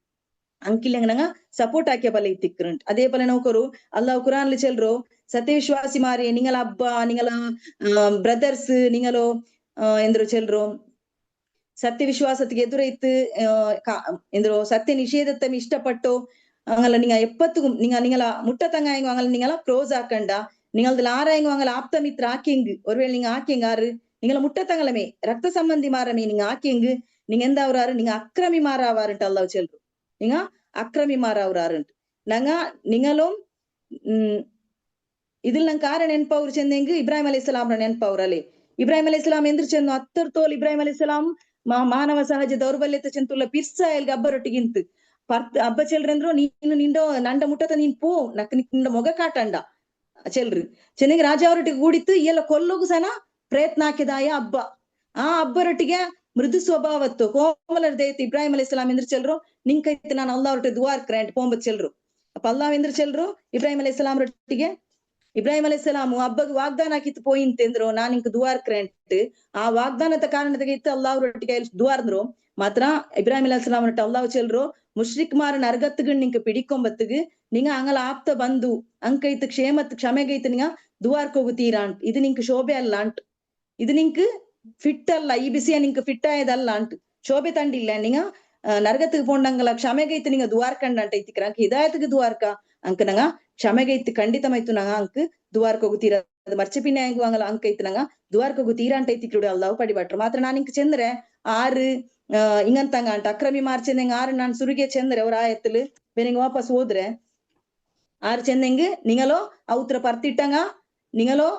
ಅಂಕಿಲ್ಯಂಗ ನಂಗ ಸಪೋರ್ಟ್ ಹಾಕ್ಯ ಬಲ ಐತಿಕ್ಕರುಂಟು ಅದೇ ಪಲ ನೌಕರು ಅಲ್ಲಾಹ್ ಕುರಾನ್ಲು ಚೆಲ್ರು ಸತ್ಯ ವಿಶ್ವಾಸಿ ಮಾರಿ ನಿಂಗಲ ಹಬ್ಬ ನಿಂಗಲ ಬ್ರದರ್ಸ್ ನಿಂಗಲೋ ಎಂದ್ರು ಚೆಲ್ರು ಸತ್ಯ ವಿಶ್ವಾಸತ್ತಿಗೆ ಎದುರೈತು ಎಂದ್ರು ಸತ್ಯ ನಿಷೇಧತ್ತಮಿ ಇಷ್ಟಪಟ್ಟು ಅಂಗಲ ನಿಂಗ ಎಪ್ಪತ್ತು ನಿಂಗಲ ಮುಟ್ಟತಂಗ ಅಂಗಲ ನಿಂಗಲ ಕ್ಲೋಸ್ ಹಾಕಂಡ ನಿಂಗಲ್ದಲ್ಲಿ ಆರಾಯಂಗ ಅಂಗಲ ಆಪ್ತ ಮಿತ್ರ ಹಾಕಿಂಗ್ ஒருவேளை நீங்க ஆக்கிங்க ஆறு நீங்கள முட்டத்தங்களமே ரத்த சம்பந்தி மாறமே நீங்க ஆக்கிங்க நீங்க எந்த அவராரு நீங்க அக்கிரமி மாறாவாருன்ட்டு அல்லாஹ் சொல்றோம் நீங்க அக்கிரமி மாறாவுறாருன்ட்டு நாங்க நீங்களும் ഇതിൽ ನಂಗೆ ಕಾರಣ ನೆನಪವ್ರು ಚೆಂದೆಂಗ್ ಇಬ್ರಾಹಿಂ ಅಲೈಹಿಸ್ಸಲಾಂ ನೆನಪವ್ರಲೆ ಇಬ್ರಾಹಿಂ ಅಲೈಹಿಸ್ಸಲಾಂ ಎಂದ್ರ ಚೆಂದ ಹತ್ತರ್ ತೋಲ್ ಇಬ್ರಾಹಿಂ ಅಲೈಹಿಸ್ಸಲಾಂ ಮಾನವ ಸಹಜ ದೌರ್ಬಲ್ಯತೆ ಚೆಂತುಲ್ಲ ಪಿರ್ಸ ಎಲ್ಗ ಅಬ್ಬರೊಟ್ಟಿಗಿಂತು ಹಬ್ಬ ಚೆಲ್ರಂದ್ರು ನೀನು ನಿಂಡೋ ನಂಡ ಮುಟ್ಟತ ನೀನ್ ಪೋ ನಕ್ ನಿಂಡ ಮೊಗ ಕಾಟಂಡ ಚೆಲ್ರಿ ಚೆನ್ನಂಗ್ ರಾಜ ಅವರೊಟ್ಟಿಗೆ ಕೂಡಿತ್ತು ಎಲ್ಲ ಕೊಲ್ಲೋಗು ಸನ ಪ್ರಯತ್ನ ಹಾಕಿದಾಯ ಹಬ್ಬ ಆ ಹಬ್ಬರೊಟ್ಟಿಗೆ ಮೃದು ಸ್ವಭಾವತ್ತು ಕೋಮಲರ್ ದೇತ್ ಇಬ್ರಾಹಿಂ ಅಲೈಹಿಸ್ಸಲಾಂ ಎಂದ್ರ ಚೆಲ್ರು ನಿಂಗ್ ಕೈತಿ ನಾನು ಅಲ್ಲಾಹ್ ಹೊರಟೆ ದುವಾರ್ ಕ್ರಾಂಟ್ ಪೋಂಬತ್ ಚೆಲ್ರು ಅಪ್ಪ ಅಲ್ಲಾಹ್ ಎಂದ್ರ ಚೆಲ್ರು ಇಬ್ರಾಹಿಂ ಅಲೈಹಿಸ್ಸಲಾಂ ರೊಟ್ಟಿಗೆ ಇಬ್ರಾಹಿಂ ಅಲೈಹಿಸ್ಸಲಾಮು ಹಬ್ಬಗ್ ವಾಗ್ದಾನ ಹಾಕಿತ್ತು ಪೋಯಿಂತೆಂದ್ರು ನಾನ್ ನಿಂಕ್ ದುವಾರ್ಕ್ರೆಂಟ್ ಆ ವಾಗ್ದಾನದ ಕಾರಣದಾಗ ಇತ್ತು ಅಲ್ಲಾಹ್ ರೊಟ್ಟಿಗೆ ದುವಾರ್ಂದ್ರು ಮಾತ್ರ ಇಬ್ರಾಹಿಂ ಅಲೈಹಿಸ್ಸಲಾಂ ರೊಟ್ಟ ಅಲ್ಲಾಹ್ ಚೆಲ್ರು ಮುಷ್ರಿಕ್ ಮಾರನ್ ಅರ್ಗತ್ಗ್ ನಿಂಕ್ ಪಿಡಿಕೊಂಬತ್ಗ್ ನಿಂಗ ಅಂಗಲ ಆಪ್ತ ಬಂದು ಅಂಕೈತ್ ಕ್ಷೇಮತ್ ಕ್ಷಮೆಗೈತ್ ನಿಂಗ ದುವಾರ್ಕ್ ಹೋಗುತ್ತೀರಾ ಅಂಟ್ ಇದು ನಿಂಕ್ ಶೋಭೆ ಅಲ್ಲ ಅಂಟ್ ಇದು ನಿಂಕ್ ಫಿಟ್ ಅಲ್ಲ ಈ ಬಿಸಿಯ ನಿಂಕ್ ಫಿಟ್ ಆಯದಲ್ಲ ಅಂಟ್ ಶೋಭೆ ತಂಡಿಲ್ಲ ನಿಂಗ ನರಗತ್ಗ್ ಪೋಂಡಂಗಲ ಕ್ಷಮೆಗೈತ್ ನಿಂಗ ದುವಾರ್ಕಂಡ ಅಂತ ಐತಿಕ್ರ ಅಂಕ್ ಹಿದಾಯತ್ಗ್ ದುವಾರ್ಕ ಅಂಕ ನಂಗ ಕ್ಷಮೆಗೈತ್ ಖಂಡಿತಮಾಯ್ತು ನಂಗ ಅಂಕ್ ದುವಾರ್ಕ್ ಹೋಗುತ್ತೀರ ಅದು ಮರ್ಚಪಿನ್ನೆ ಆಗುವಂಗಲ ಅಂಕ ಐತ್ ನಂಗ ದುವಾರ್ಕ್ ಹೋಗುತ್ತೀರಾ ಅಂತ ಐತಿಕ್ರುಡು ಅಲ್ಲಾವು ಪಡಿಬಟ್ರು ಮಾತ್ರ ನಾನ್ ಇಂಕ್ ಚೆಂದ್ರೆ ಆರು ಇಂಗಂತಂಗ ಅಂಟ ಅಕ್ರಮಿ ಮಾರ್ಚೆಂದಂಗ ಆರು ನಾನ್ ಸುರುಗೆ ಚೆಂದ್ರೆ ಅವ್ರ ಆಯತ್ತಲು ಬೇರೆಂಗ್ ವಾಪಸ್ ಹೋದ್ರೆ ಆರು ಚೆಂದಂಗ್ ನಿಂಗಲೋ ಔತ್ರ ಪರ್ತಿಟ್ಟಂಗ ನಿಂಗಲೋ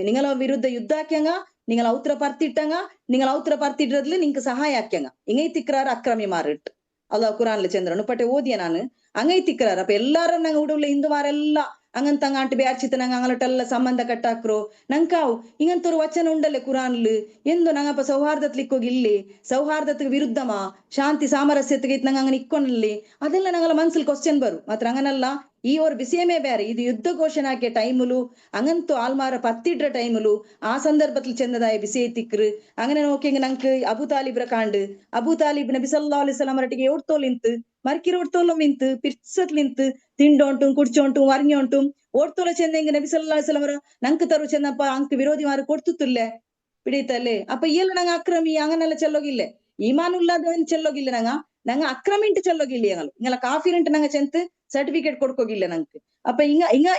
ನಿಂಗಲೋ ವಿರುದ್ಧ ಯುದ್ಧ ಹಾಕ್ಯಂಗ നിങ്ങൾ ഔത്ര പർത്തിട്ടങ്ങ നിങ്ങൾ ഔത്ര പർത്തിട്ടതില് നിങ്ങൾക്ക് സഹായാക്യങ്ങ ഇങ്ങൈ തിക്രാറ് അക്രമി മാറിട്ട് അള്ളാഹ് ഖുറാനില് ചന്ദ്രನು ಪಟ್ಟೆ ಓದಿಯ ನಾನು ಅಂಗೈ ತಿಕ್ರಾರ ಅಪ್ಪ ಎಲ್ಲಾರು ನಂಗೆ ಉಡುಲ್ಲ ಹಿಂದುಮಾರೆಲ್ಲ ಅಂಗಂತಂಗ ಅಂಟ್ ಬ್ಯಾಚಿತ ನಂಗೆ ಅಂಗಳಟೆಲ್ಲ ಸಂಬಂಧ ಕಟ್ಟಾಕ್ರು ನಂಕಾವು ಇಂಗಂತವ್ರು ವಚನ ಉಂಡಲ್ಲೆ ಕುರಾನ್ಲು ಎಂದು ನಂಗಪ್ಪ ಸೌಹಾರ್ದತ್ಲಿಕ್ಕೋಗಿ ಇಲ್ಲಿ ಸೌಹಾರ್ದತ್ಗೆ ವಿರುದ್ಧಮಾ ಶಾಂತಿ ಸಾಮರಸ್ಯತೆಗೆ ನಂಗೆ ಅಂಗನ ಇಕ್ಕೊಂಡ್ಲಿ ಅದೆಲ್ಲ ನಂಗಲ್ಲ ಮನ್ಸಲ್ಲಿ ಕ್ವಶನ್ ಬರು ಮಾತ್ರ ಅಂಗನಲ್ಲ ಈ ಅವ್ರ ವಿಷಯಮೇ ಬೇರೆ ಇದು ಯುದ್ಧ ಘೋಷಣೆ ಹಾಕಿಯ ಟೈಮುಲು അങ്ങനത്തു ആൽമാര പത്തിട്ട ടൈമിലു ആ സന്ദർഭത്തിൽ ചെന്നതായ വിഷയത്തിക്ക് അങ്ങനെ നോക്കിയെങ്കിൽ ഞങ്ങക്ക് അബു താലിബ്ര കാണ്ട് അബു താലിബ് നബി സല്ലല്ലാഹു അലൈഹി വസല്ലം റട്ടിಗೆ ഓಡ್ತೋಲಿಂತು ಮರ್ಕಿರ ಓಡ್ತೋಲಂ ಇಂತು ಪಿರ್ಸತ್ಲಿಂತು ತಿಂಡೋಂಟು ಕುಡ್ಚೋಂಟು ವರ್ഞ്ഞೋಂಟು ಓಡ್ತೋಲ ಚೆಂದೆಂಗ ನಬಿ ಸಲ್ಲಲ್ಲಾಹು ಅಲೈಹಿ ವಸಲ್ಲಂ ನಂಕ್ ತರು ಚೆನ್ನಪ್ಪ ಅಂಕ್ ವಿರೋಧಿ ಮಾರು ಕೊಡ್ತುತ್ತುಲ್ಲೆ പിടിത്തല്ലേ അപ്പൊ ഇയല്ല ഞങ്ങ അക്രമി അങ്ങനെല്ലാം ചെല്ലോകില്ലേ ഈമാനുള്ളാദവൻ ചെല്ലോകില്ല ഞങ്ങ അക്രമിണ്ട് ചെല്ലോകില്ല ഞങ്ങളെ കാഫിറിണ്ട് ഞങ്ങ ചെന്ത് സർട്ടിഫിക്കറ്റ് കൊടുക്കോകില്ല ഞങ്ങക്ക് അപ്പൊ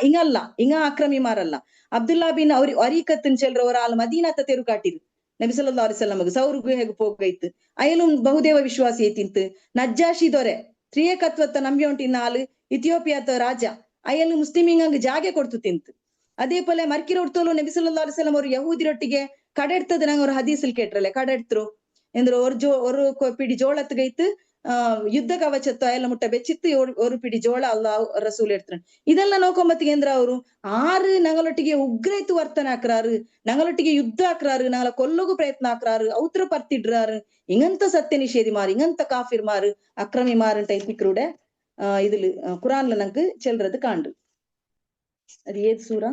ഇങ്ങല്ല ഇങ്ങ അക്രമിമാരല്ല അബ്ദുല്ലാ ബിൻ അരീക്കത്തിന് ചെല്ற ഒരാൾ മദീനത്തെ തെരു കാട്ടിರು ನಬಿ ಸಲ್ಲಲ್ಲಾಹು ಅಲೈಹಿ ವಸಲ್ಲಂ ಸೌರು ಗುಹೆಗೆ ಹೋಗೈತು ಅಯಲು ಬಹುದೇವ ವಿಶ್ವಾಸಿ ಐತಿಂತು ನಜ್ಜಾಶಿ ದೊರೆ ತ್ರಿಯೇಕತ್ವತ್ತ ನಂಬಿಯೊಂಟಿನ ಆಳು ಇಥಿಯೋಪಿಯಾದ ರಾಜ ಅಯಲು ಮುಸ್ಲಿಮಿಂಗ್ ಜಾಗೆ ಕೊಡ್ತು ತಿಂತು അതേ പോലെ മർക്കിറൊടുത്തോളൂ നബി സല്ലല്ലാഹു അലൈഹി വസല്ലം ഒരു യഹൂദിരൊಟ್ಟಿಗೆ കടെടുത്തത് ഞങ്ങൾ ഒരു ഹദീസിൽ കേട്ടല്ലേ കടെടുത്തു ಎಂದ್ರು ഒരു പിടി ജോളത്തുകൈത്ത് ಯುದ್ಧ ಕವಚತ್ತು ಅಯಲ್ಲ ಮುಟ್ಟ ಬೆಚ್ಚಿತ್ತು ഒരു പിടി ಜೋಳ ಅಲ್ಲಾಹ್ ರಸೂಲ್ എടുത്തു ಇದೆಲ್ಲ ನೋಕೊಂಬತ್ತಿಗೆ ಎಂದ್ರ ಅವರು ಆರು ഞങ്ങളൊಟ್ಟಿಗೆ ಉಗ್ರೈತು ವರ್ತನೆ ಹಾಕ್ರಾರು ഞങ്ങളൊಟ್ಟಿಗೆ ಯುದ್ಧ ಹಾಕ್ರಾರು ഞങ്ങളെ ಕೊಲ್ಲೋಗು ಪ್ರಯತ್ನ ಹಾಕ್ರಾರು ಔತ್ರ ಪರ್ತಿಡ್ರಾರು ಇಂಗಂತ ಸತ್ಯ ನಿಷೇಧಿ ಮಾರು ಇಂಗಂತ ಕಾಫಿರ್ ಮಾರು ಅಕ್ರಮಿ ಮಾರು ಅಂತ ಇಕ್ಕಿಕ್ರೂಡೆ ഇതില് ഖുറാനില് നമുക്ക് ചെല്றது കാണ്ടു അത് ഏത് സൂറ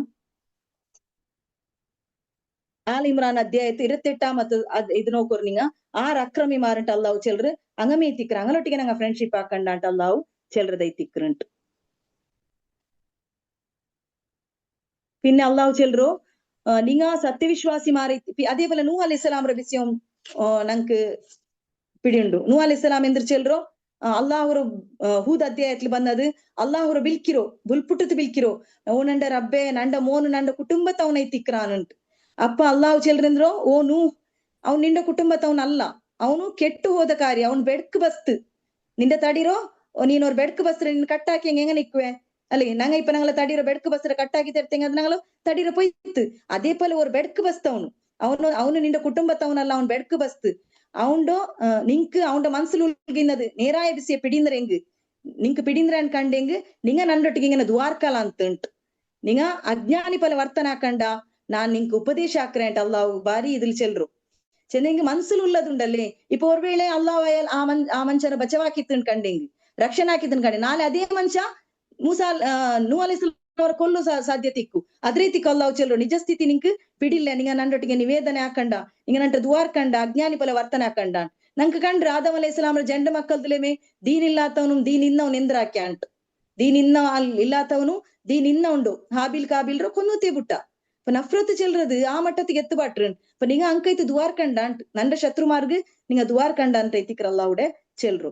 ആൽ ഇമ്രാൻ അധ്യായത്തിൽ 28 ഇത് നോക്കോರು നിങ്ങ ആറ് അക്രമി മാറിട്ട് അല്ലാഹു ചെല്റ് അങ്ങമേ തിക്ര അങ്ങനൊಟ್ಟಿಗೆ ನಂಗ ಫ್ರೆಂಡ್ಶಿಪ್ ಹಾಕಂಡ ಅಂತ ಅಲ್ಲಾಹು ചെല്റதை തിക്രണ്ട് പിന്നെ അല്ലാഹു ചെല്റോ നിങ്ങ സത്യവിശ്വാസി മാറി അതേപോലെ നൂഹ് അലൈഹിസ്സലാം ರ വിഷയം ನಂക്ക് പിടിയുണ്ടു നൂഹ് അലൈഹിസ്സലാം എന്തിർ ചെല്റോ അള്ളാഹുറ ഹൂദ് അധ്യായത്തിൽ ಬಂದது അള്ളാഹുറ ಬಿಲ್ಕಿರೋ ಬುಲ್ಪುಟ್ಟത്ത് ಬಿಲ್ಕಿರೋ ಓನಂಡ ರಬ್ಬೆ ನಂಡ ಮೋನು ನಂಡ ಕುಟುಂಬತವನೈ ತಿಕ್ರಾನುಂಟು ಅಪ್ಪ ಅಲ್ಲಾಹು ಚೆಲ್ರಿಂದ್ರೋ ಓ ನೂ ಅವ್ನು ನಿಂಡ ಕುಟುಂಬತವನಲ್ಲ ಅವನು ಕೆಟ್ಟು ಹೋದ ಕಾರ್ಯ ಅವ್ನು ಬೆಡ್ಕ್ ಬಸ್ತ್ ನಿಂಡ ತಡಿರೋ ನೀನ್ ಅವ್ರ ಬೆಡ್ಕ್ ಬಸ್ತ್ರ ನಿನ್ ಕಟ್ಟಾಕಿ ಹೆಂಗ ನಿಕ್ವೆ ಅಲ್ಲೇ ನಂಗ ಇಪ್ಪ ನಂಗಳ ತಡಿರೋ ಬೆಡ್ಕ್ ಬಸ್ತ್ರ ಕಟ್ಟಾಕಿ ತರ್ತೇಂಗ ಅದ್ ನಂಗಳು ತಡಿರೋ ಪೊಯ್ತು ಅದೇ ಪೋಲೆ ஒரு ಬೆಡ್ಕ್ ಬಸ್ತವನು ಅವನು ನಿಂಡ ಕುಟುಂಬತವನಲ್ಲ ಅವ್ನು ಬೆಡ್ಕ್ ಬಸ್ತ್ അവണ്ടോ നിങ്ങക്ക് അവന്റെ മനസ്സിൽ ഉൾഗിന്നത് നേരായ വിഷയ പിടിന്ദ്ര എങ്ക് നിങ്ങക്ക് പിടിന്ദ്ര കണ്ടെങ്ക് നിങ്ങ നണ്ടൊಟ್ಟಿಗೆ ഇങ്ങനെ ദ്വാർക്കല ಅಂತ നിങ്ങ അജ്ഞാനി പല വർത്തനാക്കണ്ട ನಾನ್ ನಿಂಗೆ ಉಪದೇಶ ಹಾಕ್ರೆ ಅಂತ ಅಲ್ಲಾಹು ಬಾರಿ ಇದಿಲ್ ಚೆಲ್ರು ಚೆನ್ನಂಗೆ ಮನ್ಸಲ್ ಉಳ್ಳದುಂಡಲ್ಲೇ ಇಪ್ಪ ஒரு ವೇಳೆ ಅಲ್ಲಾಹು ಆ ಮನುಷ್ಯನ ಬಚಾವಾಕಿತ್ತನ್ ಕಂಡೆಂಗ್ ರಕ್ಷಣೆ ಹಾಕಿದ್ದನ್ ಕಂಡೆ ನಾಳೆ ಅದೇ ಮನುಷ್ಯ ಮೂಸಾ ನೂಹ್ ಅಲೈಹಿಸ್ಸಲಾಂ ಅವರ ಕೊಲ್ಲು ಸಾಧ್ಯತೆ ಇಕ್ಕು ಅದೇ ರೀತಿ ಅಲ್ಲಾಹು ಚೆಲ್ರು ನಿಜ ಸ್ಥಿತಿ ನಿಂಕ್ പിടില്ല നിങ്ങ നണ്ടൊಟ್ಟಿಗೆ ನಿವೇದನೆ ಹಾಕಂಡ ನಿಂಗ ನಂಟ ದುವಾರ್ಕಂಡ ಅಜ್ಞಾನಿ ಪಲ ವರ್ತನೆ ಹಾಕಂಡ ನಂಗೆ ಕಂಡ್ರೆ ಆದಮ್ ಅಲೈಹಿಸ್ಸಲಾಂ ಜಂಡ ಮಕ್ಕಳದಲೇಮೆ ದೀನ್ ಇಲ್ಲಾತವನು ದೀನ್ ಇನ್ನವನು ಎಂದ್ರಾಕ್ಯ ಅಂಟ್ ದೀನ್ ಇನ್ನ ಇಲ್ಲಾತವನು ದೀನ್ ಇನ್ನ ಉಂಡು ಹಾಬಿಲ್ ಕಾಬಿಲ್ರು ಕೊನ್ನೂತಿ ಬಿಟ್ಟ നഫ്രത്ത് ചെല്றது ആ മട്ടത്തിക്ക് എത്തുപാട്ട് അപ്പൊ നിങ്ങ അങ്കൈത്ത് ദ്വാർ കണ്ടാണ്ട് നന്റെ ശത്രുമാർക്ക് നിങ്ങ ദ്വാർ കണ്ടാണ്ട് എത്തിക്കർ അല്ലാഹുടെ ചെല്റു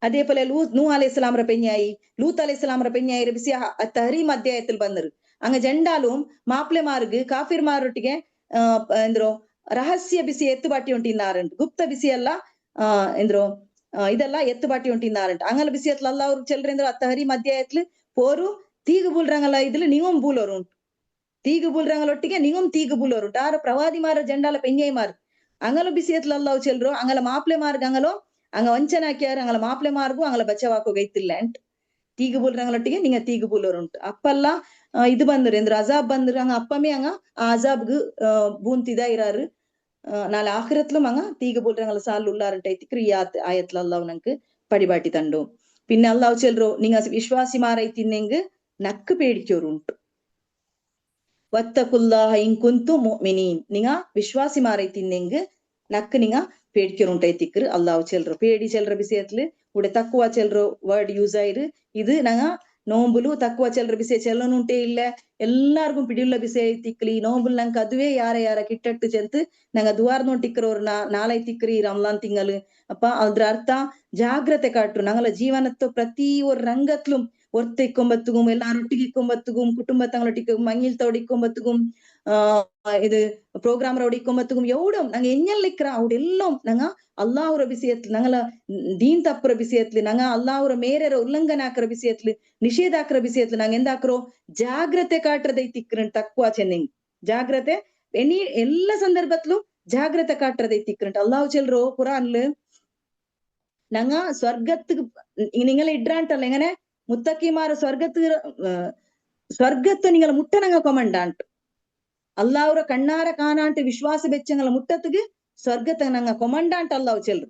അതേപോലെ നൂഹ് അലൈഹിസ്സലാം ರ പെഞ്ഞായി ലൂത്ത് അലൈഹിസ്സലാം ರ പെഞ്ഞായി ಬಿಸಿ ತಹರೀಮ್ ಅಧ್ಯಾಯത്തിൽ ಬಂದರು ಅಂಗ ಜಂಡಾലും മാപ്പിളമാർക്ക് കാഫിർമാരൊಟ್ಟಿಗೆ ಎಂದ್ರು ರಹಸ್ಯ ಬಿಸಿ ಎತ್ತುಬಾಟಿ ಉಂಟಿನ್ನಾರಂಟು ಗುಪ್ತ ಬಿಸಿ ಎಲ್ಲ ಎಂದ್ರು ಇದೆಲ್ಲ ಎತ್ತುಬಾಟಿ ಉಂಟಿನ್ನಾರಂಟು ಅಂಗಲ ಬಿಸಿ ಎತ್ಲ ಅಲ್ಲಾಹು ಚೆಲ್ರೆಂದ್ರು ತಹರೀಮ್ ಅಧ್ಯಾಯത്തിൽ പോരു തീഗ് ബുൽറങ്ങല ഇതില് നിങ്ങും ബൂലോറുണ്ട് തീഗ് ബുൽറങ്ങലൊಟ್ಟಿಗೆ നിങ്ങും തീഗ് ബൂലോറുണ്ട് ആറ് പ്രവാദിമാര ജണ്ടാല പെഞ്ഞൈമാർ ಅಂಗಲ ಬಿಸಿಯತ್ಲ ಅಲ್ಲಾಹು ಚೆಲ್ರು ಅಂಗಲ ಮಾಪ್ಲೆ ಮಾರ್ಗ ಅಂಗಲೋ ಅಂಗ ವಂಚನಾಕ್ಯಾರ ಅಂಗಲ ಮಾಪ್ಲೆ ಮಾರ್ಗು ಅಂಗಲ ಬಚಾವಾಕೋ ಗೈತಿಲ್ಲ ಅಂಟ್ തീഗ് ബുൽറങ്ങലൊಟ್ಟಿಗೆ ನಿಂಗ തീഗ് ಬೂಲೋರುಂಟು ಅಪ್ಪಲ್ಲ ಇದು ಬಂದ್ರು ಎಂದ್ರು ಅಜಾಬ್ ಬಂದ್ರು ಅಂಗ ಅಪ್ಪಮೇ ಅಂಗ ಆ ಅಜಾಬ್ಗ್ ಬೂಂತಿದ ಇರಾರು ನಾಳೆ ആഖിറത്ലും ಅಂಗ തീഗ് ബുൽറങ്ങല ಸಾಲು ಉಲ್ಲಾರಂಟ ಐತಿಕ್ರಿ ಆಯತ್ಲ ಅಲ್ಲಾಹು ನಂക്ക് പടിപാട്ടി തണ്ടു പിന്നെ അല്ലാഹു ചെൽറോ നിങ്ങ വിശ്വാസി മാറൈത്തിന്നെങ്ക് നക്ക് പേടിക്കോറുണ്ട്. വത്തക്കുല്ലാഹ ഇൻ കുന്തും മുഅ്മിനീൻ, നിങ്ങ വിശ്വാസിമാരೈತಿನ್ನೆಂಗ್ നക്ക് നിങ്ങ പേടിക്കോറുಂಟೈತಿಕ್ರು ಅಲ್ಲಾಹು ಚೆಲ್ರು. പേടി ಚೆಲ್ರ ವಿಷಯತ್ಲು ಉಡೆ ತಕ್ಕುವ ಚೆಲ್ರು ವರ್ಡ್ ಯೂಸ್ ಆಯ್ರು. ಇದು ನಂಗ ನೋಂಬುಲು ತಕ್ಕುವ ಚೆಲ್ರ ವಿಷಯ ಚೆಲ್ಲನುಂಟೆ ಇಲ್ಲ, ಎಲ್ಲಾರ್ಗು ಪಿಡಿಯುಲ್ಲ ವಿಷಯ ಐತಿಕ್ಲಿ ಈ ನೋಂಬುಲ್ ನಂಗೆ ಅದುವೇ ಯಾರ ಯಾರ ಕಿಟ್ಟಟ್ಟು ಚೆಂತ್ ನಂಗ ದುವಾರ್ ನೋಟಿಕ್ರವ್ರ ನಾಳೈತಿಕ್ರಿ ಈ ರಂಲಾನ್ ತಿಂಗಳು ಅಪ್ಪ. ಅದ್ರ ಅರ್ಥ ಜಾಗ್ರತೆ ಕಾಟ್ರು ನಂಗಲ ಜೀವನತ್ತು ಪ್ರತಿ ஒரு ರಂಗತ್ಲು ஒருத்த இக்கொம்பத்துக்கும் எல்லாரொட்டிக்கு இக்கொம்பத்துக்கும் குடும்ப தங்களொட்டிக்கு மங்கிழ்த்தோட இக்கொம்பத்துக்கும் இது ಪ್ರೋಗ್ರಾಮರವಡು ಇಕ್ಕೊಂಬತ್ತುಗು ಎವಡು ನಂಗೆ ಎಣ್ಣೆಲ್ಲಿಕ್ರ ಅವಡೆಲ್ಲೋ ನಂಗ ಅಲ್ಲಾಹುರ ಬಿಸಿಯತ್ಲು ನಂಗಲ ದೀನ್ ತಪ್ಪುರ ಬಿಸಿಯತ್ಲು ನಂಗ ಅಲ್ಲಾಹುರ ಮೇರೆರ ಉಲ್ಲಂಘನೆ ಹಾಕರ ಬಿಸಿಯತ್ಲು ನಿಷೇಧ ಹಾಕರ ಬಿಸಿಯತ್ಲು ನಂಗೆ ಎಂದಾಕ್ರೋ ಜಾಗ್ರತೆ ಕಾಟ್ರದೈತಿಕ್ರನ್ ತಕ್ಕುವ ಚೆನ್ನಿಂಗ್ ಜಾಗ್ರತೆ ಎನಿ ಎಲ್ಲ ಸಂದರ್ಭತ್ಲು ಜಾಗ್ರತೆ ಕಾಟ್ರದೈತಿಕ್ರಂಟ್ ಅಲ್ಲಾಹು ಚೆಲ್ರು ಕುರಾನ್ಲು ನಂಗ ಸ್ವರ್ಗத்துக்கு നിങ്ങളെ ഇഡ്രാണ്ടല്ല എങ്ങനെ മുത്തക്കിമാർ സ്വർഗത്ത് നിങ്ങളെ മുട്ടനങ്ങ കൊമണ്ടാണ്ട് അല്ലാഹുര കണ്ണാര കാണാണ്ട് വിശ്വാಸ ಬೆಚ್ಚಂಗಲ ಮುಟ್ಟತ್ತಿಗೆ ಸ್ವರ್ಗತ ನಂಗ ಕೊಮಂಡಾಂಟ್ ಅಲ್ಲಾಹು ಚೆಲ್ರು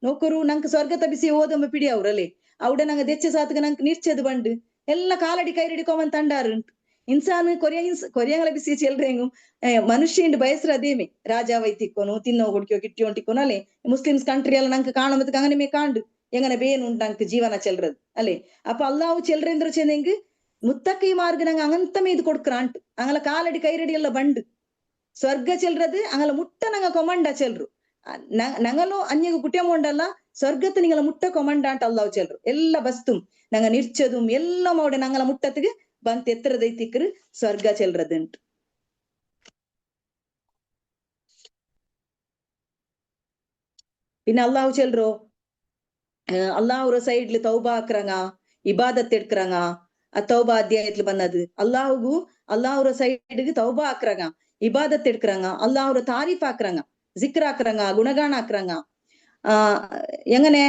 ನೋಕರು ನಂಗೆ ಸ್ವರ್ಗತ ಬಿಸಿ ಓದೊಮ್ಮೆ ಪಿಡಿ ಅವ್ರಲ್ಲಿ ಅವಡೆ ನಂಗೆ ದೆಚ್ಚ ಸಾತ್ಗ ನಂಗೆ ನಿರ್ಚದು ಬಂಡು ಎಲ್ಲ ಕಾಲಡಿ ಕೈರಡಿ ಕೊಮನ್ ತಂಡಾರು ಇನ್ಸಾನ್ ಕೊರಿಯಂಗಲ ಬಿಸಿ ಚೆಲ್ರೆಂಗು ಮನುಷ್ಯ ಇಂಡು ಬಯಸ್ರ ಅದೇಮೆ ರಾಜ ವೈತಿಕ್ಕೋನು ತಿನ್ನೋ ಕೊಡ್ಕೋ ಕಿಟ್ಟಿ ಹೊಂಟಿಕ್ಕೋನು ಅಲ್ಲೇ ಮುಸ್ಲಿಮ್ಸ್ ಕಂಟ್ರಿ ಎಲ್ಲ ನಂಗೆ ಕಾಣಮತ್ അങ്ങനെ ಮೇ ಕಾಂಡು എങ്ങനെ ಬೇನುಂಟು ನಂಗೆ ಜೀವನ ಚೆಲ್ರದು ಅಲ್ಲೇ. ಅಪ್ಪ ಅಲ್ಲಾಹು ಚೆಲ್ರೆಂದ್ರು ಚೆನ್ನೆಂಗ್ ಮುತ್ತಕ್ಕಿ ಮಾರ್ಗ ನಂಗೆ അങ്ങനത്തെ ഇത് കൊടുക്കറാണ്ട് അങ്ങല കാലടി കൈരടി ಎಲ್ಲ ಬಂಡು ಸ್ವರ್ಗ ಚೆಲ್ರದು ಅಂಗಲ ಮುಟ್ಟ ನಂಗ ಕೊಮಂಡ ಚೆಲ್ರು ನಂಗಲು ಅನ್ಯಗ ಕುಟ್ಯಮೊಂಡಲ್ಲ ಸ್ವರ್ಗತ್ತು ನಿಂಗಲ ಮುಟ್ಟ ಕೊಮಂಡ ಅಂತ ಅಲ್ಲಾವು ಚೆಲ್ರು ಎಲ್ಲ ಬಸ್ತು ನಂಗ ನಿರ್ಚದುಂ ಎಲ್ಲ ಮೋಡೆ ನಂಗಲ ಮುಟ್ಟತ್ತಿಗೆ ಬಂತ ಎತ್ತರದೈತಿಕ್ರು ಸ್ವರ್ಗ ಚೆಲ್ರದುಂಟು. പിന്നെ അള്ളാഹു ചെൽറോ അള്ളാഹുര സൈഡില് തൗബ ആക്രങ്ങ ഇബാദത്ത് എടുക്കറങ്ങ ಆ ತೌಬಾ ಅಧ್ಯಾಯತ್ಲು ಬನ್ನದು ಅಲ್ಲಾಹುಗು ಅಲ್ಲಾಹುರ ಸೈಡ್ಗೆ ತೌಬಾ ಆಕ್ರಂಗ ಇಬಾದತ್ ಎಡ್ಕರಂಗ ಅಲ್ಲಾಹುರ ತಾರೀಫ್ ಆಕ್ರಂಗ ಜಿಕ್ರ್ ಆಕ್ರಂಗ ಗುಣಗಾನ ಆಕ್ರಂಗ ಎಂಗನೆ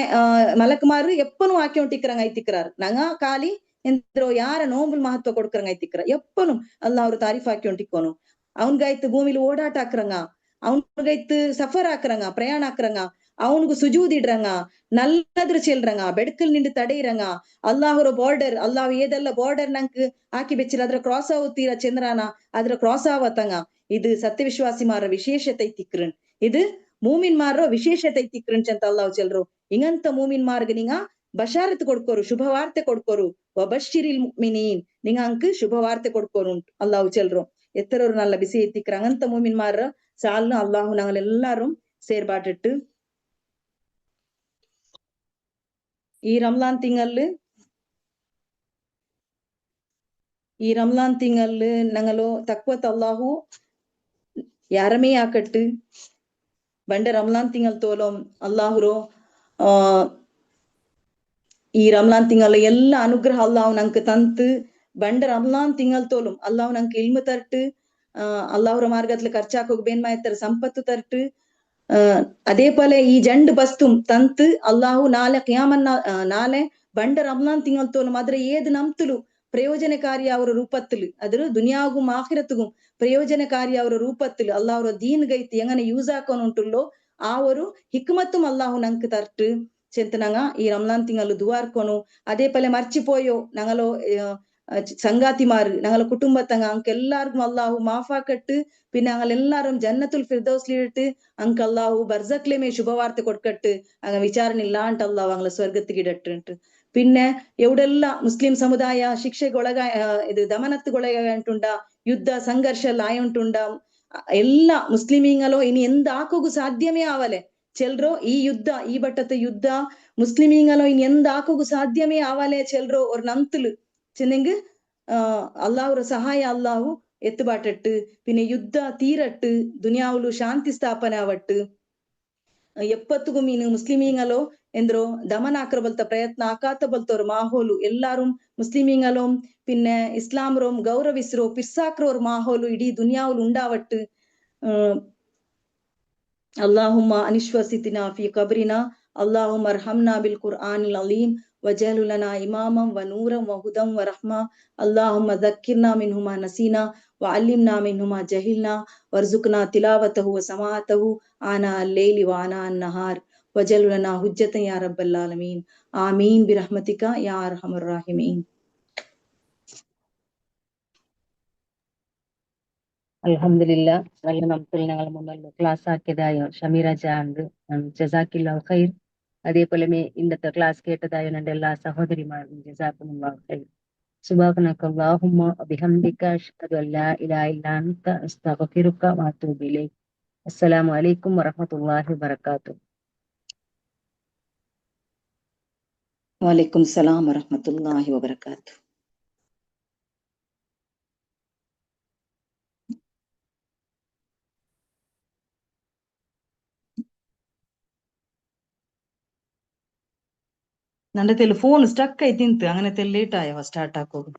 ಮಲಕ್ಮಾರು ಎಪ್ಪನು ಆಕೆ ಹೊಂಟಿಕ್ರಂಗ ಐತಿಕ್ರಾರ್ ನಂಗ ಕಾಲಿ ಎಂದ್ರೋ ಯಾರ ನೋಂಬುಲ್ ಮಹತ್ವ ಕೊಡ್ಕರಂಗ ಐತಿಕ್ರ ಎಪ್ಪನು ಅಲ್ಲಾಹುರ ತಾರೀಫ್ ಆಕೆ ಹೊಂಟಿಕ್ಕೋನು ಅವನ್ಗಾಯ್ತು ಭೂಮಿಲಿ ಓಡಾಟ ಆಕ್ರಂಗ ಅವನ್ಗಾಯ್ತು ಸಫರ್ ಆಕ್ರಂಗ ಪ್ರಯಾಣ ಆಕ್ರಂಗ அவனுக்கு சுஜூதிடுறாங்க நல்லದ್ರ ಚೆಲ್ರಂಗ ಬೆಡ್ಕಲ್ ನಿಂಡು ತಡೆಯಿರಂಗ ಅಲ್ಲಾಹುರ ಬಾರ್ಡರ್ ಅಲ್ಲಾಹ್ ಏದೆಲ್ಲ ಬಾರ್ಡರ್ ನಂಗೆ ಹಾಕಿ ಬೆಚ್ಚಿರ ಅದ್ರ ಕ್ರಾಸ್ ಆಗುತ್ತೀರ ಚಂದ್ರನ ಅದ್ರ ಕ್ರಾಸ್ ಆವತ್ತಂಗ ಇದು ಸತ್ಯ ವಿಶ್ವಾಸಿ ಮಾರ ವಿಶೇಷತೆ ಐತಿಕ್ರನ್ ಇದು ಮೂಮಿನ್ ಮಾರೋ ವಿಶೇಷತೆ ಐತಿಕ್ರನ್ ಅಂತ ಅಲ್ಲಾಹ್ ಚೆಲ್ರು ಹಿಂಗಂತ ಮೂಮಿನ್ ಮಾರ್ಗ ನಿಂಗ ಬಶಾರತ್ ಕೊಡ್ಕೋರು ಶುಭ ವಾರ್ತೆ ಕೊಡ್ಕೋರು ವಬಶ್ಶಿರಿಲ್ ಮುಮಿನೀನ್ ನಿಂಗ ಅಂಕ್ ಶುಭ ವಾರ್ತೆ ಕೊಡ್ಕೋರು ಅಲ್ಲಾಹ್ ಚೆಲ್ರು ಎತ್ತರವ್ರು ನಲ್ಲ ಬಿಸಿ ಐತಿಕ್ರ ಹಂಗಂತ ಮೂಮಿನ್ ಮಾರ ಸಾಲ್ನು ಅಲ್ಲಾಹು ഞങ്ങളെല്ലാരും ಸೇರ್ಬಾಟಿಟ್ಟು ಈ ರಂಲಾನ್ ತಿಂಗಲ್ ഞങ്ങളോ തക്വത്ത് അല്ലാഹു ಯಾರಮೇ ಆಕಟ್ಟು ಬಂಡ ರಂಲಾನ್ ತಿಂಗಲ್ ತೋಲೋಂ ಅಲ್ಲಾಹುರೋ ಈ ರಂಲಾನ್ ತಿಂಗಲ್ ಎಲ್ಲ ಅನುಗ್ರಹ ಅಲ್ಲಾಹು ನಂಗೆ ತಂತು ಬಂಡ ರಂಲಾನ್ ತಿಂಗಲ್ ತೋಲೋಂ ಅಲ್ಲಾಹು ನಂಗೆ ಇಲ್ಮು ತರ್ಟು ಅಲ್ಲಾಹುರ ಮಾರ್ಗತ್ಲು ಖರ್ಚಾಕೋಗ್ ಬೇನ್ಮಾಯ್ತರ ಸಂಪತ್ತು ತರ್ಟು അതേ പോലെ ഈ ജണ്ട് ബസ്തും തന്ത് അള്ളാഹു നാളെ നാളെ ಬಂಡ ರಂಲಾನ್ ತಿಂಗಲ್ ತೋಲು ಮಾತ್ರ ಏದು ನಂತಲು ಪ್ರಯೋಜನಕಾರಿ ಅವರ ರೂಪತ್ತಲು ಅದ್ರ ದುನಿಯಾಗೂ ಆಖಿರತ್ಗೂ ಪ್ರಯೋಜನಕಾರಿ ಅವರ ರೂಪತ್ತಲು ಅಲ್ಲಾಹರ ದೀನ್ ಗೈತಿ ಎಂಗನೆ ಯೂಸ್ ಹಾಕೋನ್ ಉಂಟುಲ್ಲೋ ಅವರು ಹಿಕ್ಮತ್ತುಂ ಅಲ್ಲಾಹು ನಂಕ್ ತರ್ಟ್ ಚೆಂತ ನಂಗ ಈ ರಂಲಾನ್ ತಿಂಗಳು ದುವಾರ್ಕೊನು അതേ പോലെ മർച്ചിപ്പോയോ ഞങ്ങളോ സംഗാത്തിമാര് ഞങ്ങളെ കുടുംബത്തങ്ങ അങ്ക് എല്ലാവർക്കും അള്ളാഹു മാഫാക്കട്ട് പിന്നെ ഞങ്ങൾ എല്ലാരും ജന്നത്തുൽ ഫിർദൗസ്ലിട്ട് ಅಂಕ್ ಅಲ್ಲಾಹು ಬರ್ಜಕ್ಲೆಮೇ ಶುಭವಾರ್ತೆ ಕೊಡ್ಕಟ್ಟು ಅಂಗ ವಿಚಾರಣೆ ಇಲ್ಲ ಅಂತ ಅಲ್ಲಾಹು ಅಂಗ್ಲ ಸ್ವರ್ಗತ್ತಿಗೆ ಇಡಟ್ಟು. പിന്നെ എവിടെല്ല മുസ്ലിം സമുദായ ಶಿಕ್ಷೆಗೊಳಗ ಇದು ದಮನತ್ತುಗೊಳಗಂಟುಂಡ ಯುದ್ಧ ಸಂಘರ್ಷ ಎಲ್ಲ ಆಯುಂಟುಂಡ ಎಲ್ಲ ಮುಸ್ಲಿಮೀಂಗಲೋ ಇനി ಎಂದಾಕೋಗು ಸಾಧ್ಯವೇ ಆವಲೆ ಚೆಲ್ರೋ ಈ ಯುದ್ಧ ಈ ಬಟ್ಟತ್ತ ಯುದ್ಧ ಮುಸ್ಲಿಮೀಂಗಲೋ ಇനി ಎಂದಾಕೋಗು ಸಾಧ್ಯವೇ ಆವಲೆ ಚೆಲ್ರೋ ஒரு ನಂತಲು ചെന്നെങ്ക് അള്ളാഹുര സഹായ അള്ളാഹു എത്തുപാട്ടട്ട് പിന്നെ ಯುದ್ಧ തീരട്ട് ദുനിയാവുಲು ಶಾಂತಿ ಸ್ಥಾಪನೆ ಆವಟ್ಟು ಎಪ್ಪತ್ತುಗು ಮೀನು ಮುಸ್ಲಿಮೀಂಗಲೋ ಎಂದ್ರೋ ದಮನ ಆಕ್ರಬಲ್ತ ಪ್ರಯತ್ನ ಆಕಾತ ಬಲ್ತವ್ರ ಮಾಹೋಲು ಎಲ್ಲಾರು ಮುಸ್ಲಿಮೀಂಗಲೋ പിന്നെ ഇസ്ലാമറോം ಗೌರವಿಸ್ರೋ ಪಿರ್ಸಾಕ್ರೋರ್ ಮಾಹೋಲು ಇಡೀ ದುನಿಯಾವುಲು ಉಂಡಾವಟ್ಟು. اللهم أنشوستنا في قبرنا اللهم ارحمنا بالقرآن العظيم وجعل لنا إماما ونورا وهدى ورحمة اللهم ذكرنا منه ما نسينا وعلمنا منه ما جهلنا وارزقنا تلاوته وسماعته آناء الليل وآناء النهار وجعل لنا حجة يا رب العالمين آمين برحمتك يا أرحم الراحمين. അൽഹംദുലില്ലാ നല്ല നമുക്ക് ഞങ്ങൾ മുന്നല്ലോ ക്ലാസ് ആക്കിയതായോ ഷമീറ ജാണ്ട് ജസാക്കില്ല ഖൈർ. അതേപോലെ ഇന്നത്തെ ക്ലാസ് കേട്ടതായോ എൻ്റെ എല്ലാ സഹോദരിമാരും ജസാക്കുമുല്ലാഹു ഖൈർ. സുബ്ഹാനക അല്ലാഹുമ്മ വബിഹംദിക അഷ്ഹദു അല്ലാ ഇലാഹ ഇല്ലാ അൻത അസ്തഗ്ഫിറുക വഅതൂബു ഇലൈക്. അസ്സലാമു അലൈക്കും വറഹ്മത്തുള്ളാഹി വബറകാതുഹു. വലൈക്കും സലാം വറഹ്മത്തുള്ളാഹി വബറകാതുഹു. ನನ್ನ ಫೋನ್ ಸ್ಟಕ್ ಐತಿಂತು ಅಂಗನೆ ಲೇಟ್ ಆಯವ ಸ್ಟಾರ್ಟ್ ಹಾಕೋದು.